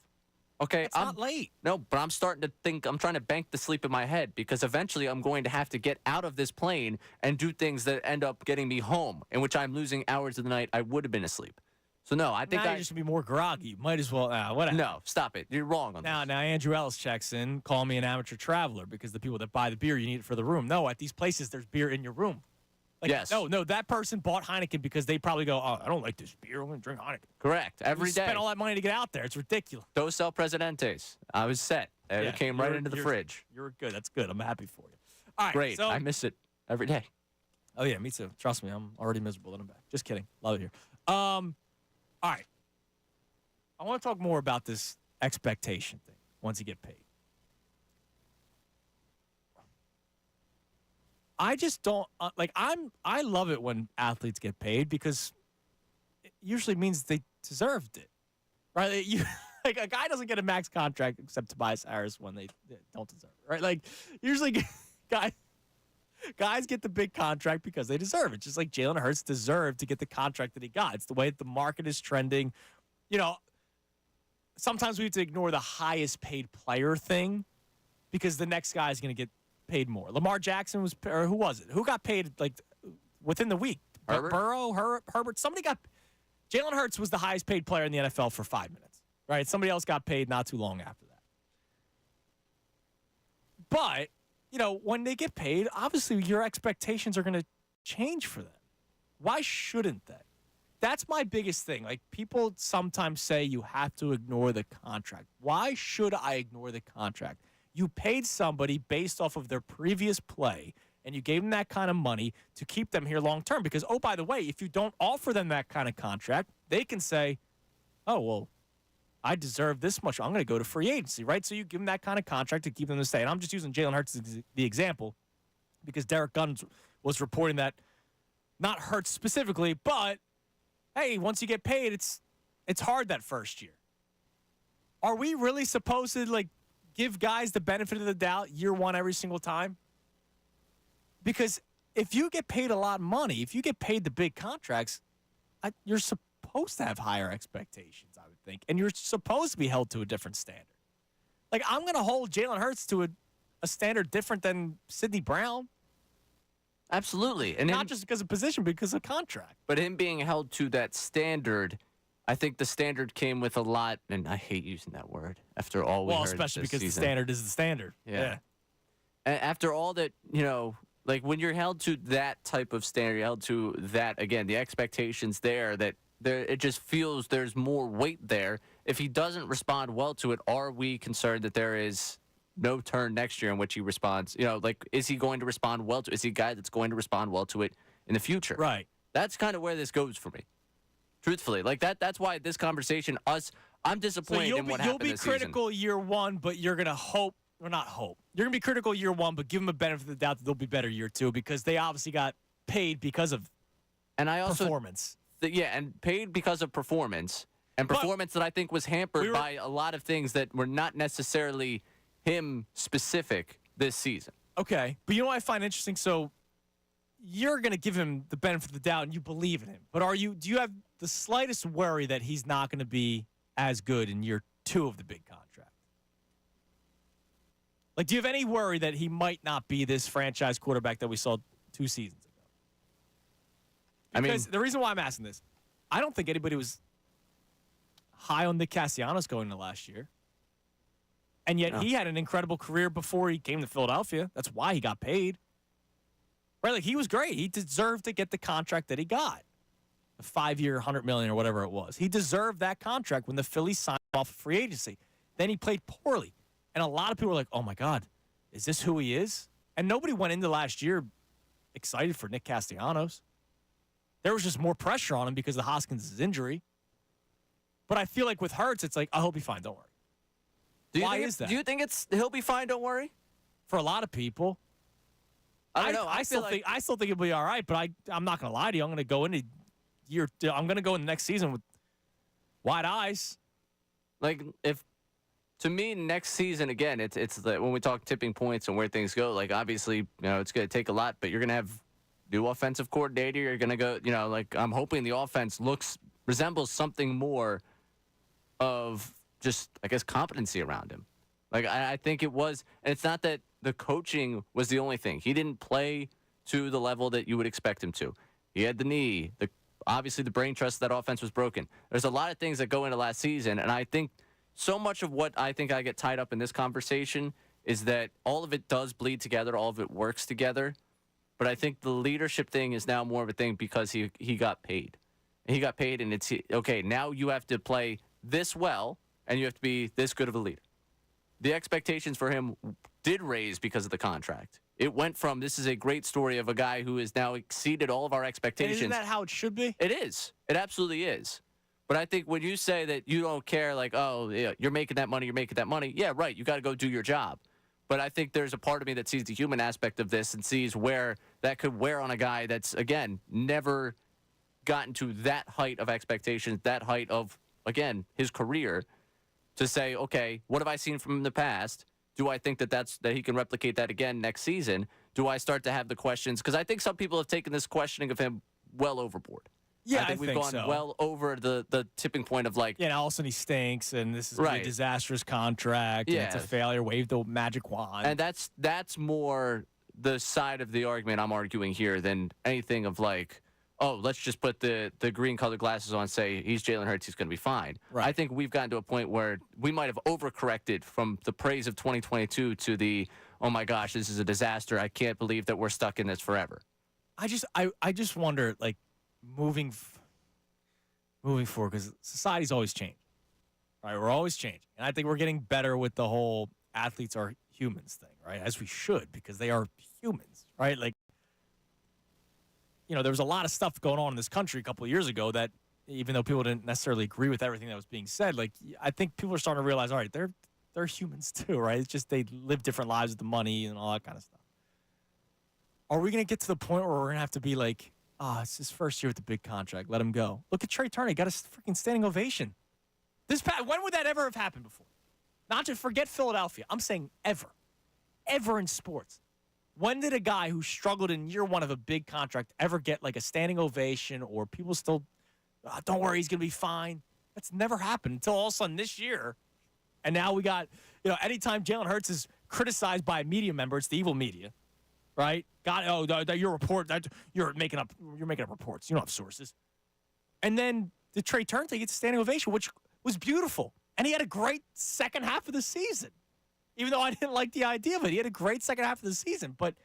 Okay, It's not late. No, but I'm starting to think, I'm trying to bank the sleep in my head because eventually I'm going to have to get out of this plane and do things that end up getting me home, in which I'm losing hours of the night I would have been asleep. So, no, I think now you're just going to be more groggy. You might as well. Whatever. No, stop it. You're wrong on this. Now Andrew Ellis checks in, call me an amateur traveler because the people that buy the beer, you need it for the room. No, at these places, there's beer in your room. Like, yes. No, that person bought Heineken because they probably go, oh, I don't like this beer. I'm going to drink Heineken. Correct. Every day. Spend all that money to get out there. It's ridiculous. Dos El Presidentes. I was set. It came right into the fridge. You're good. That's good. I'm happy for you. All right. Great. So, I miss it every day. Oh, yeah, me too. Trust me. I'm already miserable that I'm back. Just kidding. Love it here. All right. I want to talk more about this expectation thing once you get paid. I just don't I love it when athletes get paid because it usually means they deserved it, right? Like a guy doesn't get a max contract except Tobias Harris when they don't deserve it, right? Like usually guys get the big contract because they deserve it, just like Jalen Hurts deserved to get the contract that he got. It's the way that the market is trending. You know, sometimes we have to ignore the highest paid player thing because the next guy is going to get paid more. Lamar Jackson was, or who was it? Who got paid like within the week? Herbert? Burrow, Herbert. Somebody got. Jalen Hurts was the highest paid player in the NFL for 5 minutes, right? Somebody else got paid not too long after that. But you know, when they get paid, obviously your expectations are going to change for them. Why shouldn't they? That's my biggest thing. Like people sometimes say you have to ignore the contract. Why should I ignore the contract? You paid somebody based off of their previous play, and you gave them that kind of money to keep them here long term. Because, oh, by the way, if you don't offer them that kind of contract, they can say, oh, well, I deserve this much. I'm going to go to free agency, right? So you give them that kind of contract to keep them to stay. And I'm just using Jalen Hurts as the example because Derek Gunn was reporting that, not Hurts specifically, but, hey, once you get paid, it's hard that first year. Are we really supposed to, like, give guys the benefit of the doubt year one every single time? Because if you get paid a lot of money, if you get paid the big contracts, you're supposed to have higher expectations, I would think. And you're supposed to be held to a different standard. Like, I'm going to hold Jalen Hurts to a standard different than Sidney Brown. Absolutely. And not just because of position, but because of contract. But him being held to that standard, I think the standard came with a lot, and I hate using that word after all we heard especially this because season. the standard is the standard. Yeah. After all that, you know, like when you're held to that type of standard, you're held to that, again, the expectations there, it just feels there's more weight there. If he doesn't respond well to it, are we concerned that there is no turn next year in which he responds? You know, like, is he going to respond well to it? Is he a guy that's going to respond well to it in the future? Right. That's kind of where this goes for me. Truthfully, like that's why this conversation, I'm disappointed in what happened this season. You'll be critical year one, but you're going to hope, or not hope. You're going to be critical year one, but give them a benefit of the doubt that they'll be better year two because they obviously got paid because of performance. And paid because of performance. And performance that I think was hampered by a lot of things that were not necessarily him specific this season. Okay. But you know what I find interesting? So you're going to give him the benefit of the doubt and you believe in him. But do you have the slightest worry that he's not going to be as good in year two of the big contract? Like, do you have any worry that he might not be this franchise quarterback that we saw 2 seasons ago? Because the reason why I'm asking this, I don't think anybody was high on Nick Castellanos going into last year. And yet he had an incredible career before he came to Philadelphia. That's why he got paid. Right? Like, he was great. He deserved to get the contract that he got. A 5-year, $100 million or whatever it was. He deserved that contract when the Phillies signed him off of free agency. Then he played poorly. And a lot of people were like, oh, my God, is this who he is? And nobody went into last year excited for Nick Castellanos. There was just more pressure on him because of Hoskins' injury. But I feel like with Hurts, it's like, oh, he'll be fine. Don't worry. Why is that? Do you think he'll be fine? Don't worry. For a lot of people, I don't know. I still think he'll be all right. But I'm not going to lie to you. I'm going to go into I'm going to go in the next season with wide eyes. Like, to me, next season, again, it's when we talk tipping points and where things go. Like, obviously, you know, it's going to take a lot, but you're going to have new offensive coordinator. You're going to go, you know, like, I'm hoping the offense resembles something more of just, I guess, competency around him. Like, I think it was, and it's not that the coaching was the only thing. He didn't play to the level that you would expect him to. He had the knee. Obviously, the brain trust of that offense was broken. There's a lot of things that go into last season, and I think so much of what I think I get tied up in this conversation is that all of it does bleed together, all of it works together, but I think the leadership thing is now more of a thing because he got paid. And he got paid, and it's, okay, now you have to play this well, and you have to be this good of a leader. The expectations for him did raise because of the contract. It went from, this is a great story of a guy who has now exceeded all of our expectations. And isn't that how it should be? It is. It absolutely is. But I think when you say that you don't care, like, oh, yeah, you're making that money, yeah, right, you got to go do your job. But I think there's a part of me that sees the human aspect of this and sees where that could wear on a guy that's, again, never gotten to that height of expectations, that height of, again, his career, to say, okay, what have I seen from him in the past? Do I think that he can replicate that again next season? Do I start to have the questions? Because I think some people have taken this questioning of him well overboard. Yeah, I think we've gone so. well over the tipping point of, like, Yeah, and all of a sudden he stinks, and this is Right. a disastrous contract, and it's a Yeah. failure. Wave the magic wand. And that's more the side of the argument I'm arguing here than anything of, like, oh, let's just put the green-colored glasses on and say he's Jalen Hurts, he's going to be fine. Right. I think we've gotten to a point where we might have overcorrected from the praise of 2022 to the, oh, my gosh, this is a disaster. I can't believe that we're stuck in this forever. I just wonder, like, moving forward, because society's always changing, right? We're always changing. And I think we're getting better with the whole athletes are humans thing, right? As we should, because they are humans, right? Like, there was a lot of stuff going on in this country a couple of years ago that, even though people didn't necessarily agree with everything that was being said, like, I think people are starting to realize, all right, they're humans too, right? It's just they live different lives with the money and all that kind of stuff. Are we going to get to the point where we're going to have to be like, it's his first year with the big contract, let him go? Look at Trey Turner. He got a freaking standing ovation. When would that ever have happened before? Not to forget Philadelphia. I'm saying ever. Ever in sports. When did a guy who struggled in year one of a big contract ever get like a standing ovation, or people still, don't worry, he's going to be fine? That's never happened until all of a sudden this year. And now we got, anytime Jalen Hurts is criticized by a media member, it's the evil media, right? Your report, you're making up reports. You don't have sources. And then the Trey Turner thing gets a standing ovation, which was beautiful. And he had a great second half of the season. Even though I didn't like the idea of it, he had a great second half of the season. But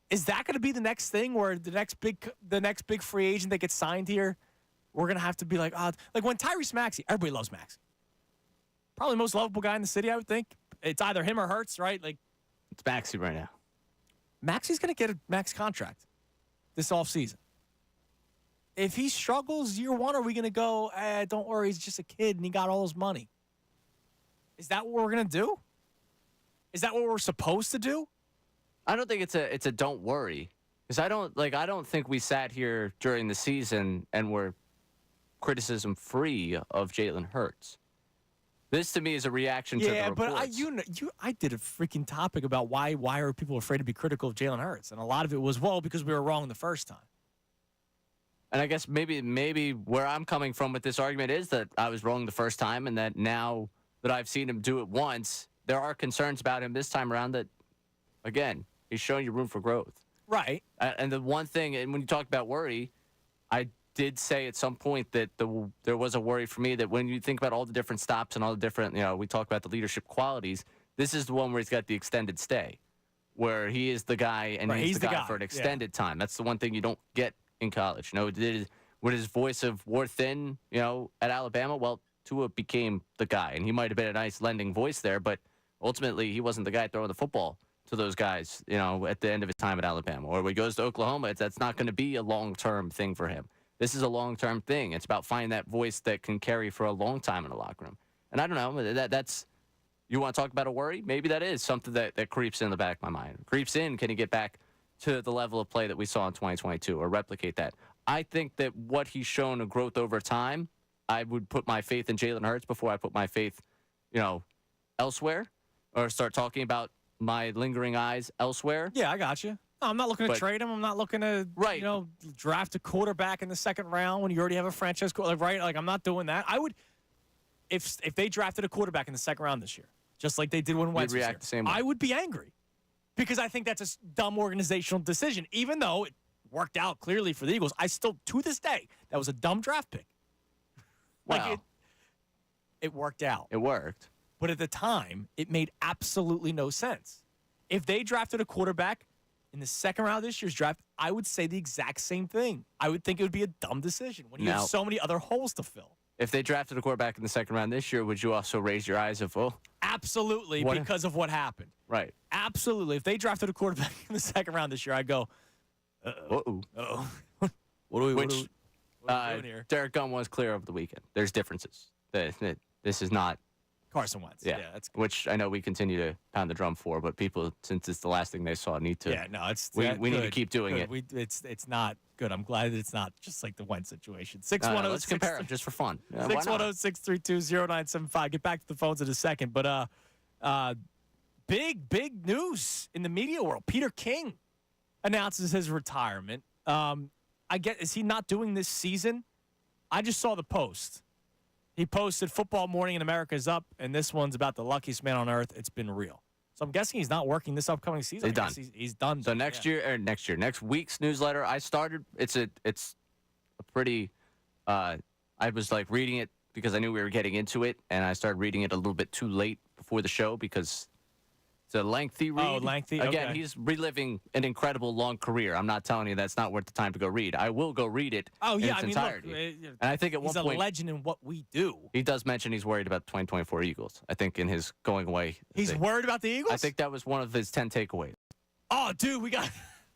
is that going to be the next thing, where the next big free agent that gets signed here, we're going to have to be like, like when Tyrese Maxey, everybody loves Maxey. Probably the most lovable guy in the city, I would think. It's either him or Hurts, right? Like, It's Maxey right now. Maxey's going to get a max contract this offseason. If he struggles year one, are we going to go, don't worry, he's just a kid and he got all his money? Is that what we're going to do? Is that what we're supposed to do? I don't think it's a don't worry, because I don't think we sat here during the season and were criticism free of Jalen Hurts. This to me is a reaction to the reports. But I did a freaking topic about why are people afraid to be critical of Jalen Hurts, and a lot of it was, because we were wrong the first time. And I guess maybe where I'm coming from with this argument is that I was wrong the first time, and that now that I've seen him do it once, there are concerns about him this time around that, again, he's showing you room for growth. Right. And the one thing, and when you talk about worry, I did say at some point that there was a worry for me that when you think about all the different stops and all the different, we talk about the leadership qualities, this is the one where he's got the extended stay, where he is the guy and he's the guy for an extended time. That's the one thing you don't get in college. Would his voice have wore thin, at Alabama? Well, Tua became the guy, and he might have been a nice lending voice there, but ultimately he wasn't the guy throwing the football to those guys, at the end of his time at Alabama. Or when he goes to Oklahoma, that's not going to be a long-term thing for him. This is a long-term thing. It's about finding that voice that can carry for a long time in the locker room. And I don't know, that's, you want to talk about a worry? Maybe that is something that creeps in the back of my mind. Creeps in, can he get back to the level of play that we saw in 2022 or replicate that? I think that what he's shown a growth over time, I would put my faith in Jalen Hurts before I put my faith, elsewhere, or start talking about my lingering eyes elsewhere. Yeah, I got you. No, I'm not looking to trade him. I'm not looking to, draft a quarterback in the second round when you already have a franchise quarterback, right? Like, I'm not doing that. I would, if they drafted a quarterback in the second round this year, just like they did when Wentz was react here, the same way. I would be angry because I think that's a dumb organizational decision. Even though it worked out clearly for the Eagles, I still, to this day, that was a dumb draft pick. Wow. It worked out. It worked. But at the time, it made absolutely no sense. If they drafted a quarterback in the second round of this year's draft, I would say the exact same thing. I would think it would be a dumb decision when you have so many other holes to fill. If they drafted a quarterback in the second round this year, would you also raise your eyes of, Absolutely, because of what happened. Right. Absolutely. If they drafted a quarterback in the second round this year, I'd go, uh-oh. Uh-oh. What are we doing here? Derek Gunn was clear over the weekend. There's differences. This is not Carson Wentz. Yeah, that's good. Which I know we continue to pound the drum for, but people, since it's the last thing they saw, need to. Yeah, no, we need to keep doing it. It's not good. I'm glad that it's not just like the Wentz situation. 610. Let's compare them just for fun. 610-632-0975. Get back to the phones in a second, but big news in the media world. Peter King announces his retirement. Is he not doing this season? I just saw the post. He posted Football Morning in America is up, and this one's about the luckiest man on earth. It's been real. So I'm guessing he's not working this upcoming season. He's done. He's done. So next week's newsletter, I started. It's a pretty. I was like reading it because I knew we were getting into it, and I started reading it a little bit too late before the show because it's a lengthy read. Oh, lengthy. Again, okay. He's reliving an incredible long career. I'm not telling you that's not worth the time to go read. I will go read it. Oh yeah, in its entirety. Look, and I think at one point he's a legend in what we do. He does mention he's worried about the 2024 Eagles. I think in his going away. He's worried about the Eagles? I think that was one of his 10 takeaways. Oh, dude, we got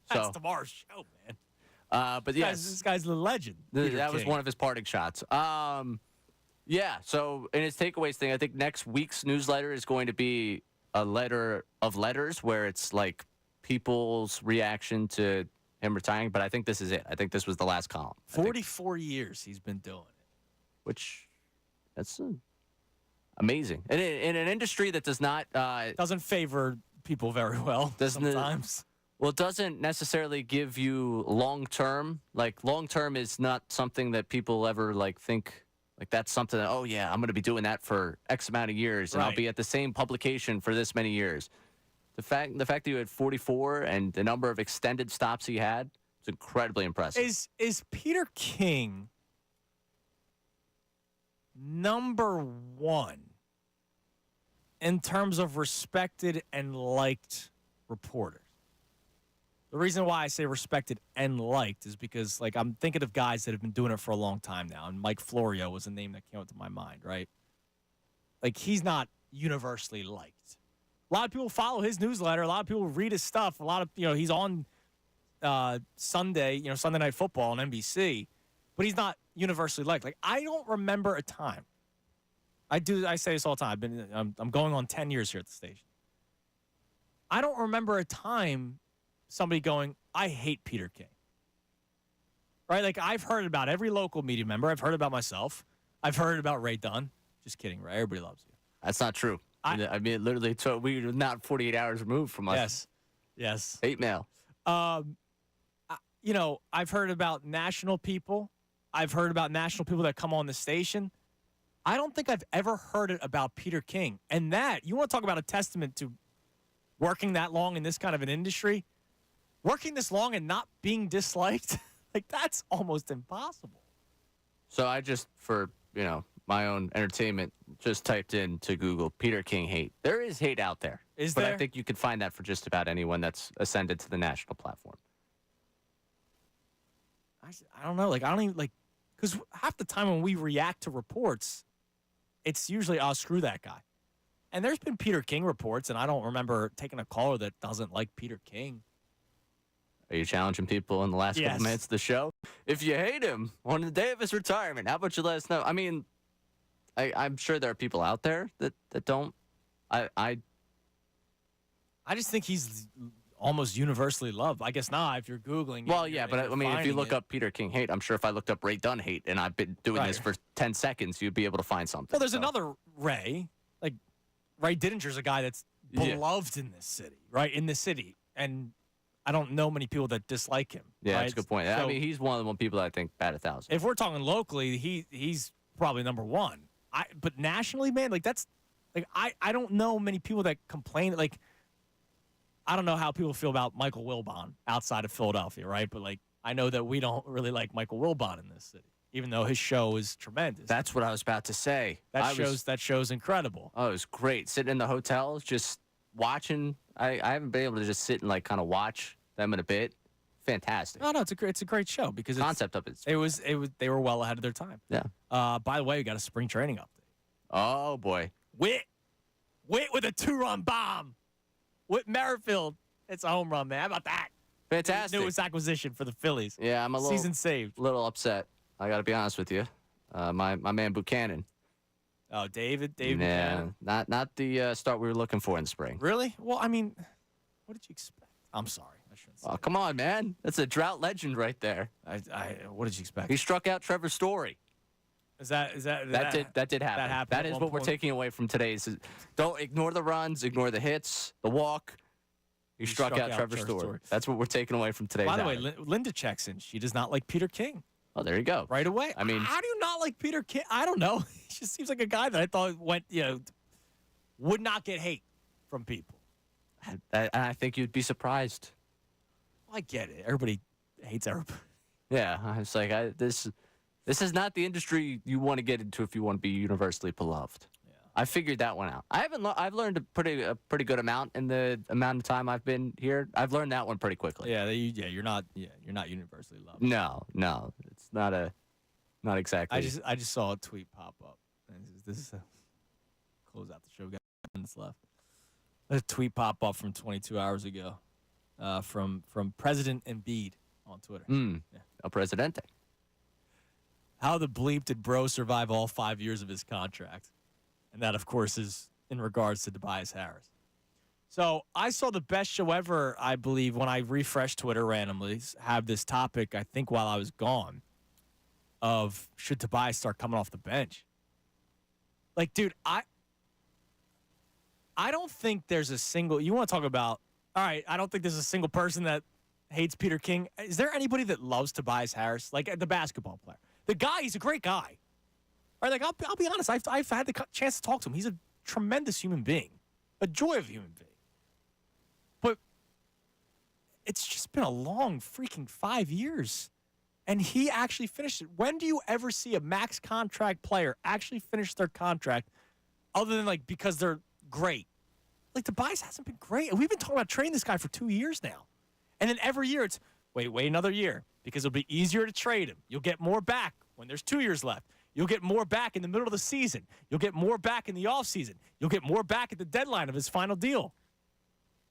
that's tomorrow's show, man. But yes, this guy's the legend. That was one of his parting shots. Yeah. So in his takeaways thing, I think next week's newsletter is going to be a letter of letters where it's like people's reaction to him retiring. But I think this is it. I think this was the last column. 44 years he's been doing it. Which, that's amazing. And in an industry that does not... doesn't favor people very well sometimes. It doesn't necessarily give you long-term. Like, long-term is not something that people ever, like, think... Like, that's something that, oh, yeah, I'm going to be doing that for X amount of years, and I'll be at the same publication for this many years. The fact that you had 44 and the number of extended stops he had, it's incredibly impressive. Is Peter King number one in terms of respected and liked reporters? The reason why I say respected and liked is because, like, I'm thinking of guys that have been doing it for a long time now, and Mike Florio was a name that came up to my mind, right? Like, he's not universally liked. A lot of people follow his newsletter. A lot of people read his stuff. A lot of, he's on Sunday Night Football on NBC, but he's not universally liked. Like, I don't remember a time. I say this all the time. I'm going on 10 years here at the station. I don't remember a time somebody going, I hate Peter King. Right? Like, I've heard about every local media member. I've heard about myself. I've heard about Ray Dunn. Just kidding, Ray. Everybody loves you. That's not true. I mean, literally, we were not 48 hours removed from us. Yes. Hate mail. I've heard about national people. I've heard about national people that come on the station. I don't think I've ever heard it about Peter King. And that, you want to talk about a testament to working that long in this kind of an industry? Working this long and not being disliked, like, that's almost impossible. So I just, for, my own entertainment, just typed into Google Peter King hate. There is hate out there. But I think you could find that for just about anyone that's ascended to the national platform. I don't know. Like, I don't even, like, because half the time when we react to reports, it's usually, oh, screw that guy. And there's been Peter King reports, and I don't remember taking a caller that doesn't like Peter King. Are you challenging people in the last couple minutes of the show? If you hate him on the day of his retirement, how about you let us know? I mean, I'm sure there are people out there that don't. I just think he's almost universally loved. I guess not if you're Googling. Well, yeah, but I mean, if you look up Peter King hate, I'm sure if I looked up Ray Dunn hate and I've been doing this for 10 seconds, you'd be able to find something. Well, there's another Ray. Like, Ray Didinger's a guy that's beloved in this city, right? In this city. And I don't know many people that dislike him. Yeah, right? that's a good point. So, I mean, he's one of the people that I think bat 1,000. If we're talking locally, he's probably number one. But nationally, man, like that's like I don't know many people that complain. Like I don't know how people feel about Michael Wilbon outside of Philadelphia, right? But like I know that we don't really like Michael Wilbon in this city, even though his show is tremendous. That's what I was about to say. That show's incredible. Oh, it was great. Sitting in the hotels, just watching. I haven't been able to just sit and like kind of watch them in a bit. Fantastic. No, it's a great show because concept of it. It was they were well ahead of their time. Yeah. By the way, we got a spring training update. Oh boy. Witt with a 2-run bomb. Whit Merrifield. It's a home run, man. How about that? Fantastic. Newest acquisition for the Phillies. Yeah, I'm a little season saved. Little upset. I got to be honest with you. My man Buchanan. Oh, David Yeah, Buchanan. not the start we were looking for in the spring. Really? Well, I mean, what did you expect? I'm sorry. I shouldn't say. Oh, come on, man. That's a drought legend right there. What did you expect? He struck out Trevor Story. That did happen. That happened. That is what we're taking away from today's. Don't ignore the runs, ignore the hits, the walk. He struck out Trevor Story. That's what we're taking away from today's. By the way, Linda checks in. She does not like Peter King. Oh, there you go. Right away. I mean, how do you not like Peter King? I don't know. He just seems like a guy that I thought would not get hate from people. I think you'd be surprised. I get it. Everybody hates everybody. Yeah, it's like this is not the industry you want to get into if you want to be universally beloved. Yeah. I figured that one out. I've learned a pretty good amount in the amount of time I've been here. I've learned that one pretty quickly. You're not universally loved. No, it's not exactly. I just saw a tweet pop up. This is close out the show. We got minutes left. A tweet pop up from 22 hours ago, from President Embiid on Twitter. El Presidente. How the bleep did Bro survive all 5 years of his contract? And that, of course, is in regards to Tobias Harris. So I saw the best show ever, I believe, when I refreshed Twitter randomly, have this topic, I think, while I was gone, of should Tobias start coming off the bench? Like, dude, I don't think there's a single – you want to talk about – all right, I don't think there's a single person that hates Peter King. Is there anybody that loves Tobias Harris? Like, the basketball player. The guy, he's a great guy. All right, like, I'll be honest. I've had the chance to talk to him. He's a tremendous human being, a joy of a human being. But it's just been a long freaking 5 years, and he actually finished it. When do you ever see a max contract player actually finish their contract other than, like, because they're great? Like, Tobias hasn't been great. And we've been talking about trading this guy for 2 years now. And then every year it's, wait another year because it'll be easier to trade him. You'll get more back when there's 2 years left. You'll get more back in the middle of the season. You'll get more back in the offseason. You'll get more back at the deadline of his final deal.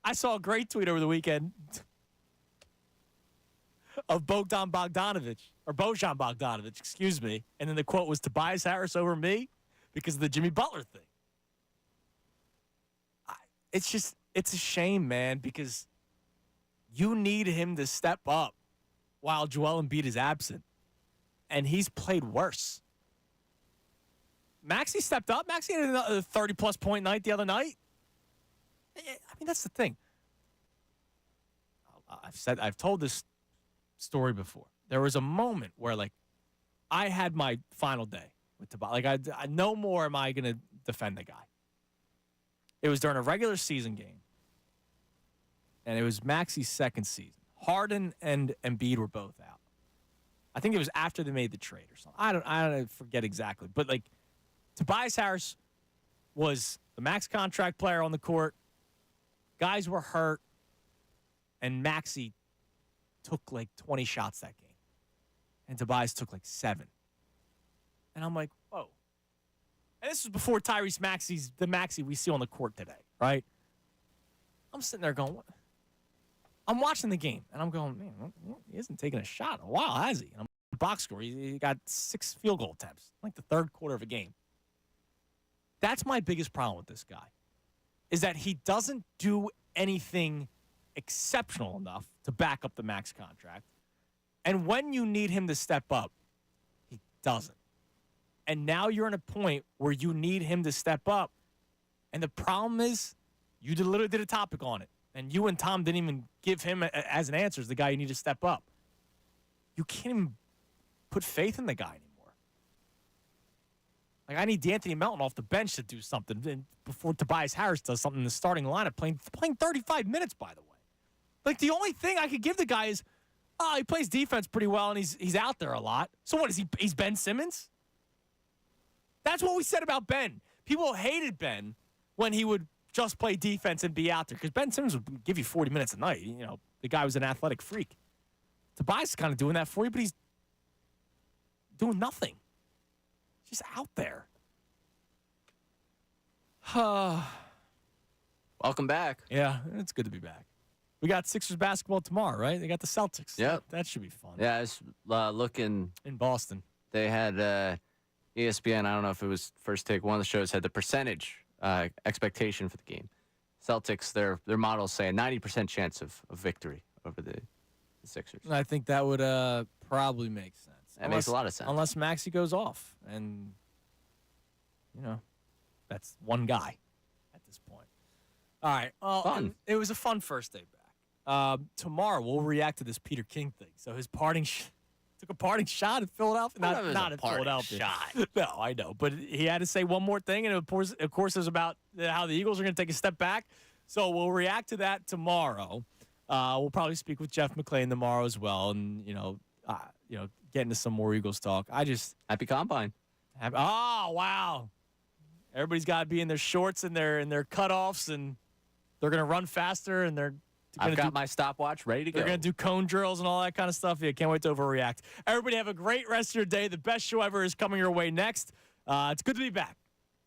I saw a great tweet over the weekend of Bojan Bogdanovic, excuse me. And then the quote was, Tobias Harris over me because of the Jimmy Butler thing. It's a shame, man, because you need him to step up while Joel Embiid is absent. And he's played worse. Maxey stepped up. Maxey had a 30-plus point night the other night. I mean, that's the thing. I've told this story before. There was a moment where, like, I had my final day with Tobias. Like, I no more am I going to defend the guy. It was during a regular season game. And it was Maxey's second season. Harden and Embiid were both out. I think it was after they made the trade or something. I don't forget exactly. But, like, Tobias Harris was the max contract player on the court. Guys were hurt. And Maxey took, like, 20 shots that game. And Tobias took, like, 7. And I'm like, whoa. And this was before Tyrese Maxey's the Maxey we see on the court today, right? I'm sitting there going, what? I'm watching the game, and I'm going, man, he hasn't taken a shot in a while, has he? And I'm box score. He got 6 field goal attempts, like the third quarter of a game. That's my biggest problem with this guy, is that he doesn't do anything exceptional enough to back up the max contract. And when you need him to step up, he doesn't. And now you're in a point where you need him to step up. And the problem is, you literally did a topic on it. And you and Tom didn't even give him as an answer as the guy you need to step up. You can't even put faith in the guy anymore. Like, I need D'Anthony Melton off the bench to do something before Tobias Harris does something in the starting lineup, playing 35 minutes, by the way. Like, the only thing I could give the guy is, he plays defense pretty well, and he's out there a lot. So what is he? He's Ben Simmons? That's what we said about Ben. People hated Ben when he would just play defense and be out there, because Ben Simmons would give you 40 minutes a night. You know, the guy was an athletic freak. Tobias is kind of doing that for you, but he's doing nothing. Just out there. Welcome back. Yeah, it's good to be back. We got Sixers basketball tomorrow, right? They got the Celtics. Yep. That should be fun. Yeah, I was looking. In Boston. They had ESPN, I don't know if it was First Take, one of the shows had the percentage expectation for the game. Celtics, their models say a 90% chance of victory over the Sixers. I think that would probably make sense. That makes a lot of sense. Unless Maxey goes off. And, that's one guy at this point. All right. Well, fun. It was a fun first day back. Tomorrow, we'll react to this Peter King thing. So his took a parting shot at Philadelphia. Not at Philadelphia. Shot. No, I know. But he had to say one more thing. And, of course, it was about how the Eagles are going to take a step back. So we'll react to that tomorrow. We'll probably speak with Jeff McClain tomorrow as well. And, get into some more Eagles talk. Happy Combine. Oh, wow. Everybody's got to be in their shorts and their cutoffs, and they're going to run faster, and I've got my stopwatch ready to go. They're going to do cone drills and all that kind of stuff. Yeah, can't wait to overreact. Everybody have a great rest of your day. The best show ever is coming your way next. It's good to be back.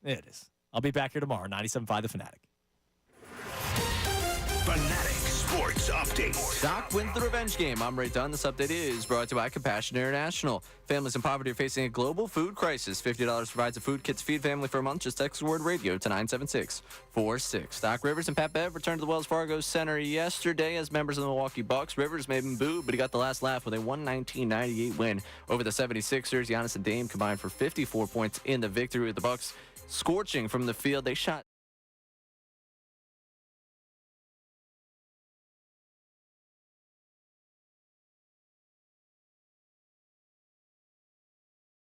It is. I'll be back here tomorrow, 97.5 The Fanatic. Fanatic Sports Update. Doc wins the revenge game. I'm Ray Dunn. This update is brought to you by Compassion International. Families in poverty are facing a global food crisis. $50 provides a food kit to feed family for a month. Just text the word radio to 97646. Doc Rivers and Pat Bev returned to the Wells Fargo Center yesterday as members of the Milwaukee Bucks. Rivers made him boo, but he got the last laugh with a 119-98 win over the 76ers. Giannis and Dame combined for 54 points in the victory with the Bucks scorching from the field. They shot